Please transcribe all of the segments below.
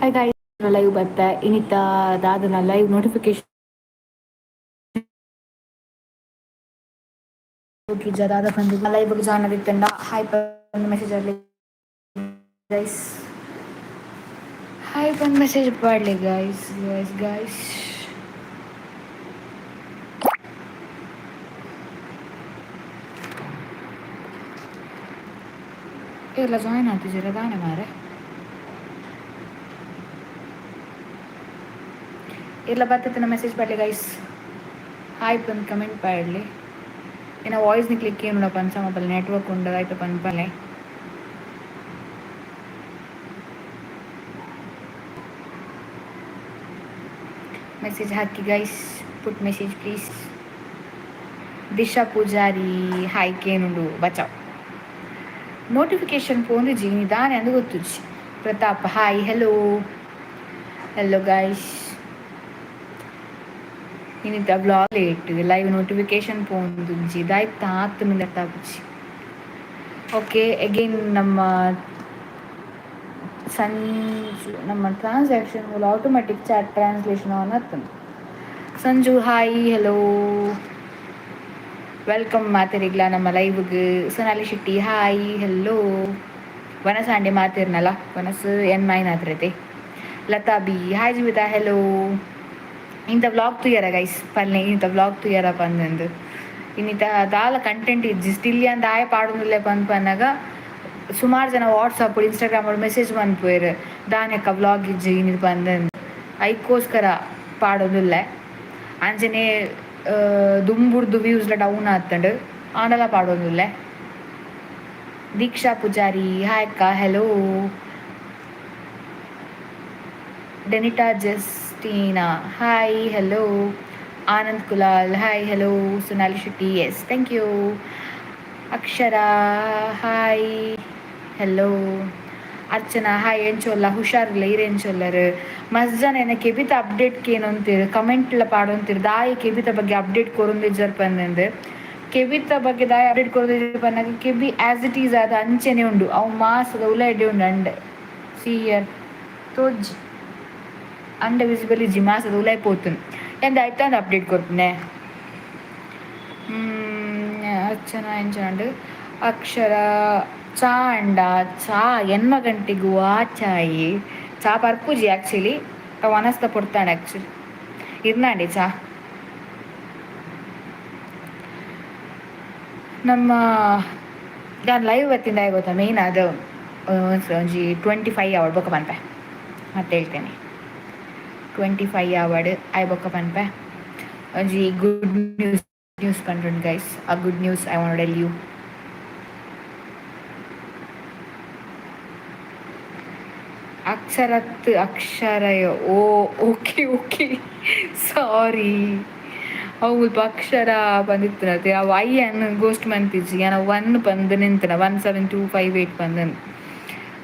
Hi guys, live ಬರ್ತಾ ಇನ್ನಿತ ದಾದನ live notification ಹೋಗಿ ಜದಾದ ಬಂದು ಲೈವ್ ಜಾಯ್ನ್ ಆಗಿತ್ತಂಡ ಹಾಯ್ ಬಂದು ಮೆಸೇಜ್ ಆಗಲಿ ಗೈಸ್. ಹಾಯ್ ಬಂದು ಮೆಸೇಜ್ ಮಾಡಲಿ ಗೈಸ್ ಗೈಸ್ ಗೈಸ್. ಎಲ್ಲ ಜಾಯ್ನ್ ಆಗ್ತಿದ್ದೀರ ದಾನೆ ಮಾರೆ ಎಲ್ಲ ಬರ್ತಿತ್ತು ಮೆಸೇಜ್ ಮಾಡಲಿ ಗೈಸ್. ಹಾಯ್ ಬಂದು ಕಮೆಂಟ್ ಮಾಡಲಿ. ಇನ್ನು ವಾಯ್ಸ್ని క్లిక్ చేయను పంచ మొబైల్ నెట్వర్క్ ఉండదు అయితే పంపలే. ಮೆಸೇಜ್ ಹಾಕಿ guys, put message please. Disha Pujari hi ಕೇನುಂಡು ಬಚಾವ್ ನೋಟಿಫಿಕೇಶನ್ ಪೋಂದು ಜೀನಿ ದಾನೆ ಅಂದು ಗೊತ್ತುಜಿ. Pratap hi hello hello guys. ಇನ್ನಿತ ಬ್ಲಾಗ್ ಲೇಟ್ ಲೈವ್ ನೋಟಿಫಿಕೇಶನ್ ಪೋಂದುಂಜಿ ದಾಯ್ತ 10 ಮಿನಿಟ್ ಆಗುಜಿ. ಓಕೆ ಅಗೇನ್ ನಮ್ಮ ಸಂಜು ನಮ್ಮ transaction automatic chat translation on ಆಗ್ತದೆ. ಸಂಜು ಹಾಯ್ ಹೆಲೋ ವೆಲ್ಕಮ್ ಮಾತಿರಿಗ್ಲ ನಮ್ಮ ಲೈವ್ಗೆ. Sonali Shetty hi hello. ವನಸಾಂಡೆ ಮಾತಿರ್ನಲ್ಲ ವನಸ್ ಎನ್ ಮೈನ್ ಆತ್ರತೆ. Lata B hi Jeevitha hello. ಇಂಥ ವ್ಲಾಗ್ ತುಯ್ಯಾರ ಗೈಸ್ ಪಲ್ಲೆ ಇಂಥ ವ್ಲಾಗ್ ತುಯ್ಯಾರ ಪಂದಂದು ಇನ್ನಿತ ದಾಲ ಕಂಟೆಂಟ್ ಇಜ್ಜಿ ಸ್ಟಿಲ್ ಅಂತ ಆಯ ಪಾಡೋದಿಲ್ಲ ಪನ್ಪನ್ನಾಗ ಸುಮಾರು ಜನ ವಾಟ್ಸಪ್ ಇನ್ಸ್ಟಾಗ್ರಾಮ್ ಮೆಸೇಜ್ ಬಂದ್ಪೋಯ್ರು ದಾನೆಕ್ಕ ವ್ಲಾಗ್ ಇಜ್ಜಿ ಇನ್ನಿದು ಪಂದಂದು ಐಕ್ಕೋಸ್ಕರ ಪಾಡೋದಿಲ್ಲ. ಅಂಚನೆ ದುಂಬುರ್ದು ವ್ಯೂಸ್ಲ ಡೌನ್ ಆಗ್ತಂಡು ಆಂಡಲ ಪಾಡೋದಿಲ್ಲ. ದೀಕ್ಷಾ ಪೂಜಾರಿ ಹಾಯ್ ಅಕ್ಕ hello. Denita Justina hi hello. Anand Kulal hi hello. Sonali Shetty yes thank you. Akshara hi hello. Archana hi ಎಂಚೊಲ್ಲ ಹುಷಾರಿಲ್ಲ ಇರೆಂಚೊಲ್ಲರು ಮಸ್ತ್ ಜನ ಏನ ಕೆಬಿತ ಅಪ್ಡೇಟ್ಗೆ ಏನು ಅಂತೀರು ಕಮೆಂಟ್ಲ ಪಾಡೊಂತೀರು ದಾಯಿ ಕೆಬಿತ ಬಗ್ಗೆ ಅಪ್ಡೇಟ್ ಕೊರೊಂದಿಜ್ಜರ್ ಪಂದಂದು ಕೆಬಿತ ಬಗ್ಗೆ ದಾಯಿ ಅಪ್ಡೇಟ್ ಕೊರೊಂದಿಜ್ಜರ್ ಪನ್ನಾಗ ಕೆಬಿ ಆ್ಯಸ್ ಇಟ್ ಈಸ್ ಅದು ಅಂಚೆನೆ ಉಂಡು ಅವು ಮಾಸದ ಉಲಾಯ್ಡೆ ಉಂಡು ಅಂಡ್ ಸಿಯರ್ ತೋಜ್ ಅಂಡ ವಿಸಿಬಲ್ ಇಜ್ಜಿ ಮಾಸದ ಉಲಾಯ್ ಪೋತುನ್ ಎಂದ ಆಯ್ತು ಅಂದು ಅಪ್ಡೇಟ್ ಕೊಡ್ತೇನೆ. ಅರ್ಚನಾ ಎಂಚಂಡು ಅಕ್ಷರ ಚಾ ಅಂಡ ಚಾ ಎನ್ಮ ಗಂಟೆಗೂ ಆ ಚಾಯಿ ಚಾ ಪರ್ಪುಜಿ ಆ್ಯಕ್ಚುಲಿ ವನಸ್ತ ಪೊಡ್ತಾಂಡೆ ಆ್ಯಕ್ಚುಲಿ ಇರ್ನಾಂಡೆ ಚಾ ನಮ್ಮ ನಾನು ಲೈವ್ ಬತ್ತಿಂದ ಗೊತ್ತಾ ಮೇಯ್ನ್ ಅದು ಒಂಜಿ 25 ಅವರ್ ಬೊಕ್ಕ ಪನ್ಪೆ ಮತ್ತೆ ಹೇಳ್ತೇನೆ 25 ಅವರ್ ಆಯ್ ಬೊಕ್ಕ ಪನ್ಪೆ ಒಂಜಿ ಗುಡ್ ನ್ಯೂಸ್ ಪಂಡ್ರುಂಡು ಗೈಸ್. ಆ good news I want tell you. ಅಕ್ಷರತ್ ಅಕ್ಷರಯ ಓ ಓಕೆ ಓಕೆ ಸಾರಿ ಅವು ಅಕ್ಷರ ಬಂದಿತ್ತು ಅವು ಐ ಅನ್ನು ಗೋಸ್ಟ್ ಮಂತಿಜ್ಜಿ ನಾನು 1 ಬಂದು ನಿಂತನ 17258 ಬಂದನು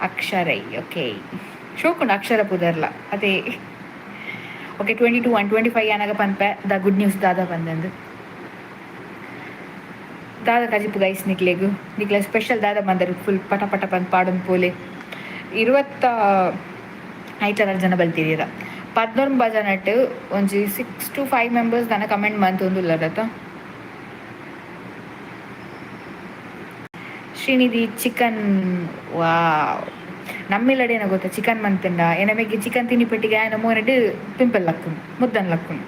ಅಕ್ಷರೈ ಓಕೆ ಶೋಕುಂಡು ಅಕ್ಷರ ಪುದರ್ಲ ಅದೇ ಓಕೆ 22 and 25 ಅನಾಗ ಪನ್ಪೆ ದ ಗುಡ್ ನ್ಯೂಸ್ ದಾದ ಬಂದಂದು ದಾದ ಕಜಿಪು ಗೈಸ್ ನಿಕ್ಲೆ ಸ್ಪೆಷಲ್ ದಾದ ಬಂದರು ಫುಲ್ ಪಟ ಪಟ ಬಂದು ಪಾಡೊಂದು ಪೋಲೆ 25 ಜನ ಬಲ್ತಿದ್ದೀರ 14 ಜನಟ್ಟು ಒಂಜಿ 6 to 5 ಮೆಂಬರ್ಸ್ ದನ ಕಮೆಂಟ್ ಮಂತೊಂದುಲ್ಲರತ್ತ. ಶ್ರೀನಿಧಿ ಚಿಕನ್ ವಾ ನಮ್ಮಿಲ್ಲಡೇನ ಗೊತ್ತಾ ಚಿಕನ್ ಮಂತಂಡ ಎನಮೆಗೆ ಚಿಕನ್ ತಿನ್ನಿ ಪೆಟ್ಟಿಗೆ ಆಯನ ಮೋನೆಡು ಪಿಂಪಲ್ ಲಕ್ಕುನು ಮುದ್ದನ್ ಲಕ್ಕುನು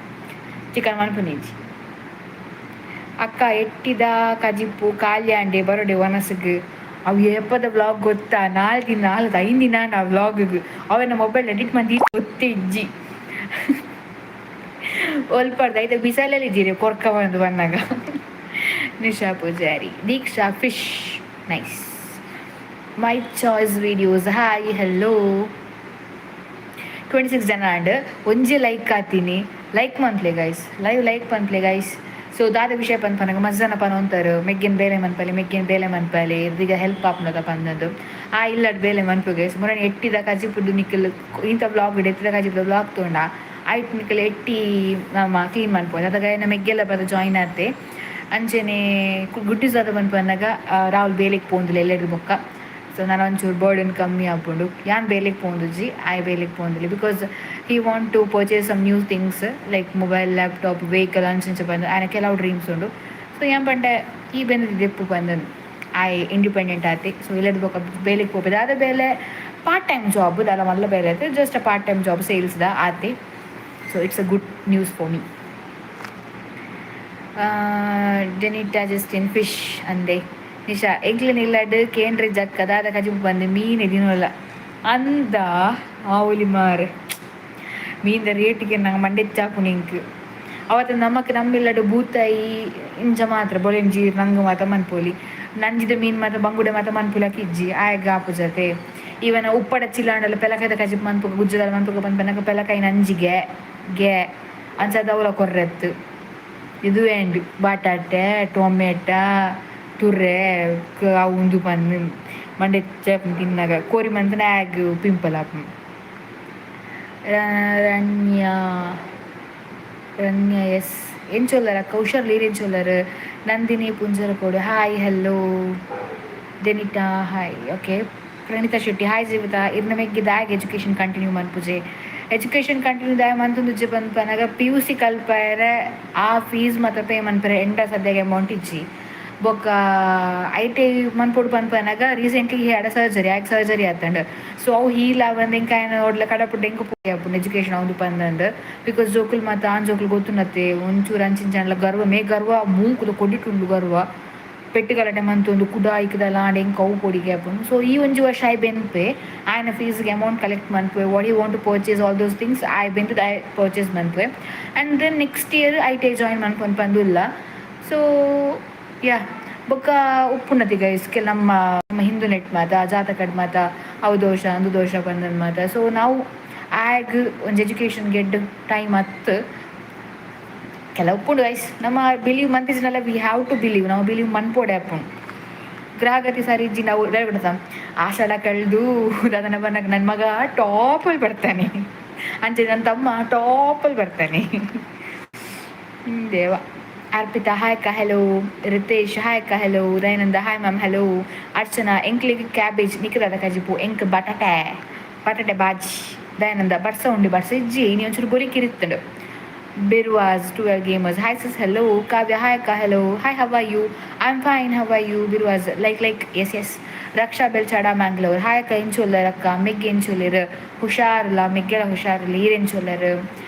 ಚಿಕನ್ ಮನ್ಪುನಿಜಿ ಅಕ್ಕ ಎಟ್ಟಿದ ಕಜಿಪ್ಪು ಕಾಲ್ಯಾಂಡೆ ಬರೋಡೆ ವನಸ್ಗೆ ಅವು ಎಪ್ಪದ ವ್ಲಾಗ್ ಗೊತ್ತಾ 4 ದಿನ 5 ದಿನ ಆ ವ್ಲಾಗ್ಗೆ ಅವೆಲ್ಲ ಮೊಬೈಲ್ ಎಡಿಟ್ ಮಾಡಿ ಗೊತ್ತೇ ಇಜ್ಜಿ ಒಲ್ಪಡ್ದು ಐತೆ ಬಿಸಲಲ್ಲಿ ಇದ್ದೀರಿ ಕೊರ್ಕ ಬಂದು ಬಂದಾಗ. Nisha Pujari Deeksha fish nice. My choice videos hi hello. 26 ಜನ ಅಂಡ್ ಒಂಜಿ ಲೈಕ್ ಆತೀನಿ ಲೈಕ್ ಮಂತ್ಲೆ ಗೈಸ್ ಲೈವ್ ಲೈಕ್ ಪಂತ್ಲೆ ಗೈಸ್. ಸೊ ದಾದ ವಿಷಯ ಪಂದ್ ಪನಗ ಮಸ್ತ್ ಜನ ಪನೊಂತಾರೆ ಮೆಗ್ಗಿನ ಬೇಲೆ ಮನ್ಪಲೆ ಇರ್ದೀಗ ಹೆಲ್ಪ್ ಆಪ್ನದ ಪಂದದ್ದು ಆ ಇಲ್ಲಡ್ ಬೇಲೆ ಮನ್ಪು ಗೈಸ್ ಮುರಣ ಎಟ್ಟಿದ ಕಜಿಪುಡು ನಿಕ್ಕಲ್ ಇಂಥ ಬ್ಲಾಗ್ ಎತ್ತಿದ ಕಜಿಪುಡು ಬ್ಲಾಗ್ ತೊಂಡ ಆಯ್ತು ನಿಕ್ಕಲ್ ಎಟ್ಟಿ ನಮ್ಮ ಕ್ಲೀನ್ ಮನ್ಪೋದು ಅದಾಗ ನಮ್ಮ ಮೆಗ್ಗೆಲ್ಲ ಬರೋ ಜಾಯ್ನ್ ಆತೆ ಅಂಚೆನೆ ಗುಡ್ಡಿಸಾದ ಮನ್ಪನ್ನಾಗ ರಾಹುಲ್ ಬೇಲೆಗೆ ಪೋಂದಿಲ್ಲ ಎಲ್ಲೆಡ್ದು ಬೊಕ್ಕ ಸೊ ನಾನು ಒಂಚೂರು ಬರ್ಡನ್ ಕಮ್ಮಿ ಆಗ್ಬೋದು ಯಾನ್ ಬೇಲಿಗೆ ಪೋಂದುಜಿ ಆಯ್ ಬೇಲಿಗೆ ಪೋಂದಿಲ್ಲ because he want to purchase some new things like mobile laptop vehicle ಅಂಚ ಬಂದು ఆయన ಕೆಲವು ಡ್ರೀಮ್ಸ್ ಉಂಡು ಸೊ ಏನ್ ಪಂಡೆ ಈ ಬೆಂದು ದೆಪ್ಪು ಬಂದನು ಆಯ್ ಇಂಡಿಪೆಂಡೆಂಟ್ ಆತಿ ಸೊ ಇಲ್ಲದ ಬೊಕ ಬೇಲಿಗೆ ಹೋಗ್ಬೋದು ಅದೇ ಬೇಲೆ ಪಾರ್ಟ್ ಟೈಮ್ ಜಾಬ್ ದಾಲ ಮಲ್ಲ ಬೇಲೆ ಐತೆ just a part time job ಸೇಲ್ಸ್ದ ಆತಿ so it's a good news for me. Denita Justin ಫಿಶ್ ಅಂದೆ ನಿಶಾ ಎಂಕ್ಲಿನ ಇಲ್ಲಡ್ ಕೇಂದ್ರ ಜಕ್ಕದ ಅದ ಕಜಿಬು ಬಂದು ಮೀನು ಎದಿನಲ್ಲ ಅಂದ ಆವುಲಿ ಮಾರೆ ಮೀನ್ದ ರೇಟಿಗೆ ನಂಗೆ ಮಂಡೆಚ್ಚಾಕು ನಿಂಕ್ ಅವತ್ತು ನಮಕ್ ನಮ್ಮಿಲ್ಲಡು ಬೂತಾಯಿ ಇಂಚ ಮಾತ್ರ ಬೊಳೆಂಜಿ ನಂಗೆ ಮಾತ ಮನ್ಪೋಲಿ ನಂಜಿದ ಮೀನು ಮಾತ್ರ ಬಂಗುಡೆ ಮಾತ್ರ ಮನ್ಪುಲಕ್ಕೆ ಇಜ್ಜಿ ಆಯ್ಗ ಆಪು ಜೊತೆ ಇವನ ಉಪ್ಪಡ ಚಿಲ್ಲಾಂಡಲ್ಲ ಪೆಲಕಾಯ್ದ ಕಜಿಪ್ ಮನ್ಪುಗ ಗುಜ್ಜದ ಮನ್ಪುಗ ಬಂದು ಪೆಲಕಾಯಿ ನಂಜಿಗೆ ಗೆ ಅಂಚದವಲ ಕೊರ್ರೆತ್ತು ಇದು ಎಂಡ್ ಬಟಾಟೆ ಟೊಮೆಟ ತುರ್ರೆ ಅವು ಉಂದು ಬಂದು ಮಂಡೆ ಚಪ್ ತಿನ್ನಾಗ ಕೋರಿ ಮಂತನ ಆಗ್ ಪಿಂಪಲ್ ಆಪ್. ರಣ್ಯ ಎಸ್ ಏನು ಚೊಲ್ಲರ ಕೌಶಲ್ ಏನು ಚೊಲ್ಲರ ನಂದಿನಿ ಪುಂಜರ ಕೊಡು hi hello Denita hi okay. Pranita Shetty hi Jeevitha ಇರ್ನ ಮೆಗ್ಗಿದ ಎಜುಕೇಷನ್ ಕಂಟಿನ್ಯೂ ಮನ್ಪುಜೆ ಎಜುಕೇಷನ್ ಕಂಟಿನ್ಯೂ ದಾಯ ಮಂತೊಂದು ಪನ್ಪನಾಗ PUC ಕಲ್ಪರೆ ಆ ಫೀಸ್ ಮತ್ತು ಪೇ ಮನ್ಪರೆ ಎಂಟ ಸದ್ಯಗೆ ಅಮೌಂಟ್ ಇಜ್ಜಿ ಬೊಕ್ಕ IT ಮನ್ಪೊಡು ಪನ್ಪನಾಗ ರೀಸೆಂಟ್ಲಿ ಆಡ ಸರ್ಜರಿ ಆತಂಡು ಸೊ ಅವು ಹೀಲ್ ಆವಂದು ಇಂಕ ನೋಡ್ಲ ಕಡಪುಟ್ಟು ಎಂಕ ಪೋಯಿ ಆಪುಂಡು ಎಜುಕೇಷನ್ ಅವ್ದು ಪಂದಂಡು ಬಿಕಾಸ್ ಜೋಕುಲ್ ಮತ್ತು ಆನ್ ಜೋಕುಲ್ ಗೊತ್ತುನತ್ತೆ ಒಂಚೂರು ಅಂಚಿಂಚ ಗರ್ವ ಮೂಕುಲು ಕೊಡಿಟುಂಡು ಗರ್ವ ಪೆಟ್ಟುಗಲಟೆ ಮಂತೊಂದು ಕುಡ ಇಕ್ಕದಲ್ಲ ಆಂಡೆ ಹೆಂಗೆ ಕವು ಕೊಡಿಗೆ ಆಪುಂಡು ಸೊ ಈ ಒಂಜಿ ವರ್ಷ ಆಯ್ ಬೆನ್ಪೆ ಆಯ್ನ ಫೀಸ್ಗೆ ಅಮೌಂಟ್ ಕಲೆಕ್ಟ್ ಮನ್ಪೆ what you want to purchase all those things ಆಯ್ ಬೆಂದು ಆಯ್ ಪರ್ಚೇಸ್ ಮನ್ಪೆ and then next year IT join ಮನ್ಕೊಂಡು ಬಂದಿಲ್ಲ ಸೊ ಯಾ ಬೊಕ್ಕ ಉಪ್ಪುನ್ನತಿ ಗೈಸ್ ನಮ್ಮ ಹಿಂದೂ ನೆಟ್ ಮಾತ ಜಾತಕಡ್ ಮಾತ ಅವು ದೋಷ ಅಂದು ದೋಷ ಬಂದನ್ ಮಾತ ಸೊ ನಾವು ಆಗ್ ಒಂದು ಎಜುಕೇಷನ್ ಗೆಡ್ ಟೈಮ್ ಹತ್ತು ಕೆಲವು ಉಪ್ಪುಂಡು ಗೈಸ್ ನಮ್ಮ ಬಿಲೀವ್ ಮಂತಿಜಿನೆಲ್ಲ ವಿ ಹ್ಯಾವ್ ಟು ಬಿಲೀವ್ ನಾವು ಬಿಲೀವ್ ಮನ್ಪೋಡೆ ಅಪ್ಪುಂಡು ಗ್ರಹಗತಿ ಸರಿ ಇಜ್ಜಿ ನಾವು ಹೇಳ್ಬಿಡ್ತಾಂ ಆಷಾಢ ಕಳೆದು ಅದನ್ನ ಬಂದಾಗ ನನ್ನ ಮಗ ಟಾಪಲ್ಲಿ ಬರ್ತಾನೆ ಅಂಚೆ ನನ್ನ ತಮ್ಮ ಟಾಪಲ್ಲಿ ಬರ್ತಾನೆ ದೇವ. ಅರ್ಪಿತಾ ಹಾಯ್ ಅಕ್ಕ ಹೆಲೋ. ರಿತೇಶ್ ಹಾಯ್ ಅಕ್ಕ hello. Dayananda hi ma'am hello. Archana ಎಂಕ್ಲಿಗೆ ಕ್ಯಾಬೇಜ್ ನಿಕ್ಕದ ಕಜಿಪು ಎಂಕ್ ಬಟಾಟೆ ಬಾಜಿ. ದಯಾನಂದ ಬರ್ಸ ಉಂಡು ಬರ್ಸ ಇಜ್ಜಿ ನೀ ಒಂಚೂರು ಗೊರಿಕಿರುತ್ತಂಡು. ಬಿರ್ವಾಸ್ 12 gamers hi sis hello. Kavya hi akka hello. Hi how are you? I'm fine how are you? Birwas like yes Raksha Belchada Mangalore hi akka incholler akka megge incholler ಹುಷಾರಲ್ಲ ಮೆಗ್ಗೆಲ ಹುಷಾರಿಲ್ಲ ಈರೇನು ಚೊಲ್ಲರು.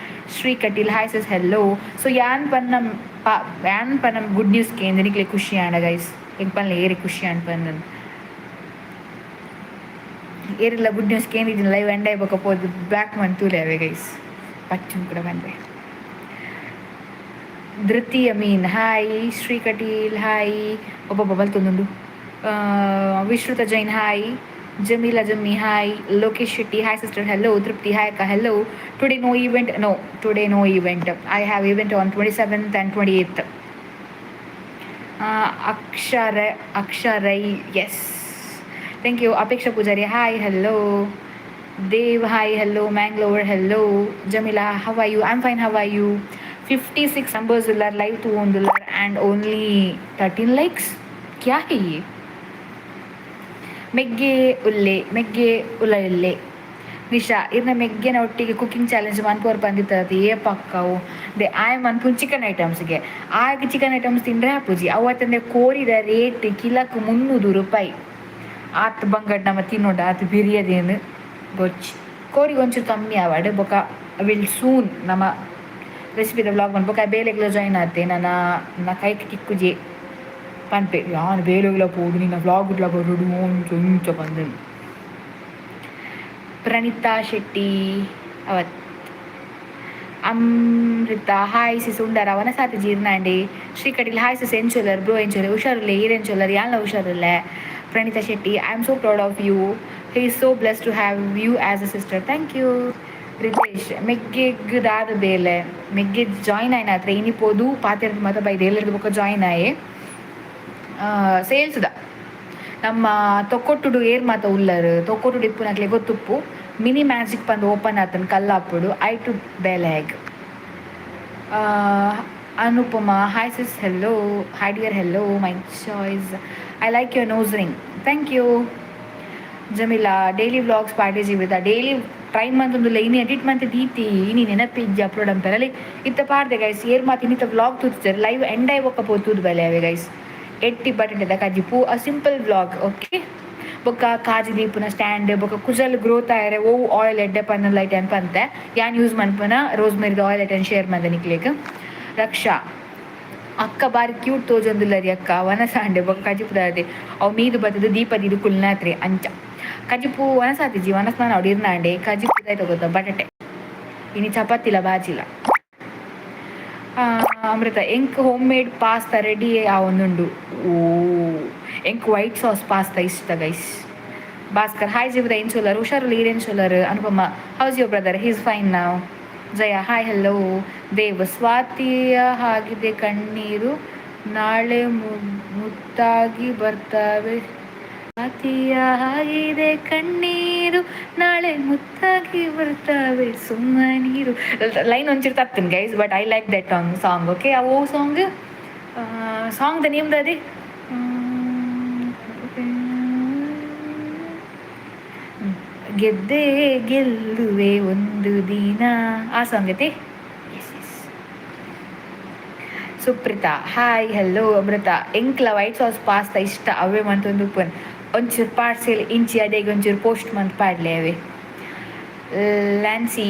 Shri Kateel hi sis hello. So ಯಾನ್ ಪನ್ನಂ good news ಕೇಂದ್ರ ನಿಕ್ಲೆ ಖುಷಿ ಆಂಡ ಗೈಸ್ ಎಂಕ್ ಪನ್ಲೆ ಏರಿ ಖುಷಿ ಆಂಡ್ ಪನ್ನನ್ ಏರಿಲ್ಲ ಗುಡ್ ನ್ಯೂಸ್ ಕೇಂದ್ರಿದ್ದೀನಿ ಲೈವ್ ಎಂಡ್ ಆಯ್ಬೇಕ ಪೋದು ಬ್ಯಾಕ್ ಮಂತೂಲೆ ಅವೆ ಗೈಸ್ ಪಚ್ಚು ಕೂಡ ಬಂದೆ. ಧೃತಿ ಅಮೀನ್ ಹಾಯ್. ಶ್ರೀ ಕಟೀಲ್ ಹಾಯ್. ಒಬ್ಬೊಬ್ಬ ಬಲ್ತೊಂದುಂಡು. Vishruta Jain hi. Jamila Jammi hi. Lokesh Shetty hi sister hello. Tripti hi ಅಕ್ಕ hello. Today no event I have event on 27th and 28th. ಅಕ್ಷರೈ yes thank you. Apeksha Pujari hi hello. Dev hi hello. Mangalore hello. Jamila how are you? I am fine how are you? 56 numbers उल्लर live 2 उल्लर and only 13 likes. क्या है ये? ಮೆಗ್ಗೆ ಉಲ್ಲೆ ನಿಶಾ ಇರ್ನ ಮೆಗ್ಗೆನ ಒಟ್ಟಿಗೆ cooking challenge ಮನ್ಪೋರ್ ಬಂದಿರ್ತದೆ ಏ ಪಕ್ಕವು ದೆ ಆಯ್ ಮನ್ಪುನ್ ಚಿಕನ್ ಐಟಮ್ಸ್ಗೆ ಆಗ ಚಿಕನ್ ಐಟಮ್ಸ್ ತಿಂದ್ರೆ ಹಾಪುಜಿ ಅವತ್ತಂದ್ರೆ ಕೋರಿದ ರೇಟ್ ಕಿಲಕ್ಕೆ 300 ರೂಪಾಯಿ ಆತ್ ಬಂಗಡ್ ನಮ್ಮ ತಿನ್ನೋಡ ಆತ್ ಬಿರಿಯದೇನು ಗೊಚ್ಚಿ ಕೋರಿಗೆ ಒಂಚೂರು ಕಮ್ಮಿ ಆವಾಡು ಬೊಕ ವಿಲ್ ಸೂನ್ ನಮ್ಮ ರೆಸಿಪಿದ ವ್ಲಾಗ್ ಬಂದ್ಬೇಕು ಬೇಲೆಗ್ಲ ಜಾಯಿನ್ ಆತೆ ನನ್ನ ಕೈಗೆ ಕಿಕ್ಕುಜೆ ಪನ್ಪೆ ಯಾನು ಬೇಲೆಗ್ಲ ಹೋದು ನಿನ್ನ ವ್ಲಾಗ್ ಇಡ್ಲ ಬರೋಡು ಒಂಚ ಬಂದ. ಪ್ರಣೀತಾ ಶೆಟ್ಟಿ ಅವತ್ ಅಮೃತ ಹಾಯ್ ಸಿಸ್ ಉಂಡಾರ ವನಸಾತಿ ಜೀರ್ನಾಂಡೆ. ಶ್ರೀ ಕಟೀಲ್ ಹಾಯ್ ಸಿಸ್ ಎಂಚೊಲ್ಲರ್ ಬ್ರೋ ಎಂಚೊಲ್ಲರ್ ಹುಷಾರಿಲ್ಲ ಈರೆಂಚೊಲ್ಲರ್ ಯಾನ ಹುಷಾರಿಲ್ಲ. Pranita Shetty I am so proud of you. He is so blessed to have you as a sister. Thank you. Ritesh ಮೆಗ್ಗೆದಾದ ಬೇಲೆ ಮೆಗ್ಗೆ ಜಾಯಿನ್ ಆಯ್ನ ಹತ್ರ ಇನಿಪೋದು ಪಾತ್ರದ ಮಾತ್ರ ಬೈದು ಎಲ್ಲರದ್ದು ಬೊಕ್ಕ ಜಾಯಿನ್ ಆಯೆ ಸೇಲ್ಸ್ದ ನಮ್ಮ ತೊಕ್ಕೊಟ್ಟುಡು ಏರ್ ಮಾತ ಉಲ್ಲರು ತೊಕ್ಕೊಟ್ಟುಡು ಇಪ್ಪುನಕ್ಲೆ ಗೊತ್ತುಪ್ಪು ಮಿನಿ ಮ್ಯಾಜಿಕ್ ಬಂದು ಓಪನ್ ಆತನ ಕಲ್ಲಾಪುಡು ಐ ಟು ಬೇಲೆಗ್. Anupama hi sis hello. Hi dear hello. My choice I like your nose ring. Thank you. Jamila daily vlogs party Jeevitha daily try ಮಂತೊಂದುಲ್ಲ ಇನಿ ಎಡಿಟ್ ಮಂತ್ ದೀತಿ ಇನಿ ನೆನಪಿಜ್ಜಿ ಅಪ್ಲೋಡ್ ಅಂಪರಲ್ಲಿ ಇತ್ತ ಪಾಡ್ದೆ ಗೈಸ್ ಏರ್ ಮಾತು ಇನ್ನಿತ್ತ ವ್ಲಾಗ್ ತೂತಿದ್ದಾರೆ ಲೈವ್ ಎಂಡ್ ಆಗಿ ಒಕ್ಕ ಪೋತೂದು ಬಲೆ ಅವೆ ಗೈಸ್ 80% ಕಜ್ಜಿ ಪೂ ಅ ಸಿಂಪಲ್ ವ್ಲಾಗ್ ಓಕೆ ಬೊಕ್ಕ ಕಾಜಿ ದೀಪುನ ಸ್ಟ್ಯಾಂಡ್ ಬೊಕ್ಕ ಕುಜಲ್ ಗ್ರೋತ್ ಆಯರೆ ಓ ಆಯಿಲ್ ಎಡ್ಡೆ ಪನ್ನ ಲೈಟ್ ಅನ್ ಪಂತೆ ಯಾನ್ ಯೂಸ್ ಮನ್ಪನ ರೋಸ್ ಮೇರಿದ ಆಯಿಲ್ ಐಟ್ ಶೇರ್ ಮಾಡ್ದೆ ನಿಕ್ಲೇಕ್ ರಕ್ಷಾ ಅಕ್ಕ ಬಾರಿ ಕ್ಯೂಟ್ ತೋಜೊಂದುಲ್ಲರಿ ಅಕ್ಕ ವನಸಾಂಡೆ ಬೊಕ್ಕ ಕಜಿಪುದಾದೆ ಅವು ಮೀದು ಬತ್ತದು ದೀಪದಿದು ಕುಲ್ನಾತ್ರಿ ಅಂಚ ಕಜಿಪು ವನಸಾತಿಜಿ ವನಸ್ನಾನ ಅವ್ಡು ಇರ್ನಾಂಡೆ ಕಜಿಪುದಾಯ್ತು ಗೊತ್ತ ಬಟಾಟೆ ಇನಿ ಚಪಾತಿಲ ಬಾಜಿಲ ಅಮೃತ ಎಂಕ್ ಹೋಮ್ ಮೇಡ್ ಪಾಸ್ತಾ ರೆಡಿ ಒಂದುಂಡು ಓ ಎಂಕ್ ವೈಟ್ ಸಾಸ್ ಪಾಸ್ತಾ ಇಷ್ಟ ಗೈಸ್ ಭಾಸ್ಕರ್ ಹಾಯ್ ಜಿಬ್ರ ಏನ್ ಸೋಲರ್ ಹುಷಾರಲ್ಲಿ ಈರೇನ್ ಸೋಲರ್ Anupama how's your brother he's fine ನಾವು ಜಯ ಹಾಯ್ ಹಲೋ ದೇವ್ ಸ್ವಾತಿಯ ಹಾಗಿದೆ ಕಣ್ಣೀರು ನಾಳೆ ಮುತ್ತಾಗಿ ಬರ್ತವೆ ಸ್ವಾತಿಯ ಹಾಗಿದೆ ಕಣ್ಣೀರು ನಾಳೆ ಮುತ್ತಾಗಿ ಬರ್ತವೆ ಸುಮ್ಮನೀರು ಲೈನ್ ಒಂಚಿರ್ತಾಗ್ತೀನಿ guys but I like that song okay ಓ ಸಾಂಗ್ ದ ನೇಮ್ ದ ಅದೇ ಗೆದ್ದೆ ಗೆಲ್ಲುವೆ ಒಂದು ದಿನ ಆ ಸಾಂಗ್ ಐತಿ ಸುಪ್ರೀತಾ ಹಾಯ್ ಹಲೋ ಅಮೃತ ಎಂಕ್ಲ ವೈಟ್ ಸಾಸ್ ಪಾಸ್ತಾ ಇಷ್ಟ ಅವೇ ಮಂತೊಂದು ಉಪ್ಪನ್ ಒಂಚೂರು ಪಾರ್ಸೆಲ್ ಇಂಚಿ ಅಡೆಗೆ ಒಂಚೂರು ಪೋಸ್ಟ್ ಮಂತ್ ಪಾಡ್ಲೆ ಅವೆ Lancy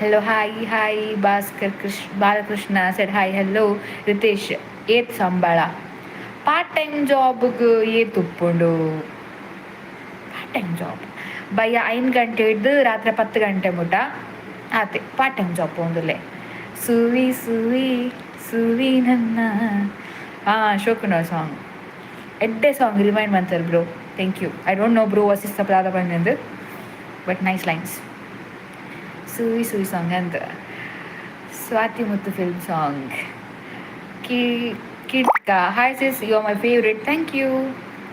hello hi Bhaskar Balakrishna said hi hello Ritesh ಏತ್ ಸಂಬಳ ಪಾರ್ಟ್ ಟೈಮ್ ಜಾಬ್ಗೆ ಏತ್ ಉಪ್ಪುಂಡು ಪಾರ್ಟ್ ಟೈಮ್ ಜಾಬ್ ಬಯ್ಯ 5 ಗಂಟೆ ಹಿಡ್ದು ರಾತ್ರಿ 10 ಗಂಟೆ ಮುಟ ಆತೆ ಪಾರ್ಟ್ ಟೈಮ್ ಜಾಬ್ ಒಂದುಲೆ ಸುವಿ ಸುವಿ ಸುವಿ ನನ್ನ ಶೋಕುನ ಸಾಂಗ್ ಎಡ್ಡೆ ಸಾಂಗ್ ರಿಮೈಂಡ್ ಮಾಡ್ತಾರೆ bro thank you I don't know bro ವಸಿಸ್ತ ಪದಾರ್ಥ ಬಂದು ಬಟ್ ನೈಸ್ ಲೈನ್ಸ್ ಸುವಿ ಸುವಿ ಸಾಂಗ್ ಅಂತ Swathi Muthu film song Keertika hi sis you are my favourite thank you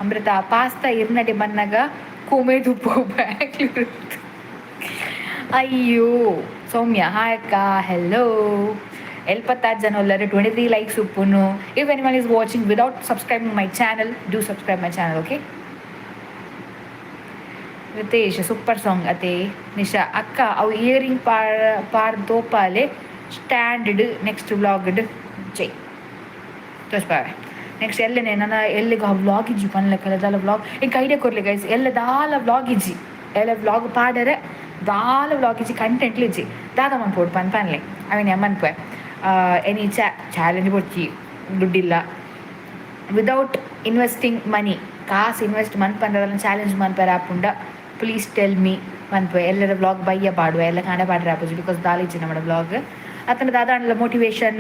Amrita pasta ಇರ್ನಡೆ ಬಂದಾಗ ಕುಮೇದುಪ್ಪು ಬ್ಯಾಂಗ್ಳೂರು ಅಯ್ಯೋ ಸೌಮ್ಯ ಹಾಯ್ ಅಕ್ಕ ಹೆಲೋ 76 ಜನ ಉಳ್ಳರು 23 ಲೈಕ್ಸ್ ಉಪ್ಪುನು if anyone is watching without subscribing my channel do subscribe my channel okay Ritesh super song ಅತೆ ನಿಶಾ ಅಕ್ಕ ಅವು ಇಯರಿಂಗ್ ಪಾರ್ ದೋಪಾಲೆ ಸ್ಟ್ಯಾಂಡ್ ನೆಕ್ಸ್ಟ್ ವ್ಲಾಗ್ಡ್ ಜೈ ತೋರಿಸ್ಬಾವೆ ನೆಕ್ಸ್ಟ್ ಎಲ್ಲನೇ ನನ್ನ ಎಲ್ಲಿಗೆ ವ್ಲಾಗ್ ಇಜ್ಜಿ ಪನ್ಲೆಕ್ಕ ದಾಲ ವ್ಲಾಗ್ ಈಗ ಐಡಿಯಾ ಕೊರ್ಲಿ ಗೈಸ್ ಎಲ್ಲ ದಾಲ ವ್ಲಾಗ್ ಇಜ್ಜಿ ಎಲ್ಲ ವ್ಲಾಗ್ ಪಾಡರೆ ದಾಲ ವ್ಲಾಗ್ ಇಜ್ಜಿ ಕಂಟೆಂಟ್ಲಿ ಇಜ್ಜಿ ದಾದ ಮನ್ಪೋಡು ಪನ್ಲೆ ಅವೇನೆ ಮನ್ಪೆ ಎನಿ ಚಾಲೆಂಜ್ ಕೊಡ್ಚಿ ದುಡ್ಡಿಲ್ಲ ವಿದೌಟ್ ಇನ್ವೆಸ್ಟಿಂಗ್ ಮನಿ ಕಾಸು ಇನ್ವೆಸ್ಟ್ ಮನ್ಪಂದ್ರೆ ಚಾಲೆಂಜ್ ಮನ್ಪರೆ ಆಪುಂಡ ಪ್ಲೀಸ್ ಟೆಲ್ ಮೀ ಮನ್ಪೆ ಎಲ್ಲರ ವ್ಲಾಗ್ ಬಯ್ಯ ಪಾಡುವೆ ಎಲ್ಲ ಕಾಣೆ ಪಾಡ್ರೆ ಆಪುಜಿ ಬಿಕಾಸ್ ದಾಲ ಇಜ್ಜಿ ನಮ್ಮ ವ್ಲಾಗ್ ಅತನ ದಾದಾಂಡ್ಲ motivation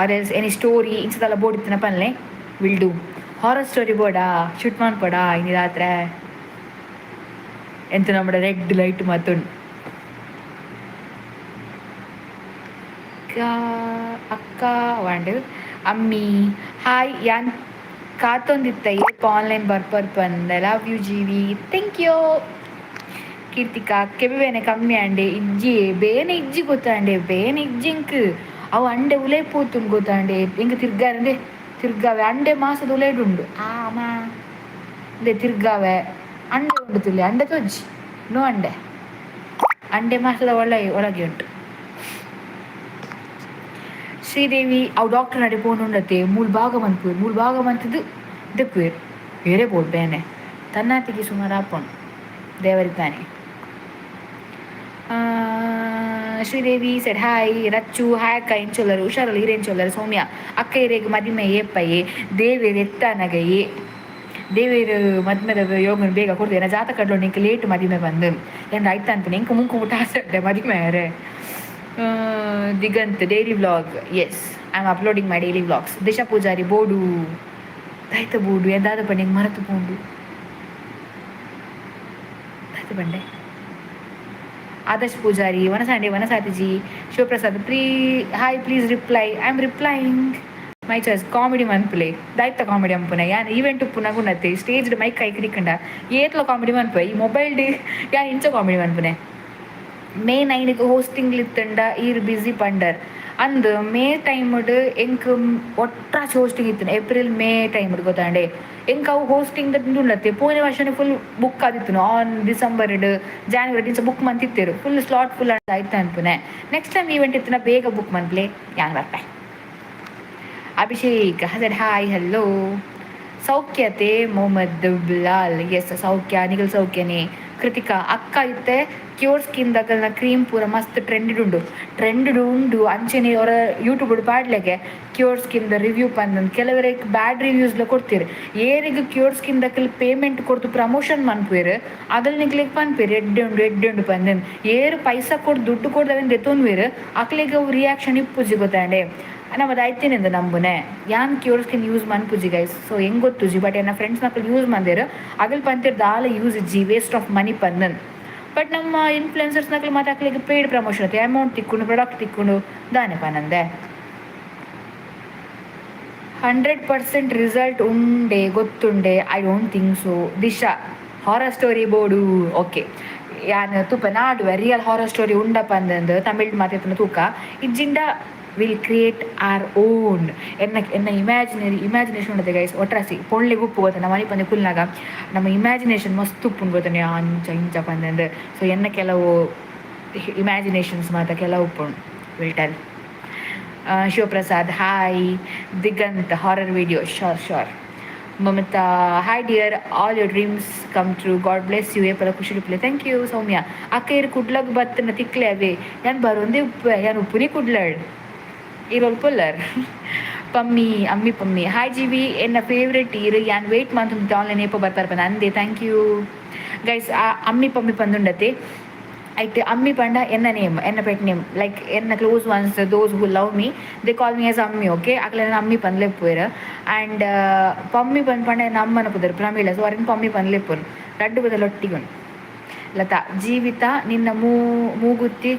or else any story ಇಂಚದಲ್ಲ ಬೋರ್ಡ್ ಇತ್ತಿನ ಪನ್ಲೆ ವಿಲ್ ಡೂ ಹಾರರ್ ಸ್ಟೋರಿ ಬೋರ್ಡಾ ಶೂಟ್ ಮಾಡ್ಕೊಡ ಇನಿ ರಾತ್ರೆ ಎಂತ ನಮ್ಮ ರೆಡ್ ಲೈಟ್ ಮತ್ತೊಂಡು ಅಕ್ಕ ವಾಂಡು ಅಮ್ಮಿ ಹಾಯ್ ಯಾನ್ ಕಾತೊಂದಿತ್ತ ಏಪ ಆನ್ಲೈನ್ ಬರ್ಪರ್ ಪಂದ ಲವ್ ಯು ಜೀವಿ ಥ್ಯಾಂಕ್ ಯು ಕೀರ್ತಿಕಾ ಕೆಬಿವೇನೆ ಕಮ್ಮಿ ಅಂಡೆ ಇಜ್ಜಿ ಬೇನೆ ಇಜ್ಜಿ ಗೊತ್ತಾಂಡೆ ಬೇನೆ ಇಜ್ಜಿಂಕ್ ಅವು ಅಂಡೆ ಉಲೇ ಪೋತುಂಡು ಗೊತ್ತಾಂಡೆ ಹಿಂಗೆ ತಿರ್ಗಾರಂದೆ ತಿರ್ಗಾವೆ ಅಂಡೆ ಮಾಸದ ಉಲೇಡುಂಡು ಆಮಾ ಅದೇ ತಿರ್ಗಾವೆ ಅಂಡೆ ಉಂಡು ತುಲೆ ಅಂಡೆ ತೊಜ್ಜಿ ನೋ ಅಂಡೆ ಮಾಸದ ಒಳಗೆ ಉಂಟು ಶ್ರೀದೇವಿ ಅವು ಡಾಕ್ಟರ್ ನಡೆ ಪೋನುಂಡತೆ ಮೂಲ್ ಭಾಗ ಮಂತದ್ದು ದೆಪ್ಪುವೇರು ಬೇರೆ ಬೋಡ್ ಬೇನೆ ತನ್ನಾತಿಗೆ ಸುಮಾರು ಆಪೋಣು ದೇವರಿದ್ದಾನೆ Sridevi shed hi Rachchu hi ಅಕ್ಕ ಏನ್ ಚೊಲ್ಲರು ಹುಷಾರಲ್ಲಿ ಹಿರೇನ್ ಚೊಲ್ಲರು ಸೌಮ್ಯ ಅಕ್ಕ ಹಿರೇಗೆ ಮದಿಮೆ ಏಪ್ಪಯ್ಯೆ ದೇವೇರು ಎತ್ತಾನಗಯ್ಯೆ ದೇವೇರು ಮದ್ಮೆದ ಯೋಗನ ಬೇಗ ಕೊಡ್ತೇನೆ ಜಾತ ಕಡ್ಲು ನಿಂಗೆ ಲೇಟ್ ಮದಿಮೆ ಬಂದು ಏನು ಆಯ್ತಾ ಅಂತ ಇಂಕ ಮುಂಕು ಮುಟ್ಟ ಆಸೆ ಮದಿಮೆ ಯಾರೇ Diganth daily vlog yes I am uploading my daily vlogs Disha Pujari ಬೋಡು ದೈತ ಬೋಡು ಎಂದಾದ ಪಂಡಿಗೆ ಮರತು ಪೋಂಡು ದೈತ ಬಂಡೆ ಆದರ್ಶ್ ಪೂಜಾರಿ ವನಸಾತಿಜಿ Shivaprasad hi please reply I am replying my choice comedy ಮನ್ಪುಲೆ ದೈತ ಕಾಮಿಡಿ ಅಂಪುನ ಯಾನ್ ಈವೆಂಟ್ ಉಪ್ಪುನ ಗುಣತೆ ಸ್ಟೇಜ್ ಮೈಕ್ ಕೈ ಕಿಡಿಕಂಡ ಏತ್ಲ ಕಾಮಿಡಿ ಮನ್ಪು ಈ ಮೊಬೈಲ್ ಇಂಚ ಕಾಮಿಡಿ ಮನ್ಪುನೆ May 9 ಹೋಸ್ಟಿಂಗ್ ಲಿತ್ತಂಡ ಈರ್ ಬಿಸಿ ಪಂಡರ್ ಅಂದು ಮೇ ಟೈಮ್ಡ್ ಎಂಕ್ ಒಟ್ರಾಚ್ ಹೋಸ್ಟಿಂಗ್ ಇತ್ತು ಏಪ್ರಿಲ್ ಮೇ ಟೈಮ್ಡ್ ಗೊತ್ತಾಂಡೆ ಎಂಕ್ ಅವು ಹೋಸ್ಟಿಂಗ್ ಉಂಡತ್ತೆ ಪೋನೆ ವರ್ಷನೇ ಫುಲ್ ಬುಕ್ ಆದಿತ್ತು ಆನ್ ಡಿಸೆಂಬರ್ ಜಾನ್ವರಿ ಬುಕ್ ಮಂತಿತ್ತೇರು ಫುಲ್ ಸ್ಲಾಟ್ ಫುಲ್ ಆಯ್ತು ಅನ್ಪುನೆ ನೆಕ್ಸ್ಟ್ ಟೈಮ್ ಈವೆಂಟ್ ಇತ್ತು ಬೇಗ ಬುಕ್ ಮಂತ್ಲೆ ಯಾನ್ ಬರ್ಪೆ ಅಭಿಷೇಕ್ ಹಸಡ್ ಹಾಯ್ ಹಲೋ ಸೌಖ್ಯತೆ ಮೊಹಮ್ಮದ್ ಬಿಲಾಲ್ ಎಸ್ ಸೌಖ್ಯ ನಿಗಲ್ ಸೌಖ್ಯನೇ ಕೃತಿಕಾ ಅಕ್ಕ ಇತ್ತೆ ಕ್ಯೂರ್ ಸ್ಕಿನ್ ದಕಲ್ನ ಕ್ರೀಮ್ ಪೂರ ಮಸ್ತ್ ಟ್ರೆಂಡ್ ಉಂಡು ಅಂಚೆನೆ ಅವರ ಯೂಟ್ಯೂಬ್ ಪಾಡ್ಲೆಗೆ ಕ್ಯೂರ್ ಸ್ಕಿನ್ ದ ರಿವ್ಯೂ ಪಂದ್ ಕೆಲವರಿಗೆ ಬ್ಯಾಡ್ ರಿವ್ಯೂಸ್ಲ ಕೊಡ್ತೀರಿ ಏರಿಗೆ ಕ್ಯೂರ್ ಸ್ಕಿನ್ ದಕ್ಕಲ್ ಪೇಮೆಂಟ್ ಕೊಡ್ತು ಪ್ರಮೋಷನ್ ಮನ್ಪೇರು ಅದ್ರಲ್ಲಿ ನಿಕ್ಲಿಗೆ ಪನ್ಪೇರು ಎಡ್ಡೆ ಪಂದನ್ ಏರು ಪೈಸಾ ಕೊಟ್ಟು ದುಡ್ಡು ಕೊಡ್ದವೆಂದು ಎತ್ತೊಂದ್ವೇರು ಅಕ್ಲಿಗೆ ಅವು ರಿಯಾಕ್ಷನ್ ಇಪ್ಪುಜಿ ಗೊತ್ತಾಂಡೆ ನಮ್ಮದು ಆಯ್ತೇನೆಂದು ನಂಬುನೆ ಯಾನ್ ಕ್ಯೂರ್ ಸ್ಕಿನ್ ಯೂಸ್ ಮನ್ಪುಜಿ ಗೈಸ್ ಸೊ ಹೆಂಗ್ ಗೊತ್ತುಜಿ ಬಟ್ ನನ್ನ ಫ್ರೆಂಡ್ಸ್ ಮಕ್ಕಳು ಯೂಸ್ ಮಂದಿರು ಅಗಲ್ ಪಂತಿರ್ ದಾಲ ಯೂಸ್ ಇಜ್ಜಿ ವೇಸ್ಟ್ ಆಫ್ ಮನಿ ಪಂದನ್ ಬಟ್ ನಮ್ಮ ಇನ್ಫ್ಲುಯೆನ್ಸರ್ಸ್ ನಕಲು ಮತ್ತೆ ಅಕ್ಲಿಗೆ ಪೇಯ್ಡ್ ಪ್ರಮೋಷನ್ ಐತೆ ಅಮೌಂಟ್ ತಿಕ್ಕೊಂಡು ಪ್ರಾಡಕ್ಟ್ ತಿಕ್ಕೊಂಡು ದಾನೆ ಪನಂದೆ 100% ರಿಸಲ್ಟ್ ಉಂಡೆ ಗೊತ್ತುಂಡೆ I don't think so Disha horror story ಬೋರ್ಡು ಓಕೆ ಯಾನ್ ತುಪ್ಪ ನಾಡುವೆ ರಿಯಲ್ ಹಾರರ್ ಸ್ಟೋರಿ ಉಂಡಪ್ಪ ಅಂದಂದು ತಮಿಳ್ ಮಾತಾಡ್ತಾನೆ ತೂಕ ಇಜ್ಜಿಂಡ ವಿಲ್ ಕ್ರಿಯೇಟ್ ಆರ್ ಓನ್ ಎನ್ನ ಇಮ್ಯಾಜಿನೇಷನ್ ಉಂಟದೆ ಗೈಸ್ ಒಟ್ರಾಸಿ ಪೊಳ್ಳಿಗೆ ಉಪ್ಪು ಗೊತ್ತ ನಮ್ಮ ಮನೆ ಪಂದೆ ಕುಲ್ನಾಗ ನಮ್ಮ ಇಮ್ಯಾಜಿನೇಷನ್ ಮಸ್ತ್ ಉಪ್ಪು ಗೊತ್ತಾನೆ ಅಂಚ ಇಂಚ ಪಂದೆ ಸೊ ಎನ್ನ ಕೆಲವು ಇಮ್ಯಾಜಿನೇಷನ್ಸ್ ಮಾತ್ರ ಕೆಲವು ಉಪ್ಪು ವಿಲ್ಟಲ್ Shivaprasad hi Diganth horror video sure Mamata hi dear all your dreams come true god bless you ಏಪಲ ಖುಷಿ ರಿಪ್ಲೆ ಥ್ಯಾಂಕ್ ಯು ಸೌಮ್ಯ ಅಕ್ಕ ಇರು ಕುಡ್ಲಗ್ ಬತ್ತನ ತಿಕ್ಲೆ ಅವೇ ಯಾನ್ ಬರೋಂದೇ ಉಪ್ಪು ಯಾನ್ ಉಪ್ಪುನಿ ಕುಡ್ಲಾಡ್ ಇರೋಲ್ ಪುಲ್ಲರ್ ಪಮ್ಮಿ ಹಾಯ್ ಜಿವಿ ಎನ್ನ ಫೇವ್ರೆಟ್ ಇರು ಯಾನ್ ವೆಯ್ಟ್ ಮಾಡ್ತು ಆನ್ಲೈನ್ ಏಪ ಬರ್ತಾರೆ ಪಂದ ಅಂದೆ ಥ್ಯಾಂಕ್ ಯು ಗೈಸ್ ಆ ಪಮ್ಮಿ ಪಂದುಂಡತೆ ಐತೆ ಅಮ್ಮಿ ಪಂಡ ಎನ್ನ ನೇಮ್ ಎನ್ನ ಪೆಟ್ ನೇಮ್ ಲೈಕ್ ಎನ್ನ close once those who love me they call me as ಅಮ್ಮಿ ಓಕೆ ಅಕ್ಲ ಅಮ್ಮಿ ಪಂದ್ಲೆಪ್ಪುವೆರ್ ಆ್ಯಂಡ್ ಪಮ್ಮಿ ಪಂಡ ಎನ್ನ ಅಮ್ಮನ ಪುದರ್ ಪ್ರಮೀಳ ಸೊ ಅವ್ರನ್ನ ಪಮ್ಮಿ ಪಂದ್ಲೆಪ್ಪುರು ರಡ್ಡು ಬದಲು ಒಟ್ಟಿಗುಂಡು ಲತಾ ಜೀವಿತ ನಿನ್ನ ಮೂಗುತ್ತಿ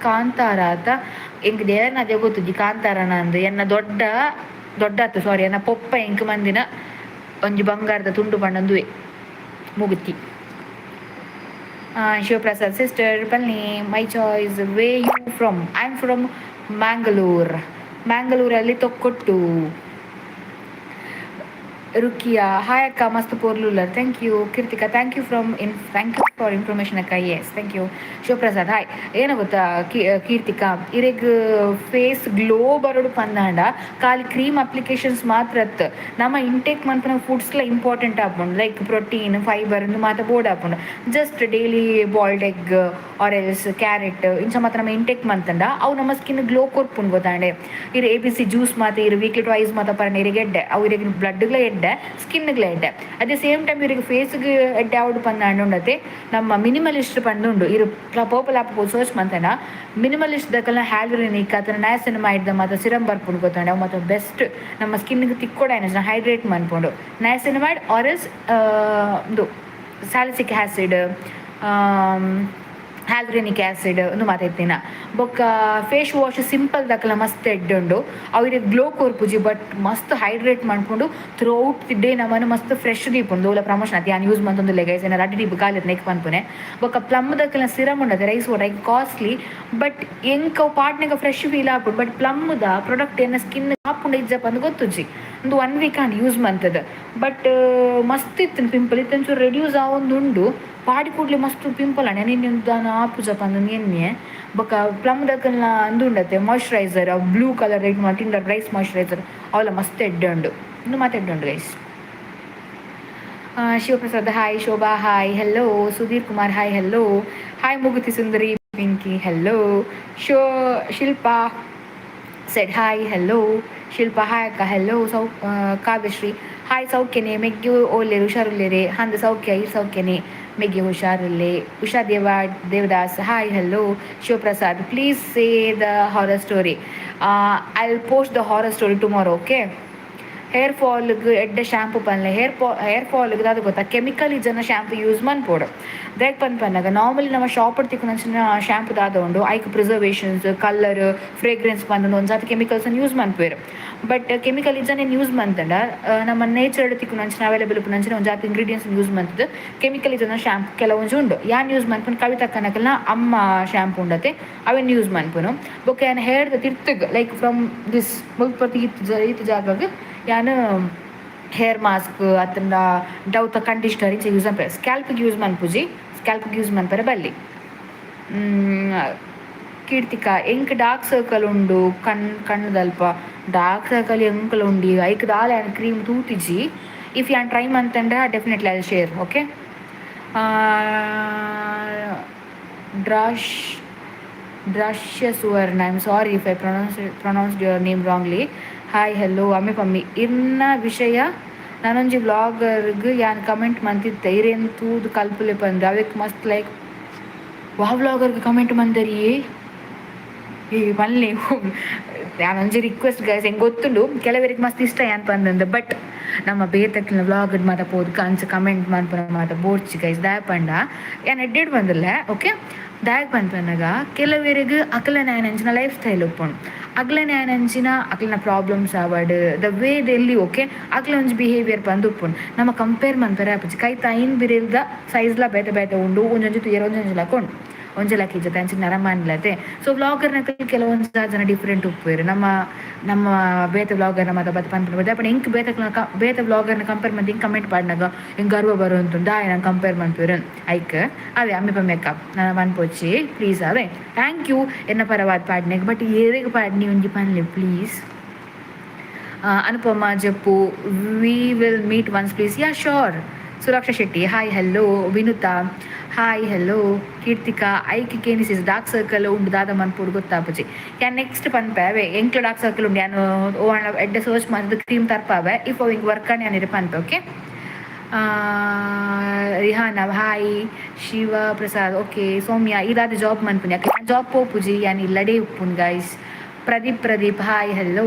ಕಾಂತಾರ ಆತ ಎಂಕ್ ದೇವರನ್ನ ಅದೇ ಗೊತ್ತುಜಿ ಕಾಂತಾರನ ಅಂದು ಎನ್ನ ದೊಡ್ಡ ಆತು ಸಾರಿ ಎನ್ನ ಪೊಪ್ಪ ಎಂಕ್ ಮಂದಿನ ಒಂಜಿ ಬಂಗಾರದ ತುಂಡು ಪಂಡಂದುವೆ ಮೂಗುತ್ತಿ ಶಿವಪ್ರಸಾದ್ ಸಿಸ್ಟರ್ ಪಲ್ನಿ my choice where you from I am from ಮ್ಯಾಂಗಳೂರಲ್ಲಿ ತೊಕ್ಕೊಟ್ಟು ರುಕಿಯಾ ಹಾಯ್ ಅಕ್ಕ ಮಸ್ತ್ ಪೋರ್ಲುಲ್ಲರ್ thank you Keertika thank you for information ಅಕ್ಕ yes thank you Shivaprasad hi ಏನೋ ಗೊತ್ತಾ ಕೀರ್ತಿಕಾ ಇರೆಗ್ ಫೇಸ್ ಗ್ಲೋ ಬರೋಡು ಪಂದಾಂಡ ಖಾಲಿ ಕ್ರೀಮ್ ಅಪ್ಲಿಕೇಶನ್ಸ್ ಮಾತ್ರ ನಮ್ಮ ಇಂಟೇಕ್ ಮನ್ಪನ ಫುಡ್ಸ್ಲ ಇಂಪಾರ್ಟೆಂಟ್ ಆಪುಂಡು ಲೈಕ್ ಪ್ರೋಟೀನ್ ಫೈಬರ್ ಮಾತ್ರ ಬೋರ್ಡ್ ಆಪುಂಡು just daily boiled egg or else carrot ಇಂಚ ಮಾತ್ರ ನಮ್ಮ ಇಂಟೇಕ್ ಮಂತಂಡ ಅವು ನಮ್ಮ ಸ್ಕಿನ್ ಗ್ಲೋ ಕೊರ್ಪುಂಡು ಗೊತ್ತಾಂಡೆ ಇರು ABC ಜ್ಯೂಸ್ ಮಾತ್ರ ಇರು ವೀಕ್ಲಿ ಟ್ವೈಸ್ ಮಾತ್ರ ಪರ್ಣ ಇರಿಗೆ ಎಡ್ಡೆ ಅವು ಇರಿಗೆ ಬ್ಲಡ್ಗ್ಲ ಎಡ್ಡೆ ಸ್ಕಿನ್ಗ್ಲ ಎಡ್ಡೆ ಅಟ್ ದಿ ಸೇಮ್ ಟೈಮ್ ಇವ್ರಿಗೆ ಫೇಸ್ಗೆ ಎಡ್ಡೆ ಯಾವ್ದು ಪಂದಾಂಡುಂಡತೆ ನಮ್ಮ ಮಿನಿಮಲಿಸ್ಟ್ ಪಂದುಂಡು ಇರು ಪರ್ಪಲ್ ಆಪ್ ಸರ್ಚ್ ಮಂತನ ಮಿನಿಮಲಿಸ್ಟ್ ದಕ್ಕಲ್ನ ಹ್ಯಾಲ್ಯೂರಿನಿಕ್ ಅಥವಾ ನಯಾಸಿನಮೈಡ್ ಮತ್ತು ಸಿರಮ್ ಬರ್ಪುಂಡು ಗೊತ್ತಾಂಡೆ ಅವು ಮತ್ತು ಬೆಸ್ಟ್ ನಮ್ಮ ಸ್ಕಿನ್ಗೆ ತಿಕ್ಕೋಡ ಏನೋ ಹೈಡ್ರೇಟ್ ಮನ್ಪುಂಡು ನಯಾಸಿನಮೈಡ್ ಆರ್ ಎಲ್ಸ್ ಇದು ಸ್ಯಾಲಿಸಿಕ್ ಆ್ಯಸಿಡ್ ಹ್ಯಾಲ್ಯೂರಿನಿಕ್ ಆ್ಯಸಿಡ್ ಒಂದು ಮಾತಾಡ್ತೀನ ಬೊಕ್ಕ ಫೇಸ್ ವಾಶ್ ಸಿಂಪಲ್ ದಕ್ಕಲ ಮಸ್ತ್ ಎಡ್ಡುಂಡು ಅವ್ರಿಗೆ ಗ್ಲೋ ಕೊರ್ಪುಜಿ ಬಟ್ ಮಸ್ತ್ ಹೈಡ್ರೇಟ್ ಮಾಡ್ಕೊಂಡು ಥ್ರೂ ಔಟ್ ದಿ ಡೇ ನಮ್ಮನ್ನು ಮಸ್ತ್ ಫ್ರೆಶ್ ದೀಪುಂಡು ಓಲ ಪ್ರಮೋಷನ್ ಅದು ಯಾನು ಯೂಸ್ ಮಂತೊಂದು ಲೆಗೈಸ್ ಏನಾರು ಅಡ್ಡಿ ದೀಪ ಕಾಲಿತ್ತು ನೆಕ್ ಪನ್ಪುನೆ ಬೊಕ್ಕ ಪ್ಲಮ್ ದಕ್ಕಲ ಸಿರಮ್ ಉಂಡದೆ ರೈಸ್ ವಾಟರ್ ಐಕ್ ಕಾಸ್ಟ್ಲಿ ಬಟ್ ಎಂಕ್ ಅವು ಪಾಟ್ನಾಗ ಫ್ರೆಶ್ ಫೀಲ್ ಆಪುಂಡು ಬಟ್ ಪ್ಲಮ್ದ ಪ್ರಾಡಕ್ಟ್ ಏನ ಸ್ಕಿನ್ ಆಪುಂಡು ಇಜ್ಜಪ್ಪ ಅಂದು ಗೊತ್ತುಜ್ಜಿ ಒಂದು 1 ವೀಕ್ ಆಂಡ್ ಯೂಸ್ ಮಂತದ ಬಟ್ ಮಸ್ತ್ ಇತ್ತು ಪಿಂಪಲ್ ಇತ್ತಂಚೂರು ರೆಡ್ಯೂಸ್ ಆವೊಂದುಂಡು ಪಾಡಿ ಕೂಡಲೇ ಮಸ್ತ್ ಪಿಂಪಲ್ ಅಣ್ಣ ನಿನ್ನೆ ದಾನ ಆಪುಜಪ್ಪ ಅಂದು ಎಣ್ಣೆ ಬೊಕ್ಕ ಪ್ಲಮ್ ದಕ್ಕಲ್ನ ಅಂದುಂಡತ್ತೆ ಮಾಯ್ಶ್ಚರೈಸರ್ ಬ್ಲೂ ಕಲರ್ ರೆಡ್ ಟಿಂಡರ್ ರೈಸ್ ಮಾಯ್ಶ್ಚರೈಸರ್ ಅವೆಲ್ಲ ಮಸ್ತ್ ಎಡ್ಡೆ ಉಂಡು ಇನ್ನು ಮತ್ತೆ ಎಡ್ಡೆ ಉಂಡು guys Shivaprasad hi Shobha hi hello Sudhir Kumar hi hello hi ಮುಗುತಿ ಸುಂದರಿ Pinky hello Shilpa said hi hello Shilpa hi ಅಕ್ಕ ಹೆಲೋ ಕಾವ್ಯಶ್ರೀ ಹಾಯ್ ಸೌಖ್ಯನೇ ಮೆಗ್ಗಿ ಓಲೇರು ಹುಷಾರುಲ್ಲೇರೆ ಹಂದ ಸೌಖ್ಯ ಈ ಸೌಖ್ಯನೇ ಮೆಗ್ಗಿ ಹುಷಾರಿಲ್ಲೇ Usha Devadas hi hello Shivaprasad please say the horror story I will post the horror story tomorrow okay hair ಫಾಲ್ಗೆ ಎಡ್ಡೆ ಶ್ಯಾಂಪು ಪನ್ಲೆ ಹೇರ್ ಫಾಲ್ಗೆ ಅದು ಗೊತ್ತಾ ಕೆಮಿಕಲ್ ಇಜನ ಶ್ಯಾಂಪು ಯೂಸ್ ಮನ್ಪೋಡು ದೇಕ್ ಪನ್ಪನ್ನಾಗ ನಾರ್ಮಲಿ ನಮ್ಮ ಶಾಪರ್ ತಿಕ್ಕೊಂಡ ಶ್ಯಾಂಪು ದಾದ ಉಂಡು ಐಕ್ ಪ್ರಿಸರ್ವೇಷನ್ಸ್ ಕಲರ್ ಫ್ರೇಗ್ರೆನ್ಸ್ ಬಂದು ಒಂದು ಜಾತಿ ಕೆಮಿಕಲ್ಸನ್ನು ಯೂಸ್ ಮನ್ಪೇರು ಬಟ್ ಕೆಮಿಕಲ್ ಇಜನೇನು ಯೂಸ್ ಮಂತಂಡ ನಮ್ಮ ನೇಚರ್ ತಿಕ್ಕೊಂಡ ಅವೈಲೇಬಲ್ ಉಪ್ಪುನಂಚಿನ ಒಂದು ಜಾತಿ ಇಂಗ್ರೀಡಿಯೆಂಟ್ಸ್ ಯೂಸ್ ಮಂತದ್ದು ಕೆಮಿಕಲ್ ಇಜನ ಶ್ಯಾಂಪು ಕೆಲವೊಂದು ಉಂಡು ಯಾನ್ ಯೂಸ್ ಮನ್ಪುನು ಕವಿತಾ ಕನಕಲ್ನ ಅಮ್ಮ ಶ್ಯಾಂಪು ಉಂಡತೆ ಅವೇನು ಯೂಸ್ ಮನ್ಪುನು ಬೊಕ್ಕ ಏನು ಹೇರ್ದ ತಿರ್ತಗ್ ಲೈಕ್ ಫ್ರಮ್ ದಿಸ್ ಮುಲ್ಪತಿ ಇತ್ತು ಜಾಗಕ್ಕೆ ಯಾನು ಹೇರ್ ಮಾಸ್ಕ್ ಅತ್ತಂಡ ಡೌತ ಕಂಡೀಷ್ನರ್ ಇಂಚ ಯೂಸ್ ಮನ್ಪೇರೆ ಸ್ಕ್ಯಾಲ್ಪಿಗೆ ಯೂಸ್ ಮನ್ಪುಜಿ ಸ್ಕ್ಯಾಲ್ಪಿಗೆ ಯೂಸ್ ಮನ್ಪೇರೆ ಬಲ್ಲಿ ಕೀರ್ತಿಕ ಎಂಕ್ ಡಾರ್ಕ್ ಸರ್ಕಲ್ ಉಂಡು ಕಣ್ಣದಲ್ಪ ಡಾರ್ಕ್ ಸರ್ಕಲ್ ಎಂಕಲ್ ಉಂಡಿ ಐಕ್ ದಾಲೆ ಕ್ರೀಮ್ ತೂತಿಜಿ ಇಫ್ ಯಾನ್ ಟ್ರೈ ಮಂತಂಡ್ರೆ ಡೆಫಿನೆಟ್ಲಿ ಐ ಶೇರ್ ಓಕೆ ದ್ರಾಶ್ಯ Suvarna I am sorry if I pronounced your name wrongly hi hello ಅಮ್ಮೆ ಪಮ್ಮಿ ಇನ್ನ ವಿಷಯ ನಾನೊಂಜಿ ವ್ಲಾಗರ್ಗೆ ಯಾನ್ ಕಮೆಂಟ್ ಮಂತಿದ್ದೆ ಇರೇನು ತೂದು ಕಲ್ಪಲೆ ಬಂದ್ರೆ ಅವಕ್ಕೆ ಮಸ್ತ್ ಲೈಕ್ ವ್ಲಾಗರ್ಗೆ ಕಮೆಂಟ್ ಮಂದರಿ ಮಲ್ಲಿ ನಾನೊಂಜಿ ರಿಕ್ವೆಸ್ಟ್ ಗೈಸ್ ಹೆಂಗೆ ಗೊತ್ತುಂಡು ಕೆಲವರಿಗೆ ಮಸ್ತ್ ಇಷ್ಟ ಏನು ಪಂದಂದು ಬಟ್ ನಮ್ಮ ಬೇತಕ್ಕಿನ ವ್ಲಾಗ್ ಮಾತ ಪೋದು ಕಂಚ ಕಮೆಂಟ್ ಮನ್ಪನ ಮಾತ ಬೋರ್ಚಿ ಗೈಸ್ ದಯ ಪಂಡ ಏನು ಎಡ್ಡೆಡ್ ಬಂದಿಲ್ಲ ಓಕೆ ದಯಕ್ ಪನ್ಪನಾಗ ಕೆಲವರಿಗೆ ಅಕಲ ನ್ಯಾಯನಂಚಿನ ಲೈಫ್ ಸ್ಟೈಲ್ ಉಪ್ಪುಂಡು ಅಗ್ಲ ನ್ಯಾಯನಂಚಿನ ಅಕ್ಲನ ಪ್ರಾಬ್ಲಮ್ಸ್ ಆವಡ್ ದ ವೇ ದೆಲ್ಲಿ ಓಕೆ ಅಕ್ಲ ಒಂಜಿ ಬಿಹೇವಿಯರ್ ಬಂದು ಉಪ್ಪುಂಡು ನಮ್ಮ ಕಂಪೇರ್ ಮನ್ಪರೆ ಆಪುಜಿ ಕೈ ತಾಯಿನ ಬಿರಿಲ್ದ ಸೈಜ್ಲ ಬೇತೆ ಬೇತೆ ಉಂಡು ಒಂಜೊಂಜಿ ತುಯರ್ ಒಂಜೊಂಜಿ ಲಕೊಂಡು ಒಂಜಲಕ್ಕಿ ಜೊತೆ ಅಂಚಿನ ನರಮಾನ್ಲತೆ ಸೊ ವ್ಲಾಗರ್ನ ಕೆಲವೊಂದು ಜನ ಡಿಫ್ರೆಂಟ್ ಉಪ್ಪೇರು ನಮ್ಮ ಬೇತೆ ವ್ಲಾಗರ್ನ ಮಾತ ಬತ್ ಪನ್ಪುನ ಅಪ್ಪಣ ಹೆಂಗೆ ಬೇತೆ ವ್ಲಾಗರ್ನ ಕಂಪೇರ್ ಮಾಡಿ ಹಿಂಗೆ ಕಮೆಂಟ್ ಪಾಡಿನಾಗ ಹಿಂಗೆ ಗರ್ವ ಬರುವಂತು ದಾಯ ನಾನು ಕಂಪೇರ್ ಮನ್ಪೇರು ಐಕ್ ಅವೇ ಅಮ್ಮೆ ಪಮ್ಮೆಕ್ಕ ನಾನು ಮನ್ಪೋಚಿ ಪ್ಲೀಸ್ ಅವೇ ಥ್ಯಾಂಕ್ ಯು ಎನ್ನ ಪರವಾದ ಪಾಡ್ನಾಗ ಬಟ್ ಏರಿಗೆ ಪಾಡ್ನಿ ಒಂಜಿ ಪನ್ಲೆ ಪ್ಲೀಸ್ ಅನುಪಮ ಜಪ್ಪು we will meet once please yeah sure Suraksha Shetty hi hello Vinutha hi hello Keertika ಐಕಿ ಕೇನಿಸಿಸ್ ಡಾರ್ಕ್ ಸರ್ಕಲ್ ಉಂಡು ದಾದ ಮನ್ಪುಡು ಗೊತ್ತಾಪುಜಿ ಯಾನ್ ನೆಕ್ಸ್ಟ್ ಪನ್ಪೇವೆ ಎಂಕ್ಲು ಡಾರ್ಕ್ ಸರ್ಕಲ್ ಉಂಡು ಯಾನು ಎಡ್ಡೆ ಸರ್ಚ್ ಮಾಡಿದ ಕ್ರೀಮ್ ತರ್ಪಾವೆ ಇಫ್ ಅವು ಹಿಂಗೆ ವರ್ಕ್ ಯಾನ್ ಇರು ಪನ್ಪೆ okay Rihana hi Shiva Prasad okay Soumya ಇದಾದ ಜಾಬ್ ಮನ್ಪುನಿ ಯಾಕೆ ಜಾಬ್ ಪೋಪುಜಿ ಯಾನ್ ಇಲ್ಲಡೆ ಉಪ್ಪುನ್ guys Pradeep hi hello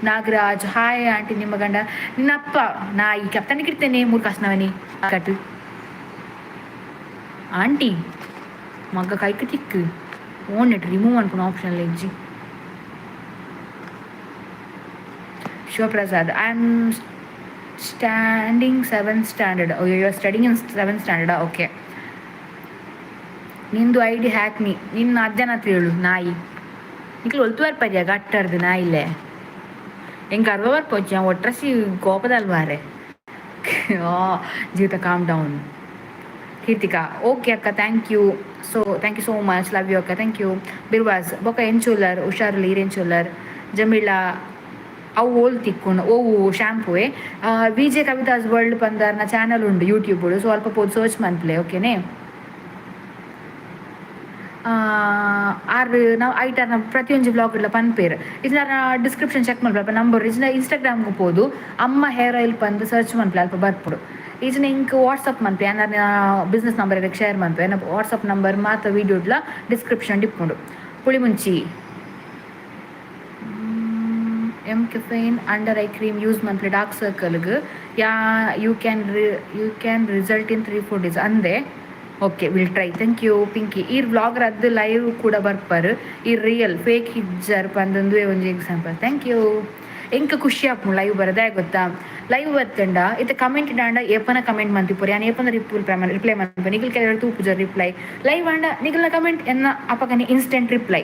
Nagaraj hi aunty ನಿಮ್ಮ ಗಂಡ ನಿನ್ನಪ್ಪ ನಾ ಈ ಕೆಪ್ತನಿಗೆ ಇಡ್ತೇನೆ ಮೂರು ಕಾಸ್ನವನಿ ಕಟ್ಟು ಆಂಟಿ ಮಗ ಕೈക്ക് ತಿಕ್ಕು ಓನ್ನೆಟ್ ರಿಮೂವ್ ಅನ್ಕೊಂಡು ಆಪ್ಷನ್ ಇಜ್ಜಿ Shivaprasad I am standing 7th standard you are studying in 7th ಸ್ಟ್ಯಾಂಡರ್ಡಾ ಓಕೆ ನಿಂದು ಐ ಡಿ ಹ್ಯಾಕ್ ನಿನ್ನ ಅಜ್ಜನ ಹತ್ರ ಹೇಳು ನಾಯಿ ನಿಕ್ಲು ಒಲ್ತು ಬರ್ಪದ್ಯಾ ಗಟ್ಟರ್ದು ನಾಯಿಲೆ ಹೆಂಗೆ ಅರ್ವ ಬರ್ಪೋಚ್ಚ ಒಟ್ರಸಿ ಕೋಪದಲ್ವಾರೆ Jeevitha calm down Keertika okay ಅಕ್ಕ thank you so much love you ಅಕ್ಕ ಥ್ಯಾಂಕ್ ಯು ಬಿರ್ವಾಸ್ ಬೊಕ್ಕ ಎಂಚುಲ್ಲರ್ ಹುಷಾರಲ್ಲಿ ಈರೆಂಚುಲ್ಲರ್ ಜಮೀಳಾ ಅವು ಓಲ್ ತಿಕ್ಕೊಂಡು ಓವು ಶ್ಯಾಂಪುವೆ ವಿ ಜೆ ಕವಿತಾಸ್ ವರ್ಲ್ಡ್ ಪಂದರ್ನ ಚಾನಲ್ ಉಂಡು ಯೂಟ್ಯೂಬ್ ಸ್ವಲ್ಪ ಪೋದು ಸರ್ಚ್ ಮನ್ಪ್ಲೆ ಓಕೆನೇ ನಾವು ಐಟರ್ನ ಪ್ರತಿಯೊಂದು ವ್ಲಾಗ್ಲ ಪನ್ಪೇರು ಇದನ್ನ ಡಿಸ್ಕ್ರಿಪ್ಷನ್ ಚೆಕ್ ಮಾಡ್ಬೇಕು ನಂಬರ್ ಇದನ್ನ ಇನ್ಸ್ಟಾಗ್ರಾಮ್ಗೆ ಹೋದು ಅಮ್ಮ ಹೇರ್ ಆಯಿಲ್ ಪಂದು ಸರ್ಚ್ ಮನ್ಪ್ಲೆ ಅಲ್ಪ ಬರ್ಪಡು ಇದನ್ನ ಹಿಂಗೆ ವಾಟ್ಸಪ್ ಮನ್ಪೆ ಏನಾರ ಬಿಸ್ನೆಸ್ ನಂಬರ್ ಇದಕ್ಕೆ ಶೇರ್ ಮನ್ಪೆ ವಾಟ್ಸಪ್ ನಂಬರ್ ಮಾತ್ರ ವೀಡಿಯೋಡ್ಲ ಡಿಸ್ಕ್ರಿಪ್ಷನ್ ಡಿಪ್ಕೊಂಡು ಪುಳಿಮುಂಚಿ M caffeine under eye cream use ಮನ್ಪ್ಲೆ ಡಾರ್ಕ್ ಸರ್ಕಲ್ಗೆ you can result in 3-4 days ಅಂದೆ okay will try thank you Pinky ಈ ವ್ಲಾಗರ್ ಅದು ಲೈವ್ ಕೂಡ ಬರ್ಪಾರು ಈ ರಿಯಲ್ ಫೇಕ್ ಹಿಜ್ಜರ್ ಪಂದೊಂದು ಒಂದು ಎಕ್ಸಾಂಪಲ್ ಥ್ಯಾಂಕ್ ಯು ಎಂಕ ಖುಷಿ ಆಪು ಲೈವ್ ಬರದೇ ಗೊತ್ತಾ ಲೈವ್ ಬತ್ತಂಡ ಇತ್ತೆ ಕಮೆಂಟ್ ಡಾಂಡ ಏಪನ ಕಮೆಂಟ್ ಮಂತಿಪುರ ಯಾನ್ ಏಪನ ರಿಪ್ಲೈ ಮನ್ಪ ನಿಗಲ್ ಕೆಲವರು ತೂಪುಜರ್ ರಿಪ್ಲೈ ಲೈವ್ ಆಂಡ ನಿಗಲ್ನ ಕಮೆಂಟ್ ಎನ್ನ ಅಪಕನಿ ಇನ್ಸ್ಟೆಂಟ್ ರಿಪ್ಲೈ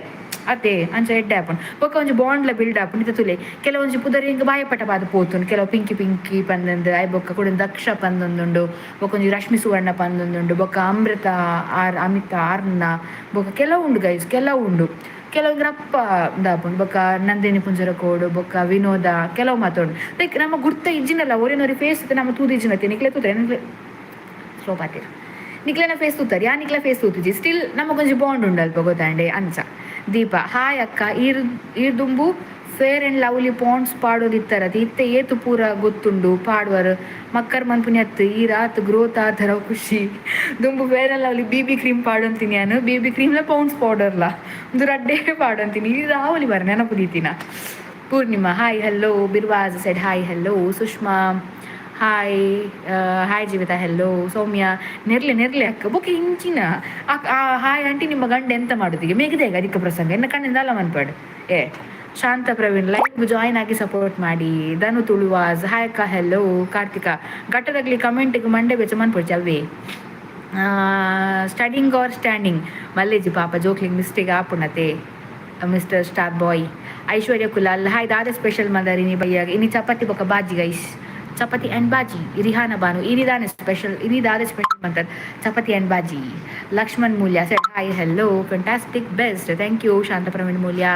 ಅದೇ ಅಂಚ ಎಡ್ಡೆ ಆಪುಂಡು ಬೊಕ್ಕ ಒಂಜಿ ಬಾಂಡ್ಲ ಬಿಲ್ಡ್ ಆಪುಂಡು ಇತ್ತ ತುಲೆ ಕೆಲವೊಂಜಿ ಪುದರ್ ಹಿಂಗೆ ಬಾಯಪಟ್ಟ ಬಾದ ಪೋತುಂಡು ಕೆಲವು ಪಿಂಕಿ ಪಂದಂದು ಐ ಬೊಕ್ಕ ಕೂಡ ದಕ್ಷ ಪಂದೊಂದುಂಡು ಬೊಕ್ಕ ಒಂಜಿ ರಶ್ಮಿ ಸುವರ್ಣ ಪಂದೊಂದುಂಡು ಬೊಕ್ಕ ಅಮೃತ ಅಮಿತ ಆರ್ನ ಬೊಕ್ಕ ಕೆಲವು ಉಂಡು ಗೈಸ್ ಕೆಲವು ಉಂಡು ಕೆಲವು ರಪ್ಪ ದಾಪುಂಡು ಬೊಕ್ಕ ನಂದಿನಿ ಪುಂಜರ ಕೋಡು ಬೊಕ್ಕ ವಿನೋದ ಕೆಲವು ಮಾತಾಡು ಲೈಕ್ ನಮ್ಮ ಗುರ್ತ ಇಜ್ಜಿನಲ್ಲ ಒರಿನೊರಿ ಫೇಸ್ ನಮ್ಮ ತೂದು ಇಜ್ಜಿನತ್ತೆ ನಿಕ್ಲೆ ತೂತಾರೆ ಸ್ಲೋ ಪಾತೀರ್ ನಿಕ್ಲೆನ ಫೇಸ್ ತೂತಾರೆ ಯಾ ನಿಕ್ಲೆ ಫೇಸ್ ತೂತಿಜಿ ಸ್ಟಿಲ್ ನಮಗೊಂಜಿ ಬಾಂಡ್ ಉಂಡಲ್ಪ ಗೊತ್ತಾಂಡೆ ಅಂಚ ದೀಪ ಹಾಯ್ ಅಕ್ಕ ಈರ್ ದುಂಬು ಫೇರ್ ಆ್ಯಂಡ್ ಲವ್ಲಿ ಪಾಂಡ್ಸ್ ಪಾಡೋದಿತ್ತರದು ಇತ್ತೆ ಏತು ಪೂರ ಗೊತ್ತುಂಡು ಪಾಡುವರು ಮಕ್ಕರ್ ಮನ್ಪುನಿ ಹತ್ತು ಈ ರಾತ್ ಗ್ರೋತ್ ಆತರ ಖುಷಿ ದುಂಬು fair and lovely BB cream ಪಾಡಂತೀನಿ ನಾನು BB ಕ್ರೀಮ್ಲ ಪೌಂಡ್ಸ್ ಪೌಡರ್ಲ ಒಂದು ರಡ್ಡೆ ಪಾಡಂತೀನಿ ಈ ರಾವಲಿ ಬರ ನೆನಪು ದೀತಿನ Purnima, hi, hello. Birwaz said hi, hello. Sushma, hi. Hi, Jivita, hello. ಸೌಮ್ಯ ನೆರ್ಲೆ ಅಕ್ಕ ಬೊಕ್ಕೆ ಇಂಚಿನ ಹಾಯ್ ಆಂಟಿ ನಿಮ್ಮ ಗಂಡ ಎಂತ ಮಾಡುತ್ತೀಗ ಮೇಗದೇಗ ಅಧಿಕ ಪ್ರಸಂಗ ಎನ್ನ ಕಣ್ಣಿಂದ ಅಲ್ಲ ಮನ್ಪಾಡು ಏ ಶಾಂತ ಪ್ರವೀಣ್ ಲೈವ್ ಜಾಯ್ನ್ ಆಗಿ ಸಪೋರ್ಟ್ ಮಾಡಿ. ಧನು ತುಳುವಾಸ್ ಹಾಯ್ ಅಕ್ಕ ಹೆಲೋ. ಕಾರ್ತಿಕ ಗಟ್ಟದಾಗ್ಲಿ ಕಮೆಂಟ್ಗೆ ಮಂಡೆ ಬೆಚ್ಚ ಮನ್ಪಡ್ಚಿ ಅವೇ ಸ್ಟಡಿಂಗ್ ಆರ್ ಸ್ಟ್ಯಾಂಡಿಂಗ್ ಮಲ್ಲೇಜಿ ಪಾಪ ಜೋಕ್ಲಿಂಗ್ ಮಿಸ್ಟೇಕ್ ಆಪುಣತೆ mister star boy. Aishwarya Kulal hi ದಾದ ಸ್ಪೆಷಲ್ ಮಂದಾರಿನಿ ಭಯ್ಯ ಇನಿ ಚಪಾತಿ ಬೊಕ್ಕ ಬಾಜಿ ಗೈಸ್ ಚಪಾತಿ ಆ್ಯಂಡ್ ಬಾಜಿ. ರಿಹಾನ ಬಾನು ಇನಿದಾನೆ ಸ್ಪೆಷಲ್ ಇನಿದಾದ ಸ್ಪೆಷಲ್ ಮಂತಾರೆ ಚಪಾತಿ ಆ್ಯಂಡ್ ಬಾಜಿ. Lakshman Moolya said hi hello fantastic best thank you. Shanta Praveen Moolya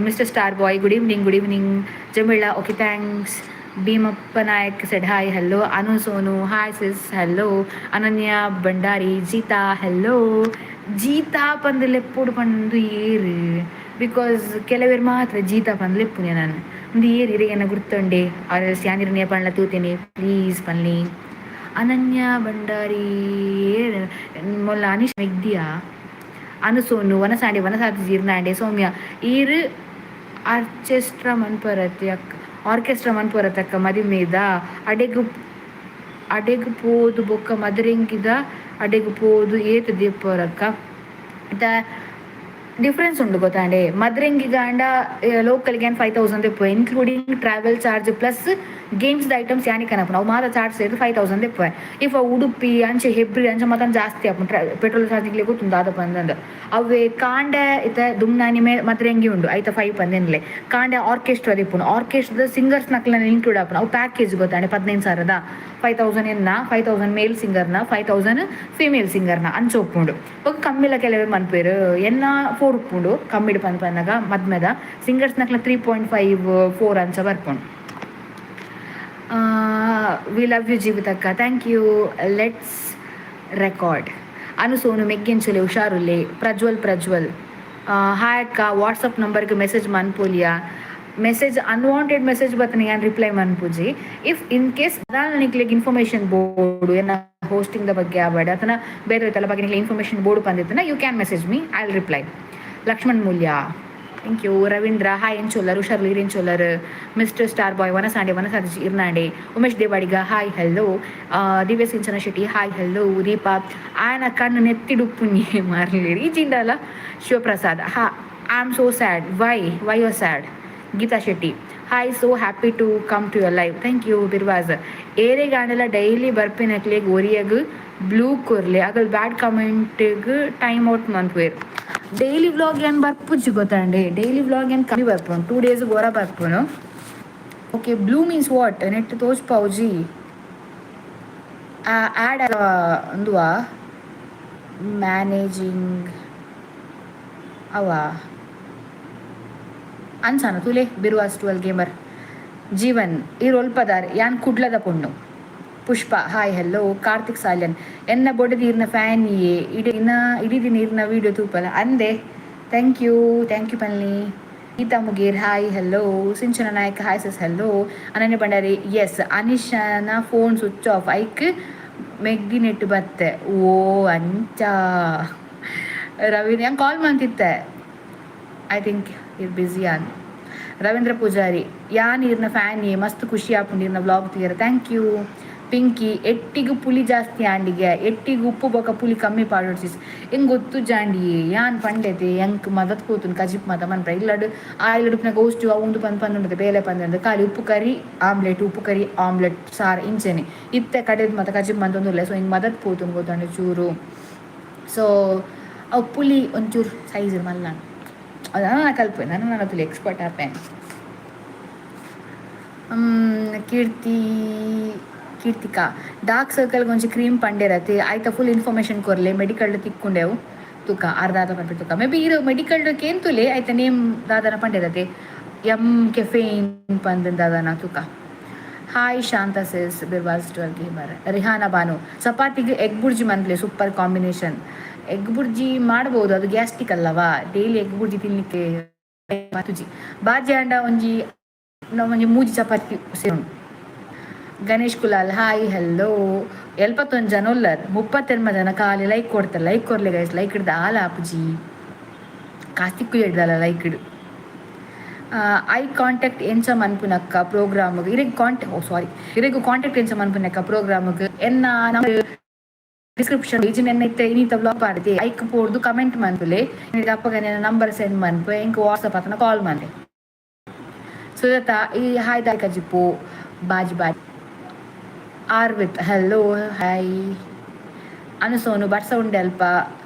mister star boy good evening. Jamila okay thanks. Bheemappa Nayak said hi hello. Anu Sonu hi sis hello. Ananya Bhandari ಜೀತಾ hello. ಜೀತಾ ಪಂದಲೆಪ್ಪುಡು ಪಂದು ಏರು ಬಿಕಾಸ್ ಕೆಲವೇರು ಮಾತ್ರ ಜೀತಾ ಪಂದಲೆಪ್ಪುನೆ ನಾನು ಒಂದು ಏರು ಇರಿಗೆನ ಗುರ್ತೊಂಡೆ ಅವ್ರ ಸ್ಯಾನಿರನಿಯ ಪಣ್ಣ ತೂತೇನೆ ಪ್ಲೀಸ್ ಪನ್ಲಿ. ಅನನ್ಯ ಭಂಡಾರಿ ಮೊಲ್ಲ ಅನೀಶ್ ಮೆಗ್ದಿಯಾ ಅನುಸೋನು ವನಸಾದಿ ಜೀರ್ನಾಂಡೆ ಸೌಮ್ಯ ಈರು ಆರ್ಕೆಸ್ಟ್ರಾ ಮನ್ಪರತ್ತೆ ಅಕ್ಕ ಮದಿಮೇದ ಅಡೆಗು ಪೋದು ಬೊಕ್ಕ ಮದರೆಂಗಿದ ಅಡೆಗು ಪೋದು ಏತು ದೀಪರಕ್ಕ ಇತ್ತ ಡಿಫ್ರೆನ್ಸ್ ಉಂಡು ಗೊತ್ತಾಂಡೆ. ಮದ್ರೆಂಗಿಗಾಂಡ ಲೋಕಲ್ಗೆ 5,000 ದೆಪ್ಪುವೆ including travel charge plus games items ಯಾನಿ ಕನಪನ ಅವು ಮಾತ್ರ ಚಾರ್ಜ್ ಸೇರಿದು 5,000 ದೆಪ್ಪುವೆ. ಇಫ್ ಉಡುಪಿ ಅಂಚೆ ಹೆಬ್ರಿ ಅಂಚೆ ಮತ್ತೊಂದು ಜಾಸ್ತಿ ಆಪುಂಡು ಪೆಟ್ರೋಲ್ ಚಾರ್ಜಿಗೆ ಗೊತ್ತುಂಡು ಆದ ಪಂದಂದು ಅವೇ ಕಾಂಡೆ ಇತ್ತ ದುಮ್ನಾನಿ ಮದ್ರೆಂಗಿ ಉಂಡು ಐತ 5 ಪಂದೆನ್ಲೆ ಕಾಂಡೆ ಆರ್ಕೆಸ್ಟ್ರಾ ದೆಪ್ಪುಂಡು ಆರ್ಕೆಸ್ಟ್ರಾ ಸಿಂಗರ್ಸ್ ನಕ್ಲನ್ನ ಇನ್ಕ್ಲೂಡ್ ಆಪುಂಡು ಅವು ಪ್ಯಾಕೇಜ್ ಗೊತ್ತಾಂಡೆ 15,000 5,000 ಎನ್ನ 5,000 ಮೇಲ್ ಸಿಂಗರ್ನ 5,000 ಫೀಮೇಲ್ ಸಿಂಗರ್ನ ಅಂಚೆ ಒಪ್ಪುಂಡು ಒಕ್ಕ ಕಮ್ಮಿಲ ಕೆಲವೇ ಮನ್ಪೇರು ಎನ್ನ 4 ಉಪ್ಪುಂಡು ಕಮ್ಮಿಡು ಪಂದಾಗ ಮದ್ಮೆದ ಸಿಂಗರ್ಸ್ ನಕ್ಲ 3.5-4 ಅಂಚ ಬರ್ಪುಂಡು. ವಿ ಲವ್ ಯು ಜೀವಿತಕ್ಕ thank you. Let's record. Anusonu ಮೆಗ್ಗೆಂಚಲೆ ಹುಷಾರುಲ್ಲೆ. ಪ್ರಜ್ವಲ್ ಹಾಯ್ ಅಕ್ಕ ವಾಟ್ಸಪ್ ನಂಬರ್ಗೆ ಮೆಸೇಜ್ ಮನ್ಪೋಲಿಯಾ ಮೆಸೇಜ್ ಅನ್ವಾಂಟೆಡ್ ಮೆಸೇಜ್ ಬರ್ತನೆ ನಾನು ರಿಪ್ಲೈ ಮನ್ಪೂಜಿ. ಇಫ್ ಇನ್ ಕೇಸ್ ಅದಾನ ನಿಕ್ಲಿಗೆ ಇನ್ಫಾರ್ಮೇಷನ್ ಬೋರ್ಡು ಏನ ಹೋಸ್ಟಿಂಗ್ ದ ಬಗ್ಗೆ ಆಬೇಡ ಅಥವಾ ಬೇರೆ ತಲ ಬಗ್ಗೆ ನಿಕ್ಲೆ ಇನ್ಫಾರ್ಮೇಷನ್ ಬೋರ್ಡು ಬಂದಿತ್ತನ you can message me I will reply. Lakshman Moolya thank you. Ravindra hi ಎಂಚೊಲ್ಲರ್ ಹುಷಾರ್ಲಿ ಇರೆಂಚೊಲ್ಲರ್. ಮಿಸ್ಟರ್ ಸ್ಟಾರ್ ಬಾಯ್ ವನಸಾಡಿ ಇರ್ನಾಡೆ. Umesh Devadiga hi hello. Divya Sinchana Shetty hi hello. Deepa ಆಯನ ಕಣ್ಣು ನೆತ್ತಿಡುಪ್ಪುನಿ ಮಾರ್ಲಿ ಈ ಜಿಂಡಲ್ಲ. Shivaprasad I am so sad why you are sad. Geetha Shetty hi so happy to come to your live thank you. ಬಿರ್ವಾಜ್ ಏರೆಗಾಂಡೆಲ್ಲ ಡೈಲಿ ಬರ್ಪಿನಕ್ಲೆ ಗೋರಿಯಾಗ ಬ್ಲೂ ಕೊರ್ಲೆ ಆಗಲ್ ಬ್ಯಾಡ್ ಕಮೆಂಟಿಗೆ ಟೈಮ್ ಔಟ್ ಮನ್ಪೇರು. ಡೈಲಿ ವ್ಲಾಗ್ ಏನು ಬರ್ಪುಜಿ ಗೊತ್ತಾಂಡೆ ಡೈಲಿ ವ್ಲಾಗ್ ಏನು ಕಮ್ಮಿ ಬರ್ಪುನು 2 days ಗೋರ ಬರ್ಪುನು. Okay blue means what net ತೋಚ್ಪಾವುಜಿ add ಅಂದುವ managing ಅವ ಅನ್ಸಾನ ತುಲೆ ಬಿರುವಾಸ್ 12 ಗೇಮರ್. ಜೀವನ್ ಈ ರೊಲ್ಪದಾರ್ ಯಾನ್ ಕುಡ್ಲದ ಪುಣ್ಣು. Pushpa hi hello. ಕಾರ್ತಿಕ್ ಸಾಲ್ಯನ್ ಎನ್ನ ಬೊಡೆ ನೀರಿನ ಫ್ಯಾನ್ ಇಡೀ ನೀರಿನ ವಿಡಿಯೋ ತೂಪಲ ಅಂದೆ ಥ್ಯಾಂಕ್ ಯು ಪನ್ಲಿ. Geetha Mugeer hi hello. Sinchana Nayak hi sis hello. Ananya Bhandari yes ಅನಿಶನ ಫೋನ್ ಸ್ವಿಚ್ ಆಫ್ ಐಕ್ ಮೆಗ್ಗಿ ನೆಟ್ಟು ಬತ್ತೆ ಓ ಅಂಚ. ರವೀಂದ್ರ ഞാൻ ಕಾಲ್ ಮಾಡ್ತಿತ್ತೆ ಐ ಥಿಂಕ್ ಇದು ಬಿಸಿ ಆನ್. ರವೀಂದ್ರ ಪೂಜಾರಿ ಯಾನ್ ಇರ್ನ ಫ್ಯಾನ್ ಮಸ್ತ್ ಖುಷಿ ಆಪುಂಡಿರ್ನ ವ್ಲಾಗ್ ತೀರ ಥ್ಯಾಂಕ್ ಯು. ಪಿಂಕಿ ಎಟ್ಟಿಗೂ ಪುಲಿ ಜಾಸ್ತಿ ಆಂಡಿಗೆ ಎಟ್ಟಿಗೂ ಉಪ್ಪು ಬೊಕ ಪುಲಿ ಕಮ್ಮಿ ಪಾಡೋಡ್ಸಿಸ್ ಹೆಂಗೆ ಗೊತ್ತು ಜಾಂಡಿಯೇ ಯಾನ್ ಪಂಡೆತೆ ಹೆಂಗೆ ಮದತ್ ಕೂತುನ್ ಕಜಿಪ್ ಮತ ಮನ್ಪ ಇಲ್ಲಡು ಇಲ್ಲಡುಪ್ನಾಗ ಗೋಷ್ಟು ಅವಂದು ಪಂದುಂಡದೆ ಬೇಲೆ ಪಂದ ಖಾಲಿ ಉಪ್ಪು ಕರಿ ಆಮ್ಲೆಟ್ ಸಾರು ಇಂಚೆನೆ ಇತ್ತೆ ಕಡೆದು ಮತ್ತೆ ಕಜಿಪ್ ಮಂತೊಂದಿಲ್ಲ ಸೊ ಹಿಂಗೆ ಮದತ್ ಕೂತುನ್ ಗೊತ್ತಾಂಡೆ ಚೂರು. ಸೊ ಅವು ಪುಲಿ ಒಂಚೂರು ಸೈಜ್ ಮಲ್ಲ ಅದಾನ ಕಲ್ಪೆ ನನ್ನ ತುಲಿ ಎಕ್ಸ್ಪರ್ಟ್ ಆಪೆ. ಕೀರ್ತಿಕಾ ಡಾರ್ಕ್ ಸರ್ಕಲ್ಗೆ ಒಂಚು ಕ್ರೀಮ್ ಪಂಡಿರತ್ತೆ ಆಯ್ತಾ ಫುಲ್ ಇನ್ಫಾರ್ಮೇಷನ್ ಕೊರ್ಲೆ ಮೆಡಿಕಲ್ ತಿಕ್ಕೊಂಡೆವು ತೂಕ ಅರ್ಧ ಪಂಪೆ ತೂಕ ಮೇ ಬಿ ಇರೋ ಮೆಡಿಕಲ್ ಕೇನ್ ತುಲೆ ಆಯ್ತಾ ನೇಮ್ ದಾದನ ಪಂಡಿರತ್ತೆ ಕೆಫೇನ್ ಪಂದ ದಾದನ ತೂಕ. ಹಾಯ್ ಶಾಂತ ಸಿಸ್ ಬಿರ್ವಾಸ್ 12 ಗೇಮರ್. ರಿಹಾನ ಬಾನು ಚಪಾತಿಗೆ ಎಗ್ ಬುರ್ಜಿ ಮನ್ಪ್ಲೆ ಸೂಪರ್ ಕಾಂಬಿನೇಷನ್. ಎಗ್ ಬುರ್ಜಿ ಮಾಡ್ಬೋದು ಅದು ಗ್ಯಾಸ್ಟಿಕ್ ಅಲ್ಲವಾ ಡೈಲಿ ಎಗ್ ಬುರ್ಜಿ ತಿನ್ಲಿಕ್ಕೆ ತುಜಿ ಬಾಜಿ ಅಂಡ ಒಂಜಿ ಮೂಜಿ ಚಪಾತಿ ಸೇರು. Ganesh Kulal hi hello. 71 ಜನ ಉಲ್ಲರ್ 38 ಜನ ಖಾಲಿ ಲೈಕ್ ಕೊಡ್ತಾರೆ ಲೈಕ್ ಕೊರ್ಲೆ ಗೈಸ್ ಲೈಕ್ ಹಿಡ್ದು ಆಲ ಆಪುಜಿ ಕಾಸ್ತಿಕ್ಕು ಹಿಡ್ದಲ್ಲ ಲೈಕ್ ಹಿಡು. ಐ ಕಾಂಟ್ಯಾಕ್ಟ್ ಎಂಚ ಮನ್ಪುನಕ್ಕ ಪ್ರೋಗ್ರಾಮ್ಗೆ ಇರೆಗ್ ಕಾಂಟ್ಯಾಕ್ಟ್ ಎಂಚ ಮನ್ಪುನಕ್ಕ ಪ್ರೋಗ್ರಾಮ್ಗೆ ಎನ್ನ ನಮ್ಮ ಡಿಸ್ಕ್ರಿಪ್ಷನ್ ಈಜಿನ ಇನ್ನಿತ ಬ್ಲಾಗ್ ಪಾಡ್ದೆ ಐಕ್ ಪೋಡ್ದು ಕಮೆಂಟ್ ಮನ್ಪುಲೆ ಅಪ್ಪಗ ನಂಬರ್ ಸೆಂಡ್ ಮನ್ಪು ಎಂಕ್ ವಾಟ್ಸಪ್ ಅತನ ಕಾಲ್ ಮನ್ಲೆ ಸುಜಾತ ಈ ಹಾಯ್ ದಾಯ್ಕ ಜಿಪ್ಪು ಬಾಜಿ ಆರ್ವಿತ್ ಹಲೋ ಹಾಯ್ ಅನುಸೋನು ಬರ್ಸ ಉಂಡೆ ಅಲ್ಪ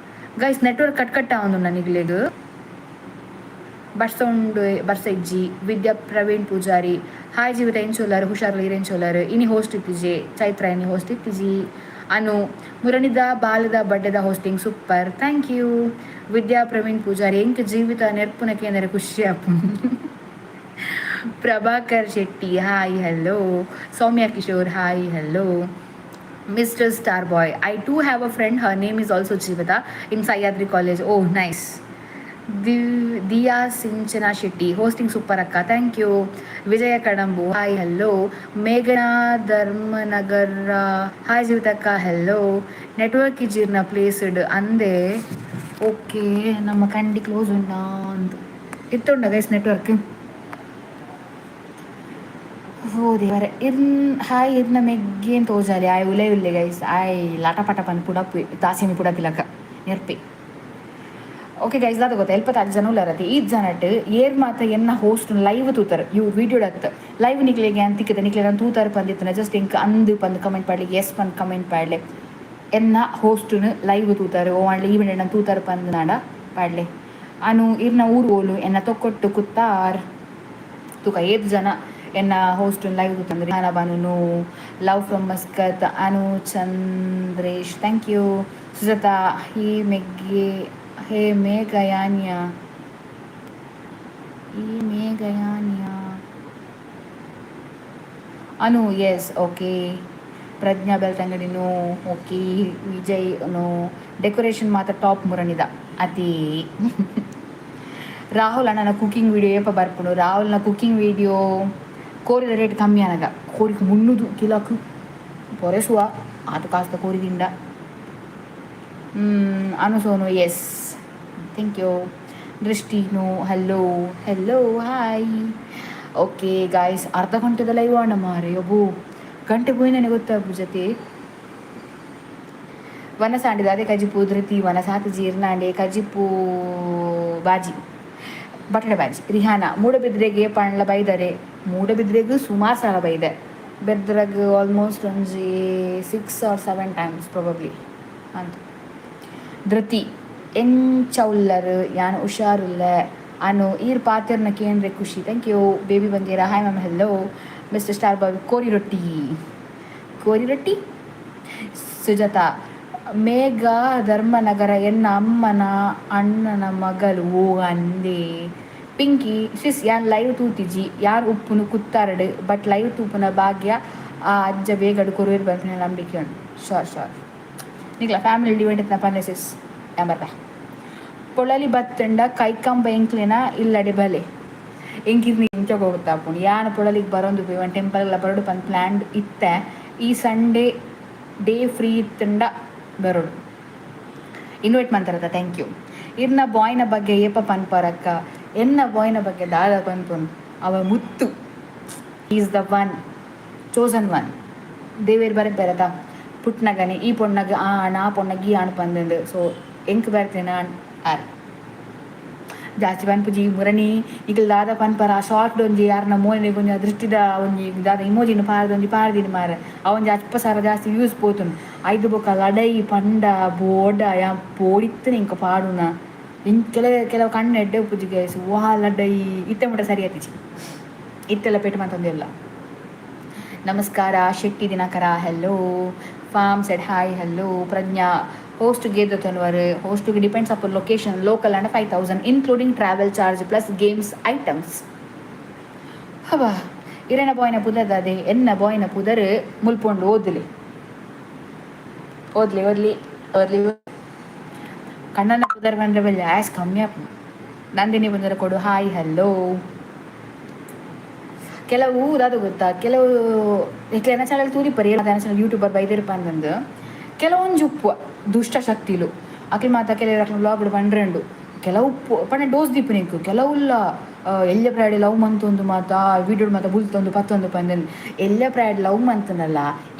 ಗೈಸ್ ನೆಟ್ವರ್ಕ್ ಕಟ್ ಆವೊಂದು ನನಗ್ಲೆಗ್ ಬರ್ಸ ಉಂಡು ಬರ್ಸ ಇಜ್ಜಿ ವಿದ್ಯಾ ಪ್ರವೀಣ್ ಪೂಜಾರಿ ಹಾಯ್ ಜೀವಿತ ಎಂಚೋಲರ್ ಹುಷಾರ್ಲಿ ಇರೆಂಚೋಲರ್ ಇನಿ ಹೋಸ್ಟ್ ಇತ್ತಿಜೆ ಚೈತ್ರ ಇನಿ ಹೋಸ್ಟ್ ಇತ್ತಿಜಿ ಅನು ಮುರಣಿದ ಬಾಲದ ಬಡ್ಡೆದ ಹೋಸ್ಟಿಂಗ್ ಸೂಪರ್ ಥ್ಯಾಂಕ್ ಯು ವಿದ್ಯಾ ಪ್ರವೀಣ್ ಪೂಜಾರಿ ಎಂಕ್ ಜೀವಿತ ನೆರ್ಪುನಕ್ಕೆ ಅಂದರೆ ಖುಷಿ Appu Prabhakar Shetty hi hello Soumya Kishore hi hello Mr. Starboy. I too have a friend. Her name is also Jivata in Sayadri College. Oh, nice. Diya Sinchana Shetty. Hosting super akka. Thank you. Vijaya Kadambu. Hi, hello. Meghana Dharmanagar. Hi, Jivata. Hello. Network jirna placed. Ande. Okay. Nama kandi close unna. Ittonda guys network. हो देवारे हाय इर्न मेग्गेन तोजाले आय उले उल्ले gas आय लाटा पाटा पन पुडा तासिमी पुडा पिलಕ ನೆರ್ಪೆ okay guys ದಾದ ಗೊತ್ತಾ ಎಲ್ಪ ತಾಜ್ ಜನ ಉಳ್ಳಾರತಿ ಈ ಜನಟ್ ಏರ್ ಮಾತ ಎನ್ನ ಹೋಸ್ಟ್ ಲೈವ್ ತೂತಾರ ಇವು ವಿಡಿಯೋ ಡತ್ ಲೈವ್ ನಿಕ್ಲೆಗೆ ಅಂತಿಕ್ಕದ ನಿಕ್ಲೆ ನಾನು ತೂತಾರ ಪಂದಿತ್ತನ ಜಸ್ಟ್ ಇಂಕ್ ಅಂದು ಪಂದು ಕಮೆಂಟ್ ಪಾಡ್ಲಿ ಎಸ್ ಪಂದು ಕಮೆಂಟ್ ಪಾಡ್ಲೆ ಎನ್ನ ಹೋಸ್ಟ್ನು ಲೈವ್ ತೂತಾರ ಓ ಮಾಡ್ಲಿ ಈವೆಂಟ್ ನಾನು ತೂತಾರ ಪಂದು ನಾಡ ಪಾಡ್ಲೆ ಅನು ಇರ್ನ ಊರು ಓಲು ಎನ್ನ ತೊಕ್ಕೊಟ್ಟು ಕುತ್ತಾರ್ ತುಕ ಏತ್ ಜನ ಎನ್ನ ಹೋಸ್ಟ್ ಲೈವ್ ತಂದ್ರೆ Hana Banu love from Muscat Anu Chandresh thank you Sujatha hey ಮೇಘಯಾನ್ಯ Anu yes okay Pragna Belthangady no okay Vijay no decoration ಮಾತ್ರ ಟಾಪ್ ಮುರಣಿದ ಅತಿ ರಾಹುಲ್ ಅಣ್ಣನ ಕುಕಿಂಗ್ ವಿಡಿಯೋ ಏಪ ಬರ್ಪುಂಡು ರಾಹುಲ್ನ ಕುಕಿಂಗ್ ವಿಡಿಯೋ ಕೋರಿದ ರೇಟ್ ಕಮ್ಮಿ ಅನಗ ಕೋರಿಗೆ 300 ಕಿಲೋಕು ಪೊರೆಸುವ ಅದು ಕಾಸ್ತ ಕೋರಿದಿಂದ ಅನುಸೋನು ಎಸ್ ಥ್ಯಾಂಕ್ ಯು ದೃಷ್ಟಿನು ಹಲೋ ಹಾಯ್ ಓಕೆ ಗಾಯ್ಸ್ ಅರ್ಧ ಗಂಟೆದ ಲೈವ್ ಆಣ ಮಾರೆ ಒಬ್ಬು ಗಂಟೆ ಹೋಗಿ ನನಗೆ ಗೊತ್ತಾಗ್ಬು ಜೊತೆ ವನಸಾಂಡಿದ ಅದೇ ಕಜಿಪು ಧೃತಿ ವನಸಾತ ಜೀರ್ನಾಂಡೆ ಕಜಿಪು ಬಾಜಿ ಬಟಣೆ ಬಾಜಿ ರಿಹಾನ ಮೂಡಬಿದ್ರೆಗೆ ಪಂಡ್ಲ ಬೈದರೆ ಮೂಡಬಿದ್ರೆಗೂ ಸುಮಾರು ಸಲ ಬೈದೆ ಬೆದ್ರಾಗ ಆಲ್ಮೋಸ್ಟ್ ಒಂಜಿ 6 or 7 times ಪ್ರಾಬಬ್ಲಿ ಅಂತ ಧೃತಿ ಎಂಚೌಲ್ಲರ್ ಯಾನು ಹುಷಾರುಲ್ಲ ಅನು ಈರ್ ಪಾತಿರ್ನ ಕೇಂದ್ರೆ ಖುಷಿ ಥ್ಯಾಂಕ್ ಯು ಬೇಬಿ ಬಂದೀರಾ hi ma'am hello mister star boy ಕೋರಿ ರೊಟ್ಟಿ ಸುಜಾತಾ ಮೇಘ ಧರ್ಮನಗರ ಎನ್ನ ಅಮ್ಮನ ಅಣ್ಣನ ಮಗಳು ಓ ಅಂದೆ ಪಿಂಕಿ ಸಿಸ್ ಯಾನ್ ಲೈವ್ ತೂತಿಜಿ ಯಾರು ಉಪ್ಪುನು ಕುತ್ತಾರಡು ಬಟ್ ಲೈವ್ ತೂಪುನ ಭಾಗ್ಯ ಆ ಅಜ್ಜ ಬೇಗಡು ಕೊರುವೇರು ಬರ್ತೀನಿ ನಂಬಿಕೆ ಉಂಟು ಶೋರ್ ನಿಕ್ಲ ಫ್ಯಾಮಿಲಿ ಡಿವೆಂಟ್ ಇತ್ತನ ಪನ್ನೆ ಸಿಸ್ ಎಂಬರ್ದ ಪೊಳಲಿ ಬತ್ತಂಡ ಕೈಕಂಬ ಎಂಕ್ಲೆನ ಇಲ್ಲಡೆ ಬಲೆ ಎಂಕಿರ್ನಿ ಇಂಚೋಗ ಹೋಗುತ್ತಾಪುಣು ಯಾನ ಪೊಳಲಿಗೆ ಬರೋದು ಒಂದು ಟೆಂಪಲ್ಗಳ ಬರೋಡು ಪಂದು ಪ್ಲ್ಯಾಂಡ್ ಇತ್ತೆ ಈ ಸಂಡೇ ಡೇ ಫ್ರೀ ಇತ್ತಂಡ ಬರೋಡು ಇನ್ವೈಟ್ ಮಾಡ್ತಾರದ ಥ್ಯಾಂಕ್ ಯು ಇರ್ನ ಬಾಯ್ನ ಬಗ್ಗೆ ಏಪ ಪನ್ಪರಕ್ಕ ಎನ್ನ ಬಾಯ್ನ ಬಗ್ಗೆ ದಾದ ಪನ್ಪುನ್ ಅವ Muthu is the one chosen one ದೇವೇರು ಬರಬೇರದ ಪುಟ್ನಗನೆ ಈ ಪೊಣ್ಣಗ ಆ ಪೊಣ್ಣಗೆ ಈ ಆಣ್ ಪಂದು ಸೊ ಎಂಕ್ ಬರ್ತೇನೆ ಆರ್ ಜಾಸ್ತಿ ಪನ್ಪುಜಿ ಮುರಣಿ ಈಗ ದಾದ ಪನ್ಪರ ಶಾರ್ಟ್ ಒಂಜಿ ಯಾರನ್ನ ಮೋನಿಗೆ ಒಂಜಿ ದೃಷ್ಟಿದ ಒಂಜಿ ದಾದ ಇಮೋಜಿನ ಪಾರದೊಂಜಿ ಪಾರದಿನ ಮಾರ ಅವೊಂಜಿ ಅಪ್ಪಸಾರ ಜಾಸ್ತಿ ಯೂಸ್ ಪೋತುನು ಐದು ಬೊಕ್ಕ ಲಡೈ ಪಂಡ ಬೋಡ ಯಾ ಪೋಡಿತ್ತನೆ ಇಂಕ ಪಾಡುನ ಕೆಲವು ಕಣ್ಣು ಎಡ್ಡೆ ಉಪ್ಪುಜಿ ಗೈಸ್ ವಾ ಲಡೈ ಇತ್ತ ಮುಟ ಸರಿ ಆತಿಜಿ ಇತ್ತೆಲ್ಲ ಪೇಟು ಮಾತೊಂದಿಲ್ಲ ನಮಸ್ಕಾರ Shetty Dinakara hello farm said hi hello Pragna host ಗೇದ ತನ್ವರ್ ಹೋಸ್ಟ್ಗೆ depends up location local and 5,000 including travel charge plus games items ಹವಾ ಇರೆನ ಬಾಯ್ನ ಪುದರದೆ ಎನ್ನ ಬಾಯ್ನ ಪುದರ್ ಮುಲ್ಪೊಂಡು ಓದ್ಲಿ ಕಣ್ಣನ ಪುದರ್ ಬಂದ್ರೆ ಬಲ್ಲಿ ಆ್ಯಸ್ ಕಮ್ಮಿ ಆಪ್ ನಂದಿನಿ ಬಂದರೆ ಕೊಡು ಹಾಯ್ ಹಲೋ ಕೆಲವು ಅದು ಗೊತ್ತಾ ಕೆಲವು ಎನ್ನ ಚಾನಲ್ ತೂರಿ ಪರಿ ಚಾನಲ್ ಯೂಟ್ಯೂಬರ್ ಬೈದಿರಪ್ಪ ಅಂತಂದು ಕೆಲವೊಂದು ಉಪ್ಪು ದುಷ್ಟ ಶಕ್ತಿಲು ಅಕ್ಲಿ ಮಾತ ಕೆಲವು ಬ್ಲಾಗ್ಗಳು ಬಂದ್ರಂಡು ಕೆಲವು ಪಂಡ ಡೋಸ್ ದಿಪ್ಪನಿಕ್ಕು ಕೆಲವುಲ್ಲ ಎಲ್ಯ ಪ್ರಾಯಡ್ ಲವ್ ಮಂತೊಂದು ಮಾತ ವೀಡಿಯೋಡ್ ಮಾತ ಬುಲ್ತೊಂದು ಪತ್ತೊಂದು ಪಂದೆನ್ ಎಲ್ಯ ಪ್ರಾಯಡ್ ಲವ್ ಮಂತನಲ್ಲ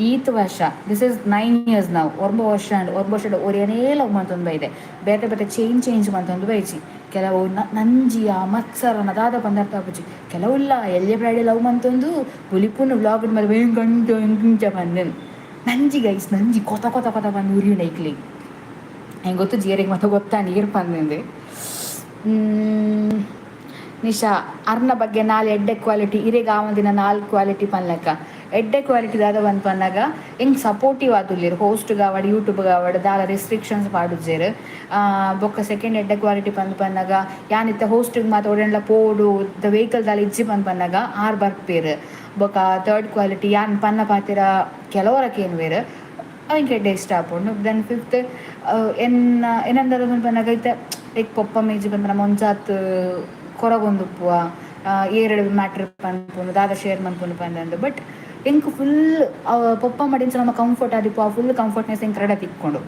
ಈತ್ ವರ್ಷ ದಿಸ್ ಇಸ್ 9 years ನಾವು ಒರ್ಬ ವರ್ಷ ಒರೇನೇ ಲವ್ ಮಂತೊಂದು ಬೈದೆ ಬೇತೆ ಬೇತೆ ಚೇಂಜ್ ಮಂತೊಂದು ಬೈಚಿ ಕೆಲವು ನಂಜಿಯ ಮತ್ಸರನ ದಾದ ಪಂದರ್ಥ ಆಪುಜಿ ಕೆಲವುಲ್ಲ ಎಲ್ಯ ಪ್ರಾಯಡ್ ಲವ್ ಮಂತೊಂದು ಬುಲಿಪುನ ವ್ಲಾಗ್ ಮೇಲೆ ಬೇಗ ಗಂಟು ಇಂಚ ಪಂದೆನ್ ನಂಜಿ ಗೈಸ್ ನಂಜಿ ಕೊತ ಬಂದು ಉರಿಯು ನೈಕ್ಲಿ ಹೆಂಗೆ ಗೊತ್ತು ಜೀರಿಗೆ ಮತ್ತೆ ಗೊತ್ತಾ ನೀರು ಪಂದಿಂದೆ ನಿಶಾ ಅರ್ನ ಬಗ್ಗೆ ಎಡ್ಡೆ ಕ್ವಾಲಿಟಿ ಇರೇಗ ಆವಂದಿನ 4 ಕ್ವಾಲಿಟಿ ಪನ್ಲೆಕ್ಕ ಎಡ್ಡೆ ಕ್ವಾಲಿಟಿ ದಾದ ಬಂದು ಪನ್ನಾಗ ಹೆಂಗೆ ಸಪೋರ್ಟಿವ್ ಆದುಲ್ಲೇರು ಹೋಸ್ಟ್ಗೆ ಆವಡ್ ಯೂಟ್ಯೂಬ್ಗೆ ಆವಡ್ ದಾಲ ರೆಸ್ಟ್ರಿಕ್ಷನ್ಸ್ ಪಾಡುಜೇರು ಬೊಕ್ಕ ಸೆಕೆಂಡ್ ಎಡ್ಡೆ ಕ್ವಾಲಿಟಿ ಪನ್ನಾಗ ಯಾನಿತ್ತ ಹೋಸ್ಟ್ಗೆ ಮಾತು ಒಡೆಲ್ಲ ಪೋಡು ದ ವೆಹಿಕಲ್ ದಾಲ ಇಜ್ಜಿ ಪನ್ನಾಗ ಆರ್ ಬರ್ಪೇರು ಬೊಕ್ಕ ಥರ್ಡ್ ಕ್ವಾಲಿಟಿ ಯಾನ್ ಪನ್ನ ಪಾತಿರ ಕೆಲವರಕ್ಕೆ ಏನು ಬೇರು ಅವನಿಗೆ ಎಡ್ಡೆ ಇಷ್ಟ ಆಪುಂಡು ದೆನ್ ಫಿಫ್ತ್ ಏನಂದ್ರೆ ಪನ್ನಗೈತೆ ಲೈಕ್ ಪೊಪ್ಪ ಮೇಜಿ ಬಂದ್ರೆ ಮುಂಜಾತ್ ಕೊರಗೊಂದುಪ್ಪುವ ಏರಡು ಮ್ಯಾಟ್ರ್ ಪನ್ಪುಂಡು ದಾದ ಶೇರ್ ಮನ್ಪುಂಡು ಪಂದಂದು ಬಟ್ ಎಂಕ್ ಫುಲ್ ಪೊಪ್ಪ ಮಾಡಿಂಚ ನಮ್ಮ ಕಂಫರ್ಟ್ ಆದಿಪ್ಪು ಆ ಫುಲ್ ಕಂಫರ್ಟ್ನೆಸ್ ಎಂಕ್ ರಡ ತಿಕ್ಕೊಂಡು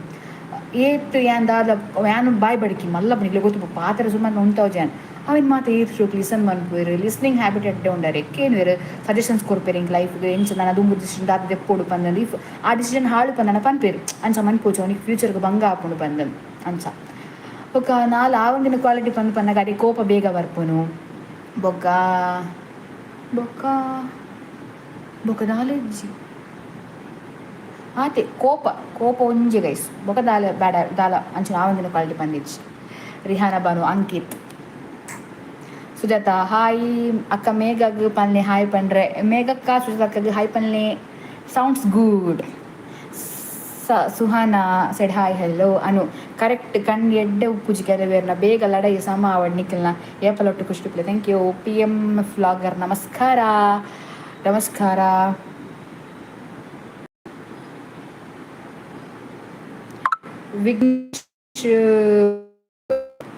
ಏತ್ ಯಾನ್ ದಾದ ಯಾನು ಬಾಯ್ ಬಡಿಕಿ ಮಲ್ಲ ನಿಗ್ಲೆ ಗೊತ್ತು ಪಾತ್ರ ಸುಮ್ಮನೆ ಉಂಟಾವ್ ಜಾನ್ ಅವಿನ ಮಾತು ಏತ್ ಶೋಕ್ ಲಿಸನ್ ಮನ್ಪುವೇರು ಲಿಸ್ನಿಂಗ್ ಹ್ಯಾಬಿಟ್ ಎಡ್ಡೆ ಉಂಡಾರೆ ಕೇನುವೇರು ಸಜೆಷನ್ಸ್ ಕೊಡ್ಪೇರು ಹಿಂಗೆ ಲೈಫ್ಗೆ ಎಂಚ ನಾನು ಅದೊಂದು ಡಿಸಿಷನ್ ದಾದ ತೆಪ್ಪೋಡು ಪಂದಂದು ಇಫ್ ಆ ಡಿಸಿಷನ್ ಹಾಳು ಪಂದನ ಪನ್ಪೇರು ಅಂಚ ಮನ್ಪೋಚು ಅವನಿಗೆ ಫ್ಯೂಚರ್ಗೆ ಭಂಗ ಹಾಕೊಂಡು ಪಂದನ್ ಅಂಚ ಬೊಕ್ಕ ನಾಲ್ ಆ ಒಂದಿನ ಕ್ವಾಲಿಟಿ ಪನ್ನಾಗ ಅದೇ ಕೋಪ ಬೇಗ ಬರ್ಪುನು ಬೊಕ್ಕ ಬೊಕ್ಕ ಬೊಕ್ಕ ನಾಲೆಜ್ಜಿ ಆತೆ ಕೋಪ ಒಂಜಿ ಗೈಸ್ ಬೊಕ್ಕ ದಾಲ ಅಂಚಿನ ಆ ಒಂದಿನ ಕ್ವಾಲಿಟಿ ಪಂದಿಜ್ಜಿ ರಿಹಾನ ಬಾನು ಅಂಕಿತ್ ಸುಜಾತ ಹಾಯ್ ಅಕ್ಕ ಮೇಘಗ್ ಪನ್ಲೆ ಹಾಯ್ ಪಂಡ್ರೆ ಮೇಘಕ್ಕ ಸುಜಾತ ಅಕ್ಕಗೆ ಹಾಯ್ ಪನ್ಲೆ sounds good Suhana said hi hello Anu correct ಕಣ್ ಎಡ್ಡೆ ಉಪ್ಪುಜಿ ಕೆಲವೇರ್ನ ಬೇಗ ಲಡೈ ಸಮ ಅವಡ್ ನಿಖಿಲ್ನ ಏಪಲೊಟ್ಟು ಖುಷಿಪ್ಲೆ ಥ್ಯಾಂಕ್ ಯು PM ವ್ಲಾಗರ್ ನಮಸ್ಕಾರ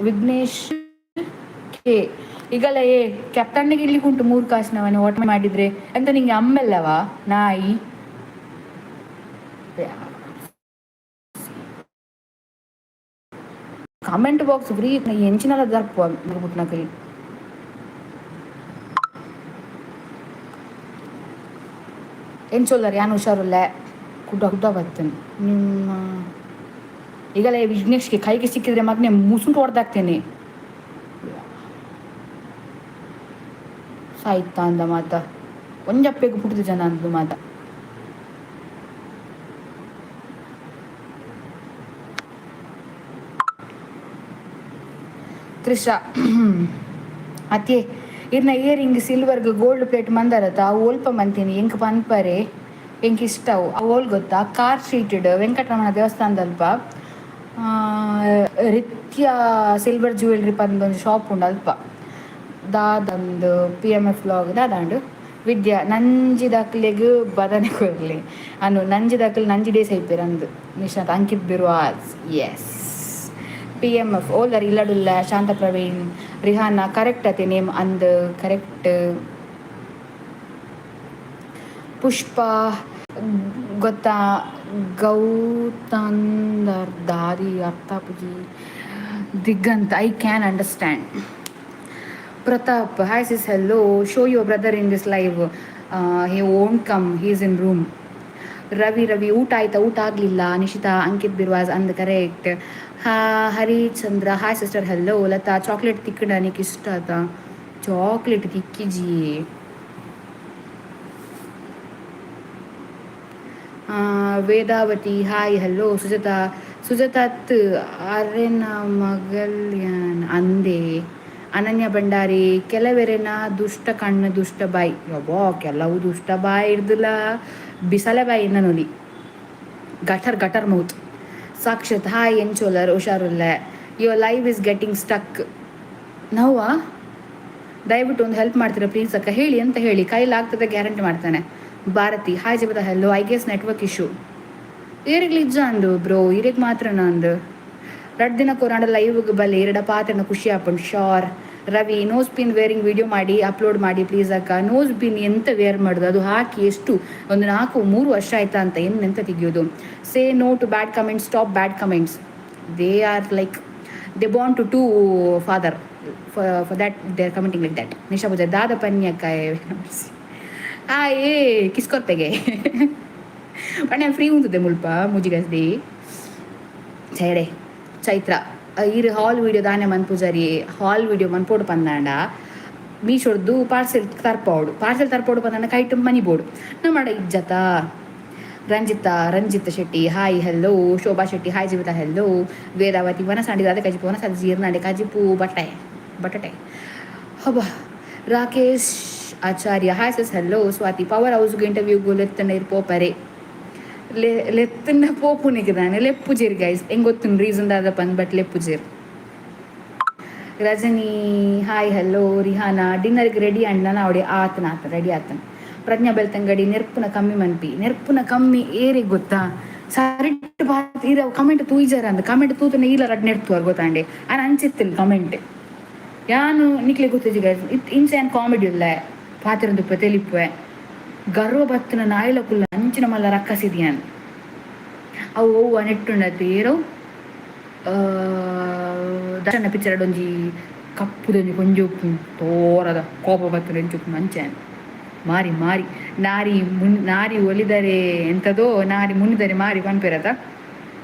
ವಿಘ್ನೇಶ್ ಕೆ ಈಗಲ್ಲ ಕ್ಯಾಪ್ಟನ್ನಿಗೆ ಇಲ್ಲಿ ಉಂಟು 3 ಕಾಸಿನವನು ಓಟ ಮಾಡಿದ್ರೆ ಅಂತ ನಿಂಗೆ ಅಮ್ಮೆಲ್ಲವಾ ನಾಯಿ ಕಾಮೆಂಟ್ ಬಾಕ್ಸ್ ಫ್ರೀ ಎಂಚಿನಲ್ಲ ದರ್ಪ ನಕಲಿ ಎಂಚೊಲ್ಲರು ಯಾನು ಹುಷಾರಿಲ್ಲ ಕುಡ್ಡ ಬರ್ತೇನೆ ನಿಮ್ಮ ಈಗಲೇ ವಿಘ್ನೇಶ್ಗೆ ಕೈಗೆ ಸಿಕ್ಕಿದ್ರೆ ಮಗನೇ ಮುಸುಂಟು ಹೊಡೆದಾಗ್ತೇನೆ ಸಾಯ್ತಾ ಅಂದ ಮಾತ ಒಂಜಪ್ಪೆಗೆ ಪುಟ್ಟಿದ ಜನ ಅಂದು ಮಾತ ತ್ರಿಷಾ ಅತ್ತೆ ಇರ್ನ ಇಯರಿಂಗ್ ಸಿಲ್ವರ್ಗೆ ಗೋಲ್ಡ್ ಪ್ಲೇಟ್ ಮಂದಾರತ್ತ ಅವು ಓಲ್ಪ ಮಂತೀನಿ ಎಂಕ್ ಪನ್ಪರೆ ಎಂಕ್ ಇಷ್ಟವು ಅವು ಓಲ್ ಗೊತ್ತಾ ಕಾರ್ ಸ್ಟ್ರೀಟೆಡ್ ವೆಂಕಟರಮಣ ದೇವಸ್ಥಾನದಲ್ಪ ರಿತ್ಯ ಸಿಲ್ವರ್ ಜ್ಯುವೆಲ್ರಿ ಪಂದೊಂದು ಶಾಪ್ ಉಂಡು ಅಲ್ಪ ದಾದಂದು PMF ವ್ಲಾಗ್ ದಾದಾಂಡು ವಿದ್ಯಾ ನಂಜಿದಾಕ್ಲೆಗ್ ಬದನೆ ಕೊರ್ಲಿ ಅನು ನಂಜಿದಾಕ್ಲೆ ನಂಜಿ ಡೇಸ್ ಐಪೇರು ಅಂದು ನಿಶಾಂತ್ ಅಂಕಿತ್ ಬಿರುವಾಜ್ ಎಸ್ PMF ಓಲರ್ ಇಲ್ಲಡುಲ್ಲ ಶಾಂತ ಪ್ರವೀಣ್ ರಿಹಾನ ಕರೆಕ್ಟ್ ಅತೆ ನೇಮ್ ಅಂದ್ ಕರೆಕ್ಟ್ ಪುಷ್ಪ ಗೊತ್ತಾ ಗೌತಂದರ್ ದಾರಿ ಅರ್ಥ ಪುಜಿ Diganth I can understand Prathap hi sis hello show your brother in this live he won't come he is in room Ravi ಊಟ ಆಯ್ತಾ ಊಟ ಆಗಲಿಲ್ಲ ನಿಶಿತಾ ಅಂಕಿತ್ ಬಿರ್ವಾಜ್ ಅಂದ್ correct Harichandra hi sister hello Latha chocolate ತಿಕ್ಕಡ ನಿಕ್ ಇಷ್ಟ ಆತ ಚಾಕ್ಲೇಟ್ ತಿಕ್ಕಿಜಿ ವೇದಾವತಿ ಹಾಯ್ ಹಲೋ ಸುಜಾತ ಅರೆನ ಮಗಲ್ಯಾನ್ ಅಂದೆ ಅನನ್ಯ ಭಂಡಾರಿ ಕೆಲವೆರೆನ ದುಷ್ಟ ಕಣ್ಣು ದುಷ್ಟ ಬಾಯಿ ಯಬ್ಬೋ ಕೆಲವು ದುಷ್ಟ ಬಾಯಿ ಇರ್ದಿಲ್ಲ ಬಿಸಲೆ ಬಾಯಿ ನೋಡಿ ಗಟರ್ ಮೌತ್ ಸಾಕ್ಷಾತ್ ಹಾಯ್ ಎಂಚೋಲರ್ ಹುಷಾರುಲ್ಲ your live is getting stuck ನೋವಾ ದಯವಿಟ್ಟು ಒಂದು ಹೆಲ್ಪ್ ಮಾಡ್ತೀರಾ ಪ್ಲೀಸ್ ಅಕ್ಕ ಹೇಳಿ ಅಂತ ಹೇಳಿ ಕೈಲಾಗ್ತದೆ ಗ್ಯಾರಂಟಿ ಮಾಡ್ತಾನೆ ಭಾರತಿ ಹಾಯ್ ಜಬದ hello I guess network issue ಈರಿಗೆ ಇಜ್ಜ ಅಂದು ಬ್ರೋ ಈರಿಗೆ ಮಾತ್ರ ಅಂದು 2 ದಿನ ಕೊರಾಂಡ ಲೈವ್ಗೆ ಬಲ್ಲಿ 2 ಪಾತ್ರನ ಖುಷಿ ಆಪುಂಡು ಶಾರ್ Ravi nose pin wearing video ಮಾಡಿ ಅಪ್ಲೋಡ್ ಮಾಡಿ ಪ್ಲೀಸ್ ಅಕ್ಕ ನೋಸ್ ಪಿನ್ ಎಂತ ವೇರ್ ಮಾಡೋದು ಅದು ಹಾಕಿ ಎಷ್ಟು ಒಂದು 3 ವರ್ಷ ಆಯ್ತಾ ಅಂತ ಎಂತ ತೆಗಿಯೋದು say no to bad comments stop bad comments they are like they born to two father. For that they're commenting like that. Nisha Puja dada panyakaye. ఏ కిస్కొత్తగే పని ఫ్రీ ఉంటుంది ముల్ప ముజిగస్ది ಚೈಡೆ ಚೈತ್ರ ಇರು ಹಾಲ್ ವೀಡಿಯೋ ದಾನೆ ಮನ್ಪುಜರಿ ಹಾಲ್ ವೀಡಿಯೋ ಮನ್ಪೋಡು ಪಂದಾಂಡ ಮೀಶೋಡ್ದು parcel ತರ್ಪೋಡು ಪಂದಾಂಡ ಕೈಟ್ ಮನಿ ಬೋಡು ನಮ್ಮ ಇಜ್ಜತ Ranjitha Shetty hi hello Shobha Shetty hi Jeevitha hello Vedavathi ವನಸಾಂಡಿ ಅದೇ ಕಜಿಪು ವನಸಾಂಡಿ ಜೀರ್ನಾಂಡೆ ಕಜಿಪು ಬಟಾಟೆ ಹಬ್ಬ Rakesh Acharya hi sis hello Swathi power ಹೌಸ್ಗೆ ಇಂಟರ್ವ್ಯೂಗೂ ಲೆತ್ತನ ಇರ್ಪೋಪರೆ ಲೆತ್ತನ ಪೋಪುನಿಗಿದಾನೆ ಲೆಪ್ಪುಜೇರ್ ಗೈಸ್ ಹೆಂಗ್ ಗೊತ್ತು ರೀಸನ್ ದಾದ ಪಂದ್ ಬಟ್ ಲೆಪ್ಪುಜೇರ್ ರಜನಿ ಹಾಯ್ ಹೆಲ್ಲೋ ರಿಹಾನಾ ಡಿನ್ನರ್ಗೆ ರೆಡಿ ಅಂಡ್ ನಾನು ಅವಡೆ ರೆಡಿ ಆತನ ಪ್ರಜ್ಞಾ ಬೆಳ್ತಂಗಡಿ ನೆರ್ಪುನ ಕಮ್ಮಿ ಏರಿಗೆ ಗೊತ್ತಾ ಸರಿಟ್ಟು ಇರ ಕಮೆಂಟ್ ತೂಯ್ಜಾರ ಅಂದ ಕಮೆಂಟ್ ತೂತನ ಇಲ್ಲ ರಡ್ ನೆಡ್ತುವರು ಗೊತ್ತಾಂಡೆ ಅನ್ ಅನ್ಸಿತ್ತಿಲ್ಲ ಕಮೆಂಟ್ ಯಾನು ನಿಕ್ಲೆ ಗೊತ್ತಿಜಿ ಗೈಸ್ ಇಂಚ ಏನು ಕಾಮಿಡಿ ಇಲ್ಲ ಪಾತಿರಂದು ತೆಲಿಪ್ಪೆ ಗರ್ವ ಬತ್ತನ ನಾಯಿಲ ಕುಲ್ಲ ಅಂಚಿನ ಮಲ್ಲ ರಕ್ಕಸಿದ್ಯಾನ್ ಅವು ನೆಟ್ಟುಂಡದ್ದು ಏರೋ ದರ್ಶನ ಪಿಕ್ಚರ್ ಒಂಜಿ ಕಪ್ಪುದೊಂಜಿ ಕೊಂಜೊಪ್ಪು ತೋರದ ಕೋಪ ಬತ್ತನ ಎಂಚೊಪ್ಪು ಮಂಚಾನ್ ಮಾರಿ ನಾರಿ ಒಲಿದರೆ ಎಂಥದೋ ನಾರಿ ಮುನಿದರೆ ಮಾರಿ ಪನ್ಪೆರತ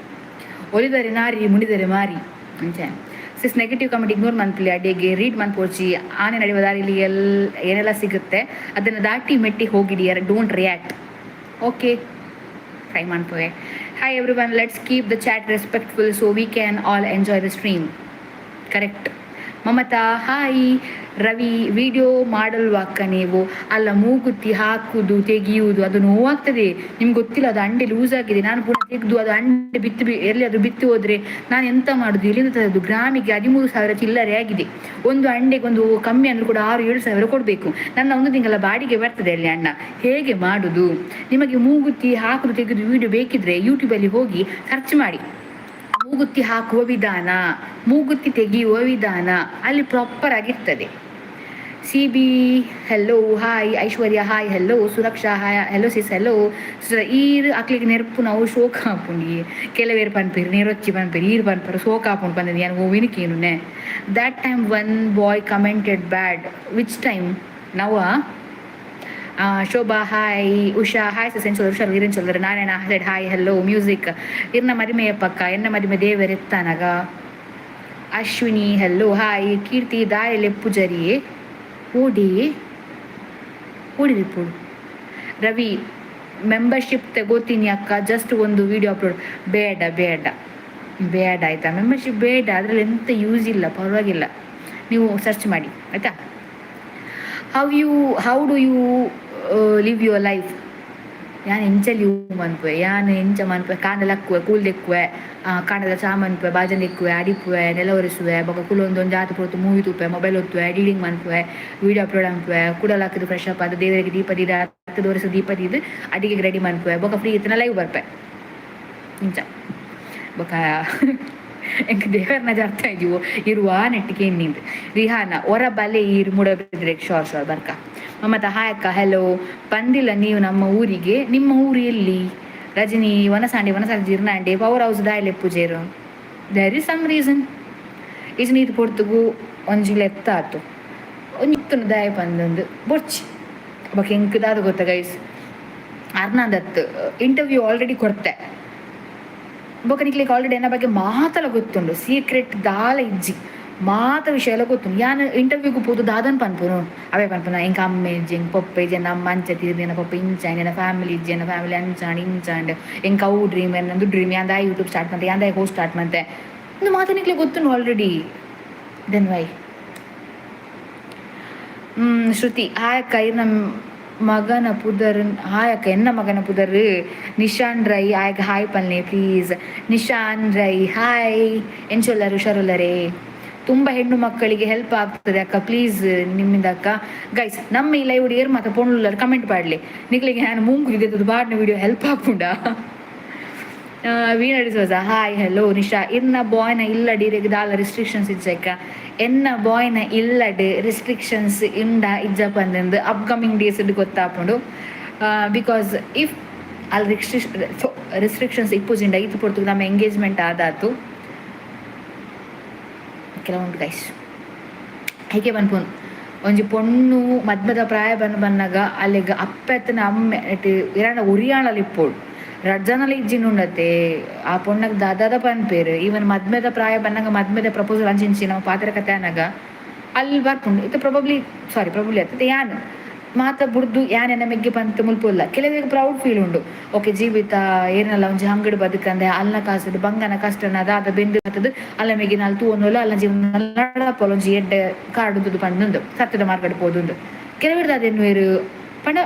ಒಲಿದರೆ ನಾರಿ ಮುನಿದರೆ ಮಾರಿ ಅಂಚಾನ್ ಸಿಸ್ ನೆಗೆಟಿವ್ ಕಮೆಂಟ್ ಇಗ್ನೋರ್ ಮನ್ಪಲಿ ಅಡಿಗೆ ರೀಡ್ ಮನ್ಪೋಚಿ ಆನೆ ನಡೆಯುವ ದಾರಿಲಿ ಏನೆಲ್ಲ ಸಿಗುತ್ತೆ ಅದನ್ನು ದಾಟಿ ಮೆಟ್ಟಿ ಹೋಗಿಡಿ ಡೋಂಟ್ ರಿಯಾಕ್ಟ್ ಓಕೆ ಟ್ರೈ ಮಾಡ್ತೇವೆ hi everyone let's keep the chat respectful so we can all enjoy the stream correct Mamatha hi Ravi video ಮಾಡಲ್ವಕ್ಕ ನೀವು ಅಲ್ಲ ಮೂಗುತ್ತಿ ಹಾಕುದು ತೆಗಿಯುವುದು ಅದು ನೋವಾಗ್ತದೆ ನಿಮ್ಗೆ ಗೊತ್ತಿಲ್ಲ ಅದು ಅಂಡೆ ಲೂಸ್ ಆಗಿದೆ ನಾನು ಕೂಡ ತೆಗೆದು ಅದು ಅಂಡೆ ಎಲ್ಲಿ ಅದು ಬಿತ್ತಿ ಹೋದ್ರೆ ನಾನು ಎಂತ ಮಾಡುದು ಎಲ್ಲಿಂದ ತರೋದು ಗ್ರಾಮಿಗೆ 13,000 ಚಿಲ್ಲರೆ ಆಗಿದೆ ಒಂದು ಅಂಡೆಗೆ ಒಂದು ಕಮ್ಮಿ ಅಂದ್ರೂ ಕೂಡ 6-7 ಸಾವಿರ ಕೊಡಬೇಕು ನನ್ನ ಒಂದು ತಿಂಗಳ ಬಾಡಿಗೆ ಬರ್ತದೆ ಅಲ್ಲಿ ಅಣ್ಣ ಹೇಗೆ ಮಾಡುದು ನಿಮಗೆ ಮೂಗುತ್ತಿ ಹಾಕುದು ತೆಗೆದು ವಿಡಿಯೋ ಬೇಕಿದ್ರೆ ಯೂಟ್ಯೂಬಲ್ಲಿ ಹೋಗಿ ಸರ್ಚ್ ಮಾಡಿ ಮೂಗುತ್ತಿ ಹಾಕುವ ವಿಧಾನ ಮೂಗುತ್ತಿ ತೆಗೆಯುವ ವಿಧಾನ ಅಲ್ಲಿ ಪ್ರಾಪರ್ ಆಗಿರ್ತದೆ ಸಿಬಿ ಹೆಲ್ಲೋ ಹಾಯ್ ಐಶ್ವರ್ಯ ಹಾಯ್ ಹೆಲ್ಲೋ ಸುರಕ್ಷಾ ಹಾಯ್ ಹೆಲ್ಲೋ ಸಿಸ್ ಹೆಲ್ಲೋ ಈರು ಅಕ್ಲಿಗೆ ನೆರಪು ನಾವು ಶೋಕ ಹಾಪುಂಡಿ ಕೆಲವೇರು ಪನ್ಪೇರು ನೀರೊಚ್ಚಿ ಪನ್ಪೇರು ಈರು ಪನ್ಪೇರು ಶೋಕ ಹಾಪುಂಡು ಬಂದದ್ದು ಏನು ಓವಿನಕೇನುನೆ that time one boy commented bad which time ನವ ಶೋಭಾ ಹಾಯ್ ಉಷಾ ಹಾಯ್ ಸೆನ್ಸಲ್ ಉಷಾ ವೀರನ್ ಚೊಲ್ಲರು Narayana said hi hello music ಇರ್ನ ಮರಿಮೆಯ ಪಕ್ಕ ಎನ್ನ ಮರಿಮೆ ದೇವರೆತ್ತಾನಗ ಅಶ್ವಿನಿ ಹೆಲ್ಲೋ ಹಾಯ್ ಕೀರ್ತಿ ದಾಯಲೆ ಪೂಜಾರಿಯೇ ಓಡಿರಿಪೋಡು ರವಿ ಮೆಂಬರ್ಶಿಪ್ ತಗೋತೀನಿ ಅಕ್ಕ ಜಸ್ಟ್ ಒಂದು ವಿಡಿಯೋ ಅಪ್ಲೋಡ್ ಬೇಡ ಆಯ್ತಾ ಮೆಂಬರ್ಶಿಪ್ ಬೇಡ ಅದರಲ್ಲಿ ಎಂತ ಯೂಸ್ ಇಲ್ಲ ಪರವಾಗಿಲ್ಲ ನೀವು ಸರ್ಚ್ ಮಾಡಿ ಆಯ್ತಾ how do you live your life ಯಾನ್ ಎಂಚ ಲಿವ್ ಮನ್ಪುವೆ ಯಾನ್ ಎಂಚ ಮನ್ಪುವೆ ಕಾಂಡಲಕ್ಕುವೆ ಕೂಲ್ದೆಕ್ಕುವೆ ಕಾಂಡದ ಸಾಮನ್ಪುವೆ ಬಾಜಲಿಕ್ಕುವೆ ಅಡಿಪುವೆ ನೆಲ ಒರೆಸುವೆ ಬೊಕ ಕುಲೊಂದೊಂದು ಜಾತು ಪೋತು ಮೂವಿ ತುಪ್ಪೆ ಮೊಬೈಲ್ ಒತ್ತುವೆ ಎಡಿಟಿಂಗ್ ಮನ್ಪುವೆ ವಿಡಿಯೋ ಅಪ್ಲೋಡ್ ಮನ್ಪುವೆ ಕುಡಲ್ ಹಾಕಿದ್ದು ಫ್ರೆಶ್ ಅಪ್ ಅದು ದೇವರಿಗೆ ದೀಪ ದೀದ ಹತ್ತು ದೋರಿಸು ದೀಪ ದೀದು ಅಡಿಗೆಗೆ ರೆಡಿ ಮನ್ಪುವೆ ಬೊಕ ಫ್ರೀ ಇತ್ತನ ಲೈವ್ ಬರ್ಪೆ ಇಂಚ ಬೊಕ ಎಂಕ ದೇವರನ್ನ ಜಾರ್ತಾ ಇದೀವು ಇರುವ ನೆಟ್ಟಿಗೆ ನಿಂದು ರಿಹಾನ ಹೊರ ಬಲೆ ಈರು ಮುಡಬಿದ್ರೆ ಶೋರ್ ಬರ್ಕ ಮಮತಾ ಹಾಯಕ್ಕ ಹೆಲೋ ಬಂದಿಲ್ಲ ನೀವು ನಮ್ಮ ಊರಿಗೆ ನಿಮ್ಮ ಊರು ಎಲ್ಲಿ ರಜನಿ ವನಸಾಂಡಿ ಜೀರ್ನಾಂಡೆ ಪವರ್ ಹೌಸ್ ದಾಯಲೆ ಪೂಜೇರು ದೇರ್ ಇಸ್ ಸಮ್ ರೀಸನ್ ಈಜು ನೀರು ಪೊಡ್ತುಗು ಒಂಜಿಲ ಎತ್ತ ಆತು ಒಂಜಿತ್ತುನು ದಾಯ ಬಂದೊಂದು ಬೊಚ್ಚಿ ಬೊಕ ಎಂಕದಾದ ಗೊತ್ತ ಗೈಸ್ ಅರ್ನಾದತ್ ಇಂಟರ್ವ್ಯೂ ಆಲ್ರೆಡಿ ಕೊಡ್ತೆ ಬೊಕ ನಿಕ್ಲಿಕ್ಕೆ ಆಲ್ರೆಡಿ ಎನ್ನ ಬಗ್ಗೆ ಮಾತಲ್ಲ ಗೊತ್ತುಂಡು ಸೀಕ್ರೆಟ್ ದಾಲ ಇಜ್ಜಿ ಮಾತ ವಿಷಯ ಎಲ್ಲ ಗೊತ್ತು ಯಾನು ಇಂಟರ್ವ್ಯೂಗೂ ಪೋದು ದಾದನ್ ಪನ್ಪುನು ಅವೇ ಪನ್ಪುನ ಎಂಕ ಅಮ್ಮ ಇಜ್ಜಿ ಎಂಕ ಪೊಪ್ಪ ಇಜ್ಜಿ ಎನ್ನ ಅಮ್ಮ ಅಂಚತಿ ಎನ್ನ ಪೊಪ್ಪ ಇಂಚಾಂಡ್ ಎನ್ನ ಫ್ಯಾಮಿಲಿ ಇಜ್ಜಿ ಎನ್ನ ಫ್ಯಾಮಿಲಿ ಅಂಚಾಂಡ್ ಇಂಚಾಂಡ್ ಎಂಕ ಅವು ಡ್ರೀಮ್ ಎನ್ನೊಂದು ಡ್ರೀಮ್ ಯಾಂದಾಯ ಯೂಟ್ಯೂಬ್ ಸ್ಟಾರ್ಟ್ ಮಾಡ್ತೆ ಯಾಂದಾಯ ಹೋಸ್ಟ್ ಸ್ಟಾರ್ಟ್ ಮಾಡ್ತೆ ಒಂದು ಮಾತು ನಿಕ್ಲೆ ಗೊತ್ತುಂಡು ಆಲ್ರೆಡಿ ದೆನ್ ವೈ ಶ್ರುತಿ ಹಾಯಕ್ಕ ನಮ್ಮ ಮಗನ ಪುದರ್ ಹಾಯಕ್ಕ ಎನ್ನ ಮಗನ ಪುದರ್ ನಿಶಾನ್ ರೈ ಆಯಕ ಹಾಯ್ ಪಲ್ನೆ ಪ್ಲೀಸ್ ನಿಶಾನ್ ರೈ ಹಾಯ್ ಎಂಚೊಲ್ಲರು ಹುಷಾರುಲ್ಲರೇ ತುಂಬ ಹೆಣ್ಣು ಮಕ್ಕಳಿಗೆ ಹೆಲ್ಪ್ ಆಗ್ತದೆ ಅಕ್ಕ ಪ್ಲೀಸ್ ನಿಮ್ಮಿಂದ ಅಕ್ಕ ಗೈಸ್ ನಮ್ಮ ಈ ಲೈವ್ ಏರ್ ಮತ್ತೆ ಪೊಣ್ಣುಲ್ಲರು ಕಮೆಂಟ್ ಮಾಡಲಿ ನಿಕ್ಲಿಗೆ ನಾನು ಮುಂಗು ಇದೆ ಬಾಡ್ನ ವಿಡಿಯೋ ಹೆಲ್ಪ್ ಹಾಕುಂಡ ವೀಣಡಿಸೋಸ ಹಾಯ್ ಹೆಲೋ ನಿಶಾ ಇನ್ನ ಬಾಯ್ನ ಇಲ್ಲಡಿ ದಾಲ ರಿಸ್ಟ್ರಿಕ್ಷನ್ಸ್ ಇಜ್ಜಕ್ಕ ಎನ್ನ ಬಾಯ್ನ ಇಲ್ಲಡ್ ರಿಸ್ಟ್ರಿಕ್ಷನ್ಸ್ ಇಂಡ ಇಜ್ಜಪ್ಪ ಅಂದಂದು ಅಪ್ಕಮಿಂಗ್ ಡೇಸ್ ಗೊತ್ತಾಪುಂಡು ಬಿಕಾಸ್ ಇಫ್ ಅಲ್ಲಿ ರಿಸ್ಟ್ರಿಕ್ಷನ್ಸ್ ಇಪ್ಪುಜಿಂಡ ಇದು ಪೊಡ್ತು ನಮ್ಮ ಎಂಗೇಜ್ಮೆಂಟ್ ಆದಾತು ಕೆಲವುಂಟು ಗೈಸ್ ಹೀಗೆ ಬಂದ್ಪೋನು ಒಂಜಿ ಪೊಣ್ಣು ಮದ್ಮೆದ ಪ್ರಾಯ ಬನ್ನಾಗ ಅಲ್ಲಿಗ ಅಪ್ಪೆತ್ತನ ಅಮ್ಮೆ ಇರಾಂಡ ಉರಿಯಾಣಲ್ಲಿ ಇಪ್ಪೋಡು ರಡ್ಜನಲ್ಲಿ ಇಜ್ಜಿನುಂಡತೆ ಆ ಪೊಣ್ಣಗೆ ದಾದಾದ ಪನ್ಪೇರು ಈವನ್ ಮದ್ಮೆದ ಪ್ರಾಯ ಬನ್ನಾಗ ಮದ್ಮೆದ ಪ್ರಪೋಸಲ್ ಅಂಚಿಂಚಿ ನಮ್ಮ ಪಾತ್ರ ಕತೆ ಅನ್ನಾಗ ಅಲ್ಲಿ ಬರ್ಪುಂಡು ಇದು ಪ್ರೊಬಬ್ಲಿ ಆಗ್ತದೆ ಯಾನು ಮಾತ ಬುಡ್ದು ಯಾನೆನ ಮೆಗ್ಗೆ ಪಂತ ಮುಲ್ಪುಲ್ಲ ಕೆಲವರಿಗೆ ಪ್ರೌಡ್ ಫೀಲ್ ಉಂಡು ಓಕೆ ಜೀವಿತ ಏನಲ್ಲ ಒಂಜಿ ಅಂಗಡಿ ಬದುಕಂದೆ ಅಲ್ನ ಕಾಸದು ಬಂಗನ ಕಷ್ಟನ ಅದಾದ ಬೆಂದು ಬತ್ತದು ಅಲ್ಲ ಮೆಗಿ ನಾಲ್ ತೂವೊಂದುಲ್ಲ ಅಲ್ಲ ಜೀವನ ನಡಪಲ್ಲ ಒಂಜಿ ಎಡ್ಡೆ ಕಾಡುದು ಪಂದುಂಡು ಸತ್ತದ ಮಾರ್ಗಡ್ ಪೋದುಂಡು ಕೆಲವರಿಗೆ ಅದೇನು ವೇರು ಪಂಡ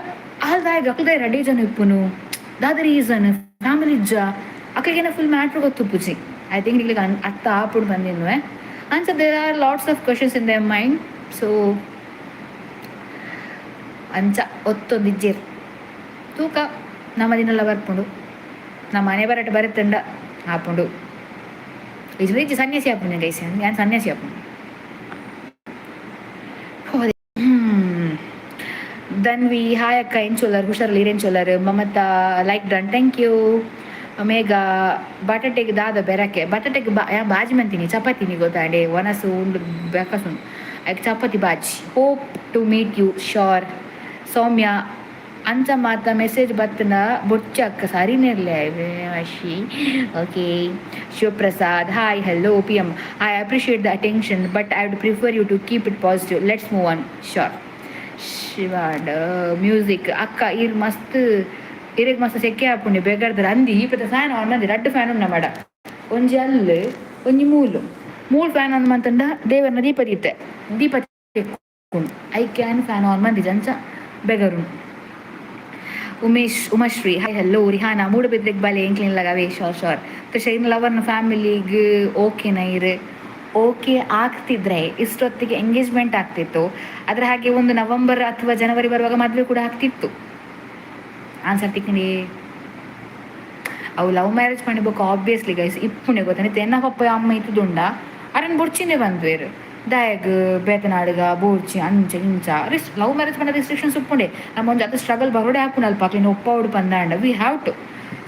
ಅಲ್ದಾಯ್ಗ ಅಕ್ಕಲ್ದಾಯ ರೆಡಿ ಜನ ಇಪ್ಪುನು ದಾದ ರೀಸನ್ ಫ್ಯಾಮಿಲಿ ಅಕ್ಕಗೇನ ಫುಲ್ ಮ್ಯಾಟ್ರ್ ಗೊತ್ತುಪ್ಪುಜಿ ಐ ಥಿಂಕ್ ಇಲ್ಲಿ ಅರ್ಥ ಆಪುಡು ಬಂದಿನ್ವೆ and so there are lots of questions in their mind so ಅಂಚ ಒತ್ತೊಂದಿಜ್ಜೇರು ತೂಕ ನಮ್ಮದಿನೆಲ್ಲ ಬರ್ಪುಂಡು ನಮ್ಮ ಮನೆ ಬರಟೆ ಬರುತ್ತಂಡ ಆಪುಂಡು ಇಜ್ಜಿ ಸನ್ಯಾಸಿ ಆಪುಂಡು ಗೈಸ್ ഞാൻ ಸನ್ಯಾಸಿ ಆಪುಂಡು ಧನ್ವಿ ಹಾಯ್ ಅಕ್ಕ ಏನು ಚೊಲ್ಲರು ಹುಷಾರಲ್ಲಿ ಇರೇನು ಚೊಲ್ಲರು Mamatha like done thank you Megha ಬಟಾಟೆಗೆ ದಾದ ಬೆರಕೆ ಬಟಾಟೆಗೆ ಬಾಜಿ ಮಂತೀನಿ ಚಪಾತಿನಿ ಗೊತ್ತಾಂಡೆ ಒನಸು ಉಂಡು ಬೆಕಸು ಆಯ್ಕೆ ಚಪಾತಿ ಬಾಜಿ hope to meet you sure Soumya ಅಂಚ ಮಾತ ಮೆಸೇಜ್ ಬತ್ತನ ಬೊಚ್ಚ ಅಕ್ಕ ಸರಿನೇ ಇರಲಿ ಅಶಿ okay Shivaprasad hi hello P M I appreciate the attention but I would prefer you to keep it positive let's move on sure ಶಿವಾಡ್ ಮ್ಯೂಸಿಕ್ ಅಕ್ಕ ಇರ್ ಮಸ್ತ್ ಇರೇಗ್ ಮಸ್ತ್ ಸೆಕೆ ಹಾಪುಂಡೆ ಬೇಗರ್ದ್ರ ಅಂದಿ ಈ ಪದ ಫ್ಯಾನ್ ಆನ್ ಮಂದಿ 2 ಫ್ಯಾನ್ ಉನ್ನ ಮಾಡ ಒಂಜಿ ಅಲ್ಲು ಒಂಜಿ ಮೂಲು ಫ್ಯಾನ್ ಆನ್ ಮಂತಂಡ ದೇವರನ ದೀಪ ಐ ಕ್ಯಾನ್ ಫ್ಯಾನ್ ಆನ್ ಮಂದಿ ಜಂಚ ಬೆಗರು ಉಮಶ್ರೀ ಹೈ ಹಲೋ ರಿಹಾನಾ ಮೂಡಬಿದ್ರೆಗ್ ಬಲೆ ಎಂಕ್ಲಿನ್ಲಾಗವೇ ಶೋರ್ ಶೈನ್ ಲವರ್ನ ಫ್ಯಾಮಿಲಿಗೆ ಓಕೆನ ಇರು ಓಕೆ ಆಗ್ತಿದ್ರೆ ಇಷ್ಟೊತ್ತಿಗೆ ಎಂಗೇಜ್ಮೆಂಟ್ ಆಗ್ತಿತ್ತು ಅದ್ರ ಹಾಗೆ ಒಂದು ನವೆಂಬರ್ ಅಥವಾ ಜನವರಿ ಬರುವಾಗ ಮದುವೆ ಕೂಡ ಆಗ್ತಿತ್ತು ಆನ್ಸರ್ ತಿಕ್ಕಂಡಿ ಅವು ಲವ್ ಮ್ಯಾರೇಜ್ ಮಾಡಿಬೇಕು ಆಬ್ವಿಯಸ್ಲಿ ಗೈಸ್ ಇಪ್ಪುಣೆ ಗೊತ್ತಾನೆ ಎನ್ನ ಪಪ್ಪ ಅಮ್ಮ ಇತ್ತುದುಂಡ ಅರನ್ ಬುಡ್ಚಿನೇ ಬಂದ್ವೇರು ದಾಯಗ್ ಬೇತನಾಡುಗ ಬೋರ್ಚಿ ಅಂಚ ಇಂಚ ಲವ್ ಮ್ಯಾರೇಜ್ ಪಂಡ ರಿಸ್ಟ್ರಿಕ್ಷನ್ಸ್ ಉಪ್ಪುಂಡೆ ನಮ್ಮ ಒಂದು ಅದು ಸ್ಟ್ರಗಲ್ ಬರೋಡೆ ಹಾಪುಂಡು ಅಲ್ಪ ಅಕ್ಲಿನ ಒಪ್ಪ ಉಡು ಪಂದಾಂಡ we have to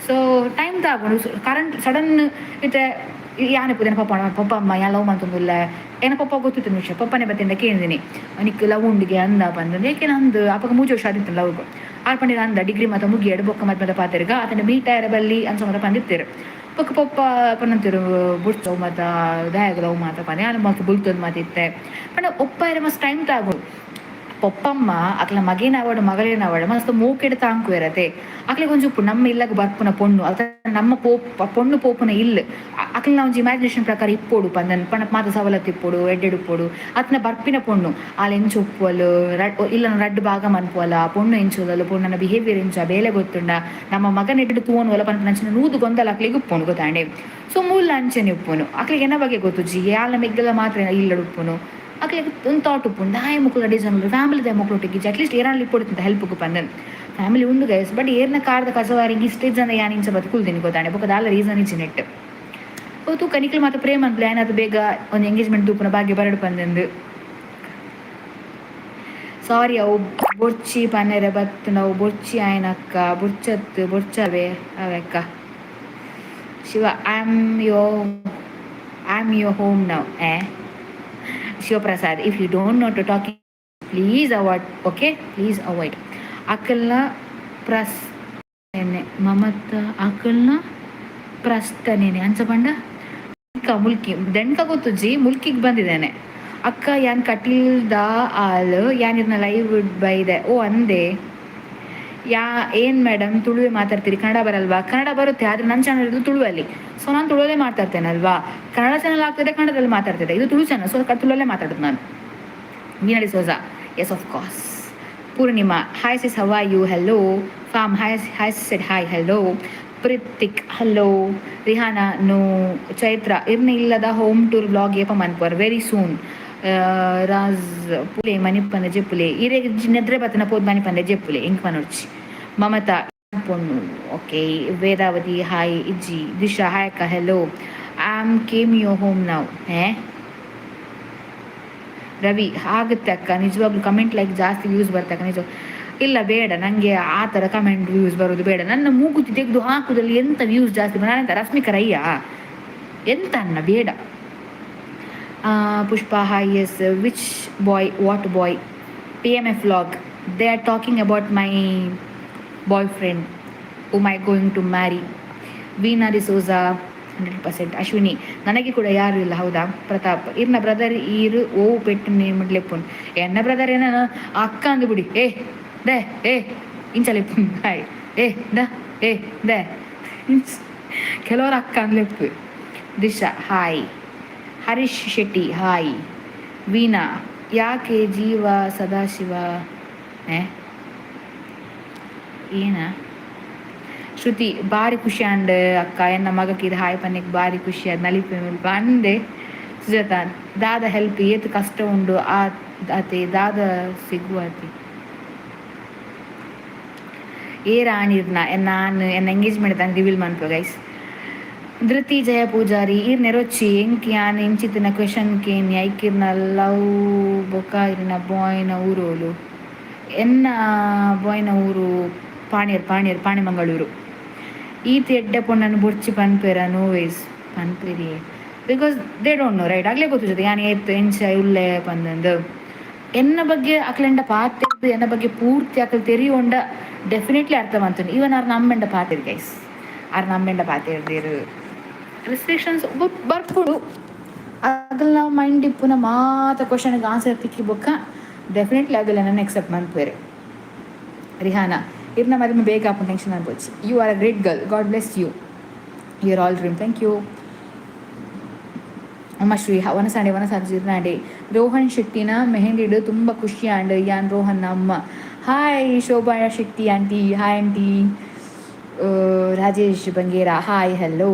so time ತಾಗೊಂಡು ಕರೆಂಟ್ ಸಡನ್ ಇತ್ತೆ ಯಾನೆ ಪುದೇನ ಪಪ್ಪ ಅಮ್ಮ ಯಾ ಲವ್ ಮಂತೊಂದುಲ್ಲ ಏನ ಪಪ್ಪ ಗೊತ್ತಿತ್ತು ವಿಷಯ ಪಪ್ಪನೇ ಬತ್ತಿಂದ ಕೇಳಿದೀನಿ ಅವನಿಗೆ ಲವ್ ಉಂಡಿಗೆ ಅಂದ ಬಂದಂದು ಏಕೆ ನಂದು ಅಪ್ಪಗೆ 3 ವರ್ಷ ಆದಿತ್ತು ಲವ್ ಆಡ್ಪಂಡಿರ ಅಂದ ಡಿಗ್ರಿ ಮತ್ತು ಮುಗಿಯಡು ಬೊಕ್ಕ ಮದ್ಮದ ಪಾತಿರ್ಗ ಅದನ್ನ ಮೀಟಾಯರ ಬಲ್ಲಿ ಅನ್ಸೋ ಬಂದಿತ್ತೇರು ಬೊಕ್ಕ ಪಪ್ಪ ಪನ್ನಂತಿರು ಬುಡ್ಸವು ಮತ್ತು ದಾಯಗ ಲವ್ ಮಾತ ಪನೆ ನಾನು ಮತ್ತು ಬುಲ್ತದ ಮಾತಿತ್ತೆ ಪಂಡ ಒಪ್ಪ ಇರ ಮಸ್ತ್ ಟೈಮ್ ತಾಗೋಡು ಪೊಪ್ಪಮ್ಮ ಅಕ್ಲ ಮಗೇನವಾಡು ಮಗಳೇನವಾಡು ಮಸ್ತ್ ಮೂಕೆಡ್ ತಾಂಕು ಇರತ್ತೆ ಅಕ್ಲಿಗೆ ಒಂಚು ಉಪ್ಪು ನಮ್ಮ ಇಲ್ಲಾಗ ಬರ್ಪುನ ಪೊಣ್ಣು ಅದ ನಮ್ಮ ಪೊಣ್ಣು ಪೋಪುನ ಇಲ್ಲ ಅಕ್ಲ ನಾವು ಇಮ್ಯಾಜಿನೇಷನ್ ಪ್ರಕಾರ ಇಪ್ಪೋಡು ಪಂದನ್ ಪಣ ಮಾತ ಸವಲತ್ತು ಇಪ್ಪೋಡು ಎಡ್ಡೆಡುಪ್ಪೋಡು ಅತ್ನ ಬರ್ಪಿನ ಪೊಣ್ಣು ಅಲ್ಲಿ ಎಂಚು ಉಪ್ಪುವಲು ಇಲ್ಲ ರಡ್ಡು ಭಾಗ ಮನ್ಪುವಲ್ಲ ಪೊಣ್ಣು ಎಂಚುವಲ್ಲ ಪೊಣ್ಣನ ಬಿಹೇವಿಯರ್ ಎಂಚ ಬೇಲೆ ಗೊತ್ತುಂಡ ನಮ್ಮ ಮಗನ ಎಡ್ಡು ತೂವನ್ವಲ್ಲ ಪಂಪ ನಂಚಿನ ನೂದು ಗೊಂದಲ ಅಕ್ಲಿಗೆ ಉಪ್ಪುನು ಗೊತ್ತಾಂಡೆ ಸೊ ಮೂಲ ಅಂಚನೆ ಉಪ್ಪುನು ಅಕ್ಲಿಗೆ ಎನ್ನ ಬಗ್ಗೆ ಗೊತ್ತು ಜಿ ಯಾಲ ಮೆಗ್ಗಲ ಮಾತ್ರ ಇಲ್ಲಡು ಉಪ್ಪುನು ಅಕ್ಲಿಗೆ ಒಂದು ಥಾಟ್ ಉಪ್ಪುಂಡು ದಾಯ ಮಕ್ಕಳು ಡಿಸೈನ್ ಫ್ಯಾಮಿಲಿ ಮಕ್ಕಳೊಟ್ಟಿಗೆ ಅಟ್ಲೀಸ್ಟ್ ಏರಲ್ಲಿ ಇಪ್ಪೊಡುತ್ತೆ ಹೆಲ್ಪ್ಗೆ ಪಂದನ್ ಫ್ಯಾಮಿಲಿ ಉಂಡು ಗೈಸ್ ಬಟ್ ಏರ್ನ ಕಾರ್ದ ಕಸವಾರಿಗೆ ಇಷ್ಟೇ ಜನ ಯಾನಿಂಚ ಬದುಕುಲ್ತೀನಿ ಗೊತ್ತಾನೆ ಬೊಕ್ಕ ದಾಲ ರೀಸನ್ ಇಚ್ಚಿ ನೆಟ್ ತೂ ಕನಿಕಲು ಮಾತ್ರ ಪ್ರೇಮ ಅಂತ ಪ್ಲಾನ್ ಅದು ಬೇಗ ಒಂದು ಎಂಗೇಜ್ಮೆಂಟ್ ತೂಪುನ ಭಾಗ್ಯ ಬರಡು ಪಂದಂದು ಸಾರಿ ಅವು ಬೊರ್ಚಿ ಪನ್ನೆರೆ ಬತ್ತು ನಾವು ಬೊರ್ಚಿ ಆಯ್ನಕ್ಕ ಬೊರ್ಚವೇ ಅವಕ್ಕ Shiva I am your home now Shivaprasad if you don't know to talking please avoid okay please avoid ಅಕಲ್ನ ಪ್ರಸ್ತನೆ ಮಮತ ಅಕಲ್ನ ಪ್ರಸ್ತನೇನೆ ಅಂಚ ಪಂಡ ಅಕ್ಕ ಮುಲ್ಕಿ ದೆಂಕ ಗೊತ್ತು ಜಿ ಮುಲ್ಕಿಗೆ ಬಂದಿದ್ದೇನೆ ಅಕ್ಕ ಯಾನ್ ಕಟೀಲ್ದ ಆಲ್ ಯಾನಿರ್ನ ಲೈವ್ ಬೈದೆ ಓ ಅಂದೆ ಏನ್ ಮೇಡಮ್ ತುಳುವೆ ಮಾತಾಡ್ತೀರಿ ಕನ್ನಡ ಬರಲ್ವಾ ಕನ್ನಡ ಬರುತ್ತೆ ಆದ್ರೆ ನನ್ನ ಚಾನಲ್ ಇರೋದು ತುಳುವಲ್ಲಿ ಸೊ ನಾನು ತುಳುವಲ್ಲೇ ಮಾತಾಡ್ತೇನಲ್ವಾ ಕನ್ನಡ ಚಾನಲ್ ಆಗ್ತಿದೆ ಕನ್ನಡದಲ್ಲಿ ಮಾತಾಡ್ತಿದ್ದೆ ಇದು ತುಳು ಚಾನಲ್ ಸೊ ತುಳುವಲ್ಲೇ ಮಾತಾಡೋದು ನಾನು ವೀನಡಿ ಸೋಜಾ yes of course Purnima hi sis how are you hello ಫಾಮ್ hi said hi hello Pritik hello Rihana ನೋ ಚೈತ್ರ ಇರ್ನ ಇಲ್ಲದ ಹೋಮ್ ಟೂರ್ ಬ್ಲಾಗ್ ಏಪ ಮನ್ಪರ್ ವೆರಿ ಸೂನ್ ರಾಜ್ ಪುಲೆ ಮನಿಪನ ಜೆಪ್ಪುಲೆ ಇರೇ ನೆದ್ರೆ ಬತ್ತನ ಪೋದ್ ಮನಿಪಂದೆ ಜೆಪ್ಪುಲೆ ಇಂಕ್ ಮನೋಡ್ಚಿ ಮಮತಾ ಪೊಣ್ಣು ಓಕೆ ವೇದಾವತಿ ಹಾಯ್ ಇಜ್ಜಿ ದಿಶಾ ಹಾಯ್ ಅಕ್ಕ hello I am came yo home ನಾವು ರವಿ ಆಗುತ್ತೆ ಅಕ್ಕ ನಿಜವಾಗ್ಲೂ ಕಮೆಂಟ್ ಲೈಕ್ ಜಾಸ್ತಿ ವ್ಯೂಸ್ ಬರ್ತಕ್ಕ ನಿಜ ಇಲ್ಲ ಬೇಡ ನನಗೆ ಆ ಥರ ಕಮೆಂಟ್ ವ್ಯೂಸ್ ಬರೋದು ಬೇಡ ನನ್ನ ಮೂಗುತಿ ತೆಗೆದು ಹಾಕುದಲ್ಲಿ ಎಂಥ ವ್ಯೂಸ್ ಜಾಸ್ತಿ ನಾನೆಂತ ರಶ್ಮಿಕಾ ರಯ್ಯ ಎಂತ ಅನ್ನ ಬೇಡ Pushpa, hi, yes. Which boy? What boy? PMF vlog. They are talking about my boyfriend whom I going to marry. Veena D'Souza 100%. Ashwini, ನನಗೆ ಕೂಡ ಯಾರು ಇಲ್ಲ ಹೌದಾ. ಪ್ರತಾಪ್, ಇರ್ನ ಬ್ರದರ್ ಈರು ಓ ಪೆಟ್ಟು ನೇಮಿಡ್ಲೆಪ್ಪುನ್ ಎನ್ನ ಬ್ರದರ್ ಏನ ಅಕ್ಕ ಅಂದು ಬಿಡಿ. ದೇ ಇಂಚಲೆಪ್ಪು ಹಾಯ್ ದ ದೇ ಕೆಲವರು ಅಕ್ಕ ಅಂದ್ಲೆಪ್ಪು. ದಿಶಾ ಹಾಯ್. ಹರೀಶ್ ಶೆಟ್ಟಿ ಹಾಯ್. ವೀನಾ, ಯಾಕೆ ಜೀವ ಸದಾಶಿವ ಏನ. ಶ್ರುತಿ, ಭಾರಿ ಖುಷಿ ಅಂಡ್ ಅಕ್ಕ ಎನ್ನ ಮಗಕ್ಕೆ ಇದು ಹಾಯ್ ಪನ್ನಿಗೆ ಭಾರಿ ಖುಷಿ ಅದು ನಲಿಪೆ ಬಂದೆ. ಸುಜಾತ, ದಾದ ಹೆಲ್ಪ್ ಏತ್ ಕಷ್ಟ ಉಂಡು ಆತೆ ದಾದ ಸಿಗುವತಿ ರಾಣಿರ್ನ ನಾನು ಎನ್ನ ಎಂಗೇಜ್ಮೆಂಟ್ ತಾನು ರಿವೀಲ್ ಮಾಡ್ತು ಗೈಸ್. ಧೃತಿ ಜಯ ಪೂಜಾರಿ, ಈರ್ ನೆರೊಚ್ಚಿ ಎಂಕಿ ಆನೆ ಇಂಚಿತ್ತಿನ ಕ್ವೆಶನ್ ಕೇನಿ ಐಕಿರ್ನ ಲವ್ ಬೊಕ್ಕ ಇರಿನ ಬಾಯ್ನ ಊರೋಲು ಎನ್ನ ಬಾಯ್ನ ಊರು ಪಾಣಿ ಮಂಗಳೂರು. ಈತ ಎಡ್ಡೆ ಪೊಣ್ಣನ್ನು ಬೊಡ್ಚಿ ಪನ್ಪೇರ ನೋವೇಸ್ ಪನ್ಪೇರಿ because they don't know right. ಆಗ್ಲೇ ಗೊತ್ತಿರ್ತದೆ ಯಾನ್ ಏತ್ ಎಂಚ ಉಳ್ಳೆ ಪಂದಂದು ಎನ್ನ ಬಗ್ಗೆ ಅಕ್ಲೆಂಡ ಪಾತೆರ್ದು ಎನ್ನ ಬಗ್ಗೆ ಪೂರ್ತಿ ಅಕಲ್ ತೆರಿಯೊಂಡ ಡೆಫಿನೆಟ್ಲಿ ಅರ್ಥ ಮಾಡ್ತಾನೆ. ಈವನ್ ಆರ್ ನಮ್ಮೆಂಡ ಪಾತಿರ್ ಗೈಸ್, ಆರ್ ನಮ್ಮೆಂಡ ಪಾತಿರ್ದಿರು ರಿಸ್ಟ್ರಿಕ್ಷನ್ಸ್ ಬರ್ಪುಡು. ಅದ್ರಲ್ಲಿ ನಾವು ಮೈಂಡ್ ಇಪ್ಪುನ ಮಾತ ಕ್ವಶನ್ಗೆ ಆನ್ಸರ್ ತಿಕ್ಕಿ ಬೊಕ್ಕ ಡೆಫಿನೆಟ್ಲಿ ಆಗಲ್ಲ ನನ್ನ ಎಕ್ಸೆಪ್ಟ್ ಮಾಡ್ಪೇರೆ. ರಿಹಾನಾ, ಇರ್ನ ಮದುವೆ ಬೇಗ ಟೆನ್ಷನ್ ಅನ್ಬೋಚಿ. You are a great girl, God bless you, you are all dream. Thank you. Umashree, ವನಸಾಡಿ ರೋಹನ್ ಶೆಟ್ಟಿನ ಮೆಹಂದಿಡು ತುಂಬ ಖುಷಿ ಆಂಡ್ ಯಾನ್ ರೋಹನ್ ಅಮ್ಮ. Hi Shobha Shetty aunty, hi aunty. Rajesh Bangera hi hello.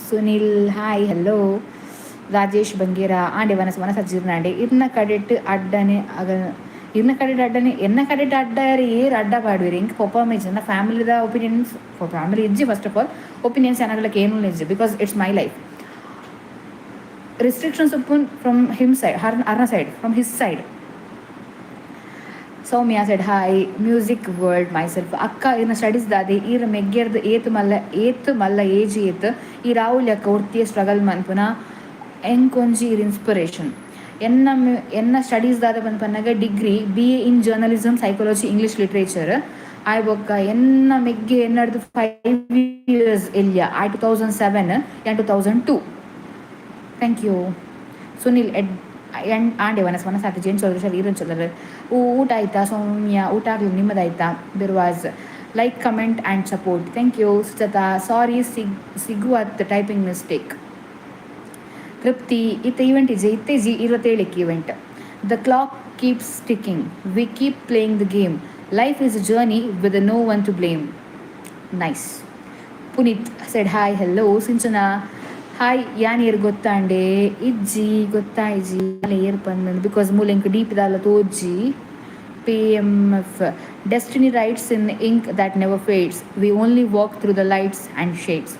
Sunil hi hello. Rajesh Bangera ಆಂಡೆ ವನಸಜ್ಜಿರ್ನಾಂಡೆ ಇರ್ನ ಕಡೆಟ್ ಅಡ್ಡನೆ ಇರ್ನ ಕಡೆಟ್ ಅಡ್ಡನೆ ಎನ್ನ ಕಡೆಟ್ ಅಡ್ಡ ಏರ್ ಅಡ್ಡ ಪಾಡುವಿರಿ ಇಂಕ ಪರ್ಫಾರ್ಮೆನ್ಸ್ ನನ್ನ ಫ್ಯಾಮಿಲಿದ ಒಪಿನಿಯನ್ಸ್ ಫ್ಯಾಮಿಲಿ ಇಜ್ಜಿ. ಫಸ್ಟ್ ಆಫ್ ಆಲ್ ಒಪಿನಿಯನ್ಸ್ ಏನಾಗಲಿಕ್ಕೆ ಏನೂ ಇಜ್ಜಿ because it's my life. restrictions upon from him side, Arna side, from his side. Soumya said hi. Music world myself. Akka in studies dade ir meggerdu eighth malla age eighth ಈ ರಾಹುಲ್ ಅಕ್ಕ ಒರ್ತಿಯ struggle ಮನ್ಪುನ ಎಂಕೊಂಜಿ ಇರ್ inspiration. ಎನ್ನ studies ದಾದ ಪನ್ಪನ್ನಾಗ degree BA in journalism psychology English literature ಆಯ್ ಬೊಕ್ಕ ಎನ್ನ ಮೆಗ್ಗೆ ಎನ್ನಡ್ದು 5 years ಎಲ್ಯ ಆಯ್ 2007 and 2002. Thank you. ಸುನಿಲ್ ಆಂಡೆ ವನಸಾತಿ ಜೇನ್ ಚೌಧರಿ ಈರನ್ ಚೌಧರಿ. ಊಟ ಆಯ್ತಾ ಸೌಮ್ಯ? ಊಟ ಆಗಲಿ, ನಿಮ್ಮದಾಯ್ತಾ? There was like comment and support. Thank you. Sujata, sorry ಸಿಗುವತ್ ಟೈಪಿಂಗ್ ಮಿಸ್ಟೇಕ್. ತೃಪ್ತಿ, ಇತ್ತ ಈವೆಂಟ್ ಇತ್ತೆ 27ಕ್ಕೆ event. The clock keeps ticking, we keep playing the game, life is a journey with no one to blame. Nice. Puneeth said hi hello. Sinchana hi. ಯಾನ್ ಏರ್ ಗೊತ್ತಾಂಡೆ ಇಜ್ಜಿ ಗೊತ್ತಾಯ್ಜಿ ಏರ್ ಪಂದ್ ಬಿಕಾಸ್ ಮೂಲೆಂಕ್ ಡೀಪ್ ದಾಲ ತೋಜ್ಜಿ. PMF destiny writes in ink that never fades, we only walk through the lights and shades.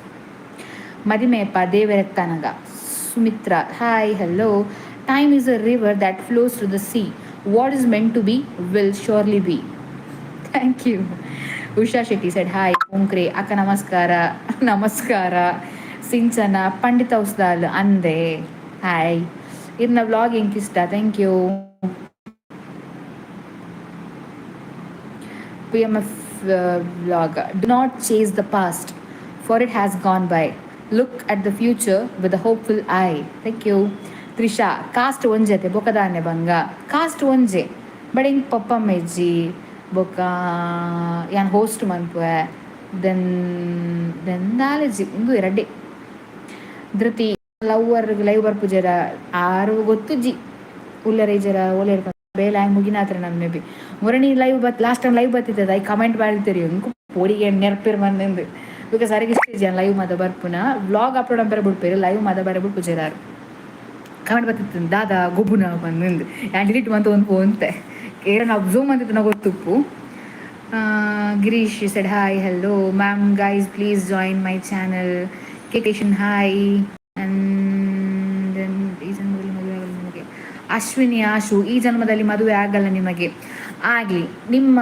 ಮದಿಮೇಪ ದೇವರೆತ್ತನಗ. Sumitra hi hello. Time is a river that flows to the sea, what is meant to be will surely be. Thank you. Usha Shetty said hi. ಓಂಕ್ರೆ ಅಕ್ಕ ನಮಸ್ಕಾರ. ಸಿಂಚನ ಪಂಡಿತ ಉಸ್ದಾಲ್ ಅಂದೆ hi. ಇರ್ನ vlog ಎಂಕಿಷ್ಟ. Thank you. PMF ವ್ಲಾಗ್. Do not chase the past for it has gone by, look at the future with a hopeful eye. Thank you. Trisha, caste ಒಂಜತೆ ಬೊಕದಾನೆ ಬಂಗ. ಕಾಸ್ಟ್ ಒಂಜೆ ಬಟ್ ಹಿಂಗೆ ಪಪ್ಪ ಮೆಜ್ಜಿ ಬೊಕ ಯಾನ್ ಹೋಸ್ಟ್ ಮನ್ಪುವೆ ದೆನ್ ದಾಲೆಜ್ಜಿ ಇಂದು ಎರಡೇ. ಧೃತಿ, ಲೈವ್ ಬರ್ಪುಜರ ಆರು ಗೊತ್ತುಜ್ಜಿ ಉಲ್ಲರೈಜರ ಓಲೇರ್ ಬೇಲ ಮುಗಿನಾತ್ರ ನನ್ನ ಮೇ ಬಿ ಮೊರಣಿ ಲೈವ್ ಲಾಸ್ಟ್ ಟೈಮ್ ಲೈವ್ ಬತ್ತಿದ್ದದ ಐ ಕಮೆಂಟ್ ಮಾಡಿರ್ತೀರಿ ಇಂಕು ಪೋಡಿಗೆ ನೆನಪಿರ್ ಬಂದೆಂದು ಬಿಕಾಸ್ ಅರಿಗೆ ಇಷ್ಟ ಲೈವ್ ಮಾದ ಬರ್ಪುನ ವ್ಲಾಗ್ ಅಪ್ಲೋಡ್ ಅಂಬರ ಬಿಡ್ಪೇರು ಲೈವ್ ಮಾದ ಬರ ಬಿಟ್ಟು ಪೂಜಾರು ಕಮೆಂಟ್ ಬರ್ತಿತ್ತು ದಾದಾ ಗೊಬ್ಬುನ ಬಂದು ಯಾನ್ ಡಿಲೀಟ್ ಬಂತು ಒಂದು ಫೋನ್ತೆ ಏನೋ ಅಬ್ಸರ್ವ್ ಮಾಡ್ತಿತ್ತು ನಾ ಗೊತ್ತುಪ್ಪು. Girish said hi hello ma'am guys please join my channel. ಕೇಟೇಶನ್ ಹಾಯ್. ಈ ಜನ್ಮದಲ್ಲಿ ಮದುವೆ ಆಗಲ್ಲ ನಿಮಗೆ. ಅಶ್ವಿನಿ ಆಶು, ಈ ಜನ್ಮದಲ್ಲಿ ಮದುವೆ ಆಗಲ್ಲ ನಿಮಗೆ. ಆಗಲಿ, ನಿಮ್ಮ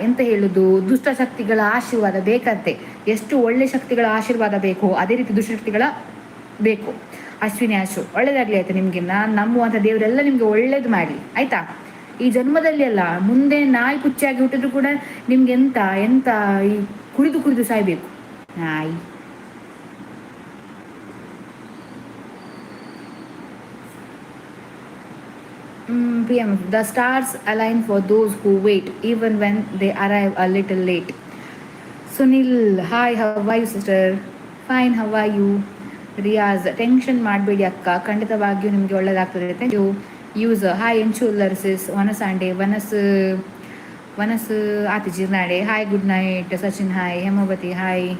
ಎಂತ ಹೇಳೋದು, ದುಷ್ಟಶಕ್ತಿಗಳ ಆಶೀರ್ವಾದ ಬೇಕಂತೆ. ಎಷ್ಟು ಒಳ್ಳೆ ಶಕ್ತಿಗಳ ಆಶೀರ್ವಾದ ಬೇಕು ಅದೇ ರೀತಿ ದುಷ್ಟಶಕ್ತಿಗಳ ಬೇಕು. ಅಶ್ವಿನಿ ಆಶು ಒಳ್ಳೇದಾಗಲಿ ಆಯ್ತಾ ನಿಮಗೆ. ನಾನು ನಂಬುವಂಥ ದೇವರೆಲ್ಲ ನಿಮಗೆ ಒಳ್ಳೇದು ಮಾಡಲಿ ಆಯಿತಾ. ಈ ಜನ್ಮದಲ್ಲಿ ಅಲ್ಲ, ಮುಂದೆ ನಾಯಿ ಕುಚ್ಚಾಗಿ ಹುಟ್ಟಿದ್ರು ಕೂಡ ನಿಮ್ಗೆ ಎಂತ ಎಂತ ಈ ಕುಡಿದು ಕುಡಿದು ಸಾಯ್ಬೇಕು ನಾಯಿ. PM, the stars align for those who wait, even when they arrive a little late. Sunil, hi, how are you sister? Fine, how are you? Riyaz, tension ಮಾಡಬೇಡಿ ಅಕ್ಕ, ಖಂಡಿತವಾಗಿಯೂ ನಿಮಗೆ ಒಳ್ಳೆಯದಾಗ್ತದೆ. Thank you. ಯೂಸರ್, ಹಾಯ್ ಎಂಚೂಲ್ಲರ್ ಸಿಸ್ ವನಸಾಂಡೆ ವನಸ್ ಆತಿಜಿರ್ನಾಡೆ, hi good night Sachin, hi Hemavathi, hi.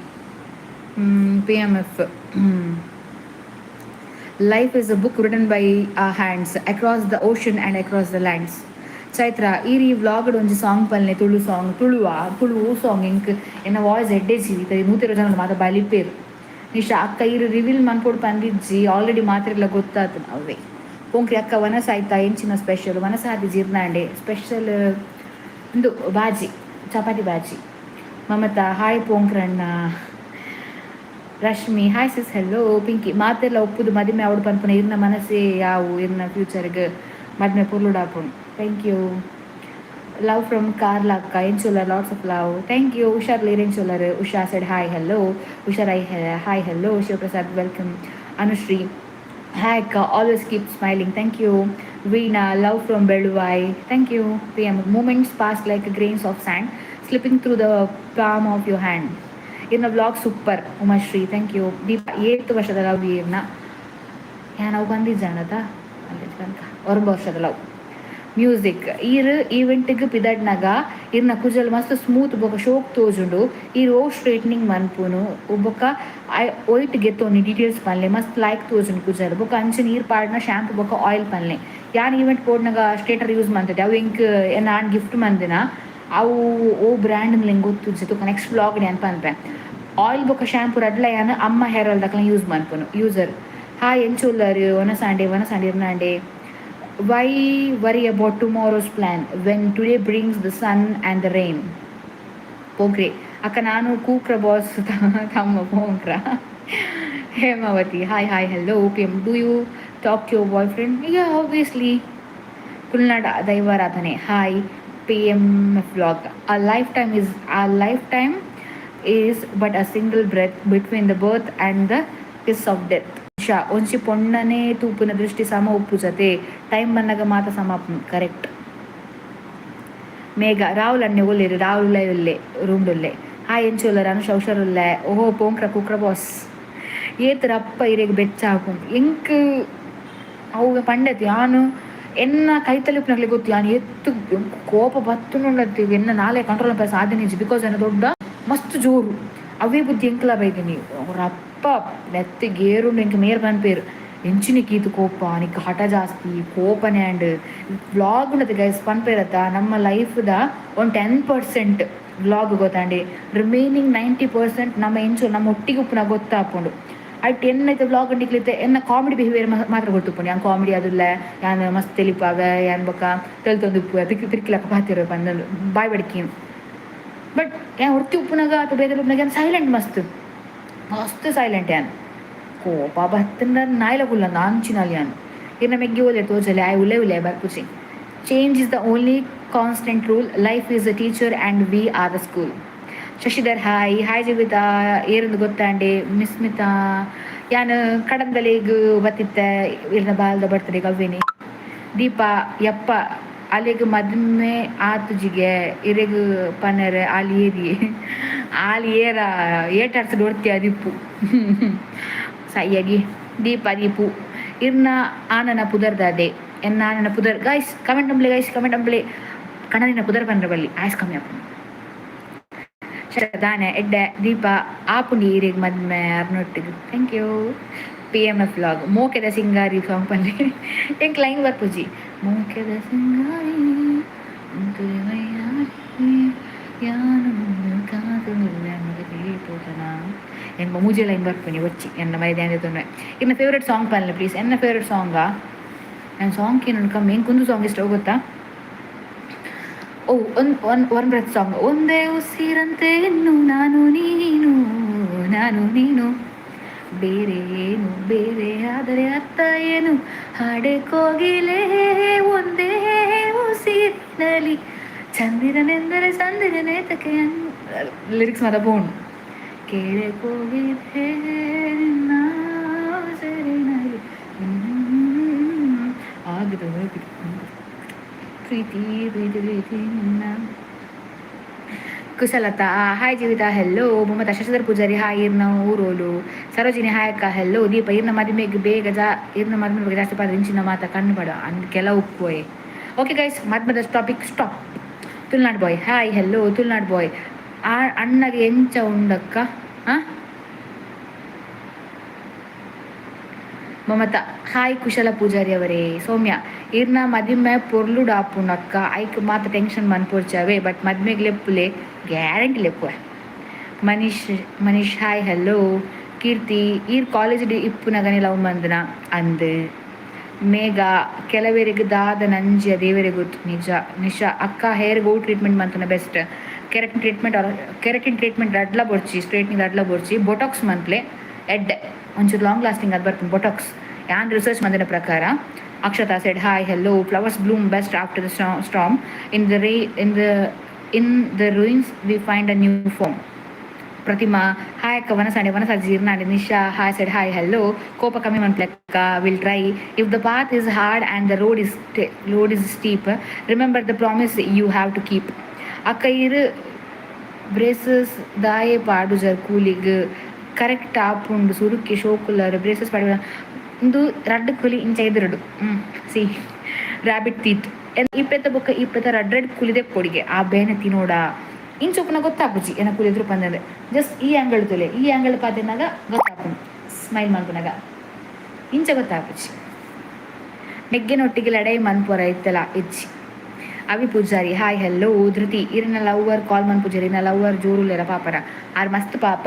PMF, life is a book written by our hands across the ocean and across the lands. Chaitra, ಈ ವ್ಲಾಗ್ಡ್ ಒಂಜಿ ಸಾಂಗ್ ಪಲ್ಲೆ ತುಳು ಸಾಂಗ್ ತುಳು ಸಾಂಗ್ ಇಂಕ್ ಎನ್ನ ವಾಯ್ಸ್ ಎಡ್ಡೆ ಜೀವಿ 120 ಜನ ಮಾತ ಬಲಿಪೇರು ನಿಶಾ ಅಕ್ಕ ಇರು ರಿವೀಲ್ ಮನ್ಪೋಡು ಪಂದಿಜ್ಜಿ ಆಲ್ರೆಡಿ ಮಾತ್ರೆಲ್ಲ ಗೊತ್ತಾತು ಅವೇ. ಪೋಂಕ್ರಿ ಅಕ್ಕ ವನಸ ಆಯ್ತಾ ಎಂಚಿನ ಸ್ಪೆಷಲ್ ವನಸ ಹಾದಿ ಜೀರ್ನಾಂಡೆ ಸ್ಪೆಷಲ್ ಒಂದು ಬಾಜಿ ಚಪಾತಿ ಬಾಜಿ. ಮಮತಾ, ಹಾಯ್ ಪೋಂಕ್ರಣ್ಣ. Rashmi, hi sis, hello. Pinky, ಮಾತೆಲ್ಲ ಒಪ್ಪುದು ಮದುವೆ ಅವಡು ಪನ್ಪುನ ಇರ್ನ ಮನಸ್ಸೇ ಯಾವು ಇರ್ನ ಫ್ಯೂಚರ್ಗೆ ಮದುವೆ ಪುರ್ಲುಡಾಪುಣ್. Thank you. Love from Karla ಅಕ್ಕ, ಎಂಚುಲರ್, lots of love. Thank you. ಹುಷಾರ್ ಲೀರ್ ಎಂಚುಲರ್. Usha said hi hello. ಹುಷಾರ್ hi hello. Shivaprasad welcome. Anushree, hi ಅಕ್ಕ, always keep smiling. Thank you. Veena, love from Beluvai. Thank you. PM, moments pass like grains of sand slipping through the palm of your hand. ಇರ್ನ ವ್ಲಾಗ್ super. Umashree, thank you. Deepa, 8 ವರ್ಷದ love ಇರ್ನ ನಾವು ಬಂದಿದ್ದಾನದ ಅಲ್ಲಿ ತನಕ 9 ವರ್ಷದ love. Music, ಈವೆಂಟ್ಗೆ ಪಿದಡ್ನಾಗ ಇರ್ನ ಕುಜಲ್ ಮಸ್ತ್ ಸ್ಮೂತ್ ಬೊಕ ಶೋಕ್ ತೋಜುಂಡು ಓ ಸ್ಟ್ರೇಟ್ನಿಂಗ್ ಮನ್ಪುನು ಬೊಕ ಒಯ್ಟ್ ಗೆತ್ತೋನಿ ಡೀಟೇಲ್ಸ್ ಪನ್ಲೆ ಮಸ್ತ್ ಲೈಕ್ ತೋಜುಂಡು ಕುಜಲ್ ಬೊಕ ಅಂಚೆ ನೀರು ಪಾಡ್ನ ಶಾಂಪು ಬೊಕ ಆಯಿಲ್ ಪನ್ಲೆ. ಯಾನ್ ಈವೆಂಟ್ ಪೋಡ್ನಾಗ ಸ್ಟ್ರೇಟರ್ ಯೂಸ್ ಮಾಡ್ತದೆ ಅವು ಇಂಕ್ ನಾನು ಗಿಫ್ಟ್ ಮಂದಿನ ಅವು ಓ ಬ್ರ್ಯಾಂಡ್ ಹೆಂಗೆ ಗೊತ್ತು ನೆಕ್ಸ್ಟ್ ಬ್ಲಾಗ್ ನೆನಪು ಅನ್ಪೆ. ಆಯಿಲ್ ಬೊಕ ಶಾಂಪು ರಡ್ಲ ಯಾನು ಅಮ್ಮ ಹೇರ್ ಆಯಿಲ್ ದಕ್ಲ ಯೂಸ್ ಮನ್ಪುನು. ಯೂಸರ್, ಹಾಯ್ ಎಂಚುಲ್ಲರ್ ವನಸಾಂಡೆ ಇರ್ನಾಂಡೆ. Why worry about tomorrow's plan when today brings the sun and the rain? ಪೋಂಕ್ರೆ ಅಕ್ಕ, ನಾನು ಕೂಕ್ರ ಬಾಸ್ ತಮ್ಮ ಪೋಂಕ್ರ. Hemavathi, hi hi hello. PM, do you talk to your boyfriend? Yeah, obviously. ತುಳುನಾಡ ದೈವಾರಾಧನೆ, hi. PMF vlog, a lifetime is but a single breath between the birth and the kiss of death. ಶಾ, ಒಂಚಿ ಪೊಣ್ಣನೇ ತೂಪಿನ ದೃಷ್ಟಿ ಸಮ ಉಪ್ಪು ಜತೆ ಟೈಮ್ ಬಂದಾಗ ಮಾತ ಸಮಾಪ್ನ. ಕರೆಕ್ಟ್. ಮೇಘ, ರಾಹುಲ್ ಅಣ್ಣೆ ಒಲ್ಲೇರು ರಾಹುಲ್ ಉಲ್ಲೆ ರೂಮ್ಡುಲ್ಲೆ. ಹಾಯ್ ಎಂಚೋಲ್ಲರ ಅನುಷ ಹುಷಾರುಲ್ಲೆ. ಓಹೋ ಪೋಂಕ್ರ ಕುಕ್ರ ಬಾಸ್ ಏತರಪ್ಪ ಇರೇಗ ಬೆಚ್ಚಾಕು ಎಂಕ್ ಅವು ಪಂಡತಿ ಯಾನು ಎನ್ನ ಕೈತಲಿಪ್ನಾಗ್ಲಿ ಗೊತ್ತು ಯಾನು ಎತ್ತು ಕೋಪ ಬತ್ತುನುಂಡತ್ತೀವಿ ಎನ್ನ ನಾಳೆ ಕಂಟ್ರೋಲ್ ಪೈ ಸಾಧನೆ ಬಿಕಾಸ್ ಎನ್ನ ದೊಡ್ಡ ಮಸ್ತ್ ಜೋರು ಅವೇ ಬುದ್ಧಿ ಎಂಕ್ಲ ಬೈದಿನಿ ಅವರಪ್ಪ ನೆತ್ತಿ ಗೇರುಂಡು ಎಂಕ್ ಮೇರ್ ಪನ್ಪೇರು ಎಂಚಿನಿಕ್ ಇದು ಕೋಪ ನಿಕ್ ಹಠ ಜಾಸ್ತಿ ಕೋಪನೆ ಆ್ಯಂಡ್ ವ್ಲಾಗ್ ಉಂಡದು ಗೈಸ್ ಪನ್ಪೇರತ್ತ ನಮ್ಮ ಲೈಫ್ದ ಒಂದು 10% ವ್ಲಾಗ್ ಗೊತ್ತಾಂಡಿ ರಿಮೈನಿಂಗ್ 90% ನಮ್ಮ ಒಟ್ಟಿಗೆ ಉಪ್ಪುನ ಗೊತ್ತಾಪುಂಡು. ಅಟ್ ಎನ್ನೈತೆ ವ್ಲಾಗ್ ನಿಕ್ಲಿತ್ತೆ ಎನ್ನ ಕಾಮಿಡಿ ಬಿಹೇವಿಯರ್ ಮಾತ್ರ ಗೊತ್ತುಪ್ಪುಂಡು. ಯಾನ್ ಕಾಮಿಡಿ ಅದಿಲ್ಲ ಯಾನ್ ಮಸ್ತ್ ತೆಲಿಪಾಗ ಯಾನ್ ಬೊಕ್ಕ ತೆಲ್ತೊಂದು ಪಿರ್ಕಿಲಕ್ಕ ಪಾತಿರೋ ಬಂದು ಬಾಯ್ ಬಡ್ಕಿ ಬಟ್ ಯಾನ್ ಹೊರ್ತಿ ಉಪ್ಪುನಾಗ ಅಥವಾ ಬೇರೆ ಉಪ್ಪನಾಗ ಯಾನ್ ಸೈಲೆಂಟ್ ಮಸ್ತ್ ಸೈಲೆಂಟ್ ಯಾನ್ ಕೋಪ ಬತ್ತಂದ ನಾಯ್ಲಗುಲ್ಲ ನಾಂಚಿನಲ್ಲಿ ಯಾನು ಇನ್ನು ಮೆಗ್ಗಿ ಓಲೆ ತೋಜಲೆ ಆಯ್ ಉಲೆ ಬರ್ಪುಚಿ. Change is the only constant rule. Life is a teacher and we are the school. Shashidhar, hi. Hi Jeevitha, ಏರಂದು ಗೊತ್ತಾಂಡೆ. ಮಿಸ್ಮಿತಾ, ಯಾನು ಕಡಂದಲೆಗ್ ಬತ್ತಿತ್ತೆ ಇರ್ನ ಬಾಲ್ದ ಬರ್ತದೆ ಗವ್ವಿನಿ. ದೀಪಾ, ಯಪ್ಪ ಅಲ್ಲಿಗೆ ಮದ್ಮೆ ಆತುಜಿಗೆ ಇರೆಗ್ ಪನರ್ ಆಲಿ ಏರ ಏಟಾಡ್ಸಡ್ ಹೊಡ್ತೀಯ ದಿಪ್ಪು ಸಯ್ಯಾಗಿ. ದೀಪು ಇರ್ನ ಆನನ ಪುದರ್ದಾದೆ ಎನ್ನ ಆನನ ಪುದರ್ ಗೈಸ್ ಕಮೆಂಟ್ ಅಂಬ್ಲೆ ಕಣನಿನ ಪುದರ್ ಪಂದ್ರ ಬಲ್ಲಿ ಆಯ್ಸ್ ಕಮ್ಮಿ ಆಪು ದಾನೆ ಎಡ್ಡೆ. ದೀಪ ಆಪುಂಡಿ ಇರೆಗ್ ಮದ್ಮೆ ಅರ್ನೊಟ್ಟಿಗೆ. Thank you. PMF ವ್ಲಾಗ್, ಮೋಕೆದ ಸಿಂಗಾರಿ ಸಾಂಗ್ ಪನ್ಲೆ ಎಂಕ್ ಲೈನ್ ಬರ್ಪುಜಿ. ಮೋಕೆದ ಸಿಂಗಾರಿ ಎನ್ನ ಮೂಜೆ ಲೈನ್ ಬರ್ಪನಿ ಒಚ್ಚಿ ಎನ್ನ ಮೈದೆ ತೊಂದರೆ. ಇನ್ನ ಫೇವ್ರೆಟ್ ಸಾಂಗ್ ಪನ್ಲೆ ಪ್ಲೀಸ್. ಎನ್ನ ಫೇವ್ರೆಟ್ ಸಾಂಗಾ ನನ್ನ ಸಾಂಗ್ ಏನು ಕಮ್ಮಿ ಹೆಂಗೆ ಕುಂದು ಸಾಂಗ್ ಇಷ್ಟ ಗೊತ್ತಾ? ಓ ಒನ್ ಬ್ರೆತ್ ಸಾಂಗ್. ಒಂದೇ ಉಸಿರಂತೆ ಇನ್ನು ನಾನು ನೀನು ಬೇರೆ ಏನು ಬೇರೆ ಆದರೆ ಅರ್ಥ ಏನು ಹಾಡೆ ಕೋಗಿಲೆ ಒಂದೇ ಉಸಿರಿನಲಿ ಚಂದಿರನೆಂದರೆ ಚಂದಿರನೇತಕ್ಕೆ ಲಿರಿಕ್ಸ್ ಮಾತ್ರ ಬೋಣು ಕೇಳೆ ಕೋಗಿಲೆ ನಿನ್ನ ಉಸಿರಿನಲಿ ಆಗಿದೆ ಪ್ರೀತಿ ಪ್ರೀತಿ ಪ್ರೀತಿ ನಿನ್ನ Kushalatha hi Jeevitha hello Mohammed Shashidhar Poojary hi ಇರ್ನ ಊರೋಲು ಸರೋಜಿನಿ ಹಾಯ್ ಅಕ್ಕ ಹೆಲ್ಲೋ ದೀಪ ಇರ್ನ ಮದುವೆಗೆ ಬೇಗ ಇರ್ನ ಮದುವೆ ಬಗ್ಗೆ ಜಾಸ್ತಿ ಪಾದ ಇಂಚಿನ ಮಾತ ಕಣ್ಣು ಪಡ ಅಂದ್ ಕೆಲವು ಉಪ್ಪೋಯ್ ಓಕೆ ಗೈಸ್ ಮದ್ಮದ topic stop Tulunad boy hi hello Tulunad boy ಅಣ್ಣಗೆ ಎಂಚ ಉಂಡಕ್ಕ ಮಮತಾ ಹಾಯ್ ಕುಶಲ ಪೂಜಾರಿ ಅವರೇ ಸೌಮ್ಯ ಇರ್ನ ಮದುವೆ ಪೊರ್ಲುಡು ಆಪುಂಡಕ್ಕ ಐಕ್ ಮಾತ ಟೆನ್ಷನ್ ಮನ್ಪೊರ್ಚಾವೆ ಬಟ್ ಮದ್ಮೆಗೆ ಲೆಪ್ಪುಲೆ ಗ್ಯಾರಂಟಿ ಲೆಪ್ಪುವೆ ಮನೀಶ್ ಹಾಯ್ ಹಲೋ ಕೀರ್ತಿ ಈರ್ ಕಾಲೇಜ್ ಇಪ್ಪುನಗನೆ ಲವ್ ಮಂದನ ಅಂದ್ ಮೇಘ ಕೆಲವರಿಗೆ ದಾದ ನಂಜಿಯ ದೇವರಿಗೆ ಗೊತ್ತು ನಿಜ ಅಕ್ಕ ಹೇರ್ ಗೋ ಟ್ರೀಟ್ಮೆಂಟ್ ಮಂತನ ಬೆಸ್ಟ್ ಕೆರಟಿನ್ ಟ್ರೀಟ್ಮೆಂಟ್ ಅಡ್ಲ ಬೊಡ್ಚಿ ಸ್ಟ್ರೇಟ್ನಿಂಗ್ ಅಡ್ಲ ಬೊಡ್ಚಿ ಬೊಟಾಕ್ಸ್ ಮಂತ್ಲೆ ಎಡ್ಡೆ ಒಂಚೂರು ಲಾಂಗ್ ಲಾಸ್ಟಿಂಗ್ ಅದು ಬರ್ತೀನಿ ಬೊಟಾಕ್ಸ್ ಯಾನ್ ರಿಸರ್ಚ್ ಮಂದಿನ ಪ್ರಕಾರ Akshata said hi hello flowers bloom best after the storm in the ruins we find a new form Pratima hi ಅಕ್ಕ ವನಸಾಡಿ ಜೀರ್ನಾಡಿ Nisha hi said hi hello ಕೋಪ ಕಮ್ಮಿ ಮಂತ್ಲೆಕ್ಕ will try if the path is hard and the road is steep remember the promise you have to keep ಅಕ್ಕ ಇರು braces ದಾಯೆ ಪಾಡು ಜರ್ ಕೂಲಿಗ್ ಕರೆಕ್ಟ್ ಆಪುಂಡು ಸುರುಕಿ ಶೋಕುಲರ್ ಬ್ರೇಸಸ್ ಪಾಡು ಇಂದು ರಡ್ಡು ಕುಲಿ ಇಂಚ ಎದುರುಡು ಸಿ ರ್ಯಾಬಿಟ್ ತೀತ್ ಇಪ್ಪೆತ್ತ ಬೊಕ್ಕ ಇಪ್ಪೆತ್ತ ರಡ್ರೆಡ್ ಕುಲಿದೆ ಕೊಡಿಗೆ ಆ ಬೇನೆ ತಿನ್ನೋಡ ಇಂಚೊಪ್ಪನ ಗೊತ್ತಾಪುಜಿ ಏನ ಕುಲಿದ್ರು ಪಂದ್ರೆ ಜಸ್ಟ್ ಈ ಆಂಗಲ್ ತೊಲೆ ಈ ಆಂಗಲ್ ಪಾತಿನಾಗ ಗೊತ್ತಾಪುಂಡು ಸ್ಮೈಲ್ ಮಲ್ಪನಾಗ ಇಂಚ ಗೊತ್ತಾಪುಜಿ ನೆಗ್ಗೆನೊಟ್ಟಿಗೆ ಲಡೈ ಮನ್ಪೊರ ಇತ್ತಲ್ಲ ಇಜ್ಜಿ ಅವಿ Poojary hi hello Dhriti ಇರಿನ lover ಕಾಲ್ ಮನ್ ಪೂಜಾರಿ ಇನ್ನ ಲವ್ವರ್ ಜೋರುಲೆರ ಪಾಪರ ಆರ್ ಮಸ್ತ್ ಪಾಪ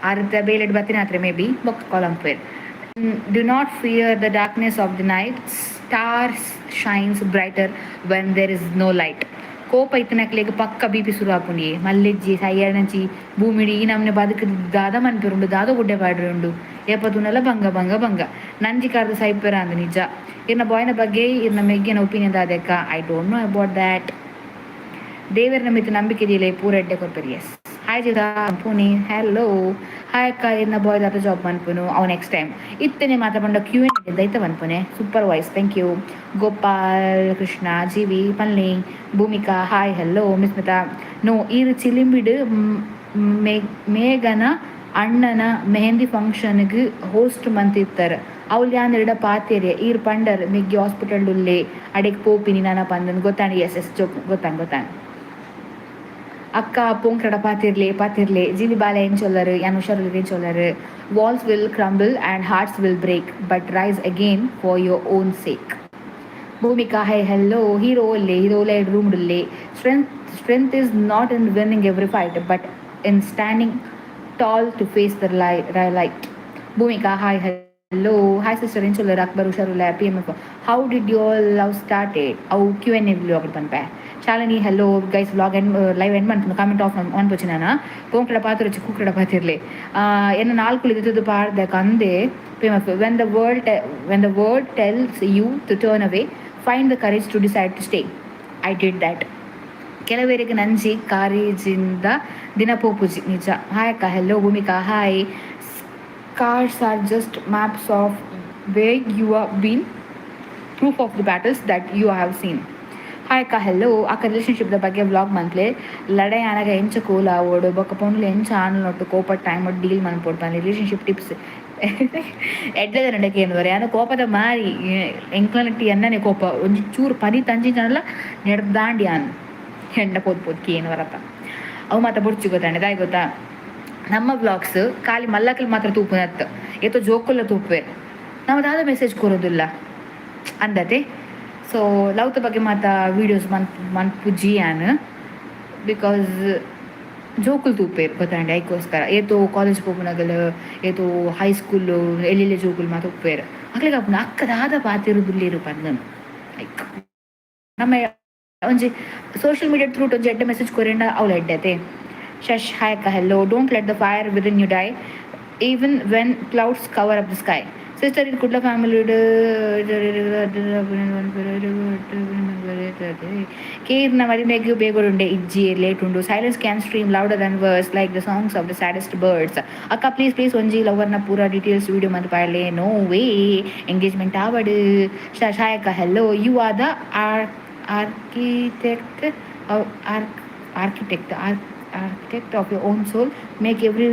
ಆರ್ದ ಬೇಲೆಡ್ ಬತ್ತಿನಾತ್ರೆ ಮೇ ಬಿ ಬೊಕ್ಕ ಕಾಲ್ umpire do not fear the darkness of the night, stars shines brighter when there is no light. ಕೋಪ ಇತ್ತನಕ್ಲೆಗ್ ಪಕ್ಕ ಬಿಪಿ ಶುರು ಆಪುಂಡಿ ಮಲ್ಲೆಜ್ಜಿ ಸೈಯಣಂಚಿ ಭೂಮಿಡಿ ಈ ನಮ್ನೆ ಬದುಕು ದಾದ ಮನ್ಪಿರುಂಡು ದಾದ ಗುಡ್ಡೆ ಪಾಡ್ರಿ ಉಂಡು ಏಪತ್ತುನೆಲ್ಲ ಭಂಗ ನಂಜಿ ಕಾರ್ದು ಸೈಪೆರ ಅಂದ ನಿಜ ಇರ್ನ ಬಾಯ್ನ ಬಗ್ಗೆ ಇರ್ನ ಮೆಗ್ಗಿನ ಒಪಿನಿಯನ್ ದಾದೆಕ್ಕ I don't know about that ದೇವರ ನಮಿತ್ ನಂಬಿಕೆ ದಿಲೆ ಪೂರ ಎಡ್ಡೆ ಕೊಡ್ತಾರೆ ಎಸ್ ಹಾಯ್ ಜಿದಾ ಪೂನಿ ಹಲೋ ಹಾಯ್ ಅಕ್ಕ ಇನ್ನ ಬಾಯ್ ದಾತ ಜಾಬ್ ಮನ್ಪುನು ಅವ್ ನೆಕ್ಸ್ಟ್ ಟೈಮ್ ಇತ್ತನೆ ಮಾತಾಡ Q N ದೈತ ಮನ್ಪುನೆ super voice thank you Gopal Krishna ಜೀವಿ ಪಲ್ನಿ ಭೂಮಿಕಾ ಹಾಯ್ ಹಲೋ ಮಿಸ್ಮಿತಾ ನೋ ಈರು ಚಿಲಿಂಬಿಡು ಮೇಘನ ಅಣ್ಣನ ಮೆಹಂದಿ ಫಂಕ್ಷನ್ಗೆ ಹೋಸ್ಟ್ ಮಂತಿರ್ತಾರೆ ಅವ್ಲು ಯಾನ್ರಿಡ ಪಾತೇರಿಯ ಈರ್ ಪಂಡರ್ ಮಿಗ್ಗಿ ಹಾಸ್ಪಿಟಲ್ ಉಲ್ಲೆ ಅಡೆಗೆ ಪೋಪಿನಿ ನನ್ನ ಪಂದನ್ ಗೊತ್ತಾಣಿ ಎಸ್ ಜೋಕ್ ಗೊತ್ತಾಂಗ್ ಅಕ್ಕ ಪೋಂಕ್ರಡ ಪಾತಿರ್ಲೆ ಜೀವಿ ಬಾಲ ಏನ್ ಚೊಲ್ಲರು ಯಾನ್ ಹುಷಾರು ಏನ್ ಚೊಲ್ಲರು walls will crumble and hearts will break but rise again for your own sake Bhoomika hi hello hero ಒಲ್ಲೆ ರೂಮ್ಡುಲ್ಲೆ strength is not in winning every fight but in standing tall to face the light Bhoomika hi hello hi sister ಏನ್ ಚೊಲ್ಲರು ಅಕ್ಬರ್ ಹುಷಾರುಲ್ಲ PMF how did your love started ಅವು Q&A vlog ಪನ್ಪೆ Shalini hello guys vlog live end ಮಾಡ್ತೀನಿ comment off ಅನ್ಪೋಚಿ ನಾನು ಪೋಂಕ್ರಡ ಪಾತ್ರ ಹಚ್ಚಿ ಕೂಕ್ರಡ ಪಾತಿರ್ಲಿ ಏನು ನಾಲ್ಕು ಇದ್ದು ಪಾಡ್ದಕ್ಕೆ ಅಂದೆ PMF when the world tells you to turn away find the courage to decide to stay I did that ಕೆಲವರಿಗೆ ನಂಜಿ ಕಾರೇಜಿಂದ ದಿನ ಪೋಪುಜಿ ನಿಜ ಹಾಯ್ ಅಕ್ಕ hello Bhoomika hi scars are just maps of way you are been proof of the battles that you have seen hi ಅಕ್ಕ hello ಅಕ್ಕ ರಿಲೇಷನ್ಶಿಪ್ದ ಬಗ್ಗೆ ವ್ಲಾಗ್ ಮಂತ್ಲೆ ಲಡೈ ಆನಾಗ ಎಂಚ ಕೂಲ ಓಡು ಬೊಕ್ಕ ಪೊಂಡ್ಲು ಎಂಚ ಆನಲ್ ನೊಟ್ಟು ಕೋಪ ಟೈಮ್ ಒಟ್ಟು ಡೀಲ್ ಮನ್ಪೊಡ್ತಾನೆ ರಿಲೇಷನ್ಶಿಪ್ ಟಿಪ್ಸ್ ಎಡ್ಲದ ನಡಕ್ಕೆ ಏನುವರೆ ಯಾನು ಕೋಪದ ಮಾರಿ ಎಂಕ್ಲನಟ್ಟಿ ಎನ್ನನೆ ಕೋಪ ಒಂಜಿ ಚೂರು ಪದಿ ತಂಜಿನಲ್ಲ ನೆಡ್ದಾಂಡಿ ಆನ್ ಹೆಂಡ ಪೋದ್ಪೋದ್ಕಿ ಏನು ವರತ್ತ ಅವು ಮಾತ್ರ ಬುಡ್ಚಿ ಗೊತ್ತಾಂಡೆ ದಾಯ್ ಗೊತ್ತಾ ನಮ್ಮ ವ್ಲಾಗ್ಸ್ ಖಾಲಿ ಮಲ್ಲಕಲ್ ಮಾತ್ರ ತೂಪುನತ್ತು ಏತೋ ಜೋಕುಲ್ಲ ತೂಪೆ ನಮ್ಮದಾದ ಮೆಸೇಜ್ ಕೊರೋದಿಲ್ಲ ಅಂದತೆ ಸೊ ಲವ್ತ ಬಗ್ಗೆ ಮಾತ ವೀಡಿಯೋಸ್ ಮನ್ಪುಜಿ ಆನ್ ಬಿಕಾಸ್ ಜೋಕುಲ್ ತೂಪೇರು ಗೊತ್ತಾಂಡೆ ಐಕೋಸ್ಕರ ಏತೋ ಕಾಲೇಜ್ ಪೋಪುನಗಲು ಏತೋ ಹೈಸ್ಕೂಲು ಎಲ್ಲೆಲ್ಲೆ ಜೋಕುಲ್ ಮಾತ ಉಪ್ಪೇರು ಅಕ್ಲಿಗೆ ಅಪ್ಪನ ಅಕ್ಕದಾದ ಪಾತಿರುದುಲ್ಲಿರು ಪಂದನು ಲೈಕ್ ನಮ್ಮ ಒಂಜಿ ಸೋಷಿಯಲ್ ಮೀಡಿಯಾ ಥ್ರೂ ಒಂಜಿ ಎಡ್ಡೆ ಮೆಸೇಜ್ ಕೊರೆಂಡ ಅವ್ಲು ಎಡ್ಡೆತೆ ಶಶ್ ಹಾಯ್ ಅಕ್ಕ hello don't let the fire within you die even when clouds cover up the sky. Sister in Kudla family. Kirna Mari make you begurunde ijji late undu. Silence can stream louder than words like the songs of the saddest birds. Akka please onji lover na pura details video mad paale. No way. Engagement avadu. Shashayaka hello. You are the architect of architect of your own soul. Make every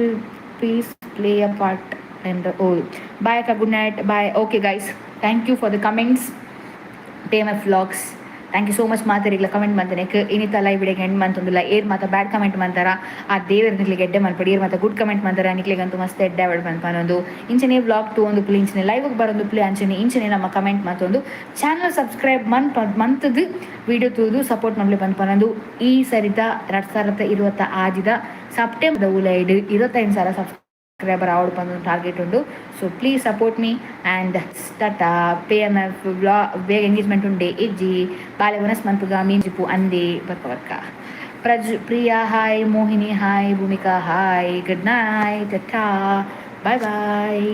piece play a part in the whole. Bye Akka, good night. Bye. Okay guys, thank you for the comments. TMF vlogs. Thank you so much ಮಾತಾರಿಲ್ಲ comment ಮಾಡ್ತಾನೆ ಇನಿತ live ವಿಡಿಯೋಗೆ end ಮಂತೊಂದಿಲ್ಲ air ಮಾತ್ರ bad comment ಮಾಡ್ತಾರ ಆ ದೇವರ ನಿಕ್ಲಿಗೆ ಎಡ್ಡೆ ಮಲ್ಪಡಿ air ಮಾತ್ರ ಗುಡ್ ಕಮೆಂಟ್ ಮಾಡ್ತಾರ ನಿಕ್ಲಿಗಂತೂ ಮಸ್ತ್ ಎಡ್ಡೆ ಅವಳು ಬಂದ್ಪನೊಂದು ಇಂಚನೆ ವ್ಲಾಗ್ ಟು ಒಂದು ಪ್ಲೇ ಇಂಚನೆ ಲೈವ್ಗೆ ಬರೋದು ಪ್ಲೇ ಅಂಚನೆ ಇಂಚನೆ ನಮ್ಮ ಕಮೆಂಟ್ ಮತ್ತೊಂದು ಚಾನಲ್ ಸಬ್ಸ್ಕ್ರೈಬ್ ಮಂತದ್ದು ವಿಡಿಯೋ ತೂದು ಸಪೋರ್ಟ್ ಮಾಡಲಿ ಬಂದ್ಪನೊಂದು ಈ ಸರಿತ 2020 ಆದಿದ ಸೆಪ್ಟೆಂಬರ್ ಉಲೈಡ್ 25,000 ಸಬ್ಸ್ಕ್ರೈಬರ್ ಅವಳು ಬಂದು ಟಾರ್ಗೆಟ್ ಉಂಡು. So please support me and tata PMF ಬೇಗ ಎಂಗೇಜ್ಮೆಂಟ್ ಉಂಡೆ ಇಜ್ಜಿ ಬಾಲೆ ವನಸ್ ಮಂತುಗ ಮೀಂಜಿಪು ಅಂದೆ ಬರ್ಕ Priya hi, Mohini hi, Bhoomika hi, good night, tata, bye ಬಾಯ್.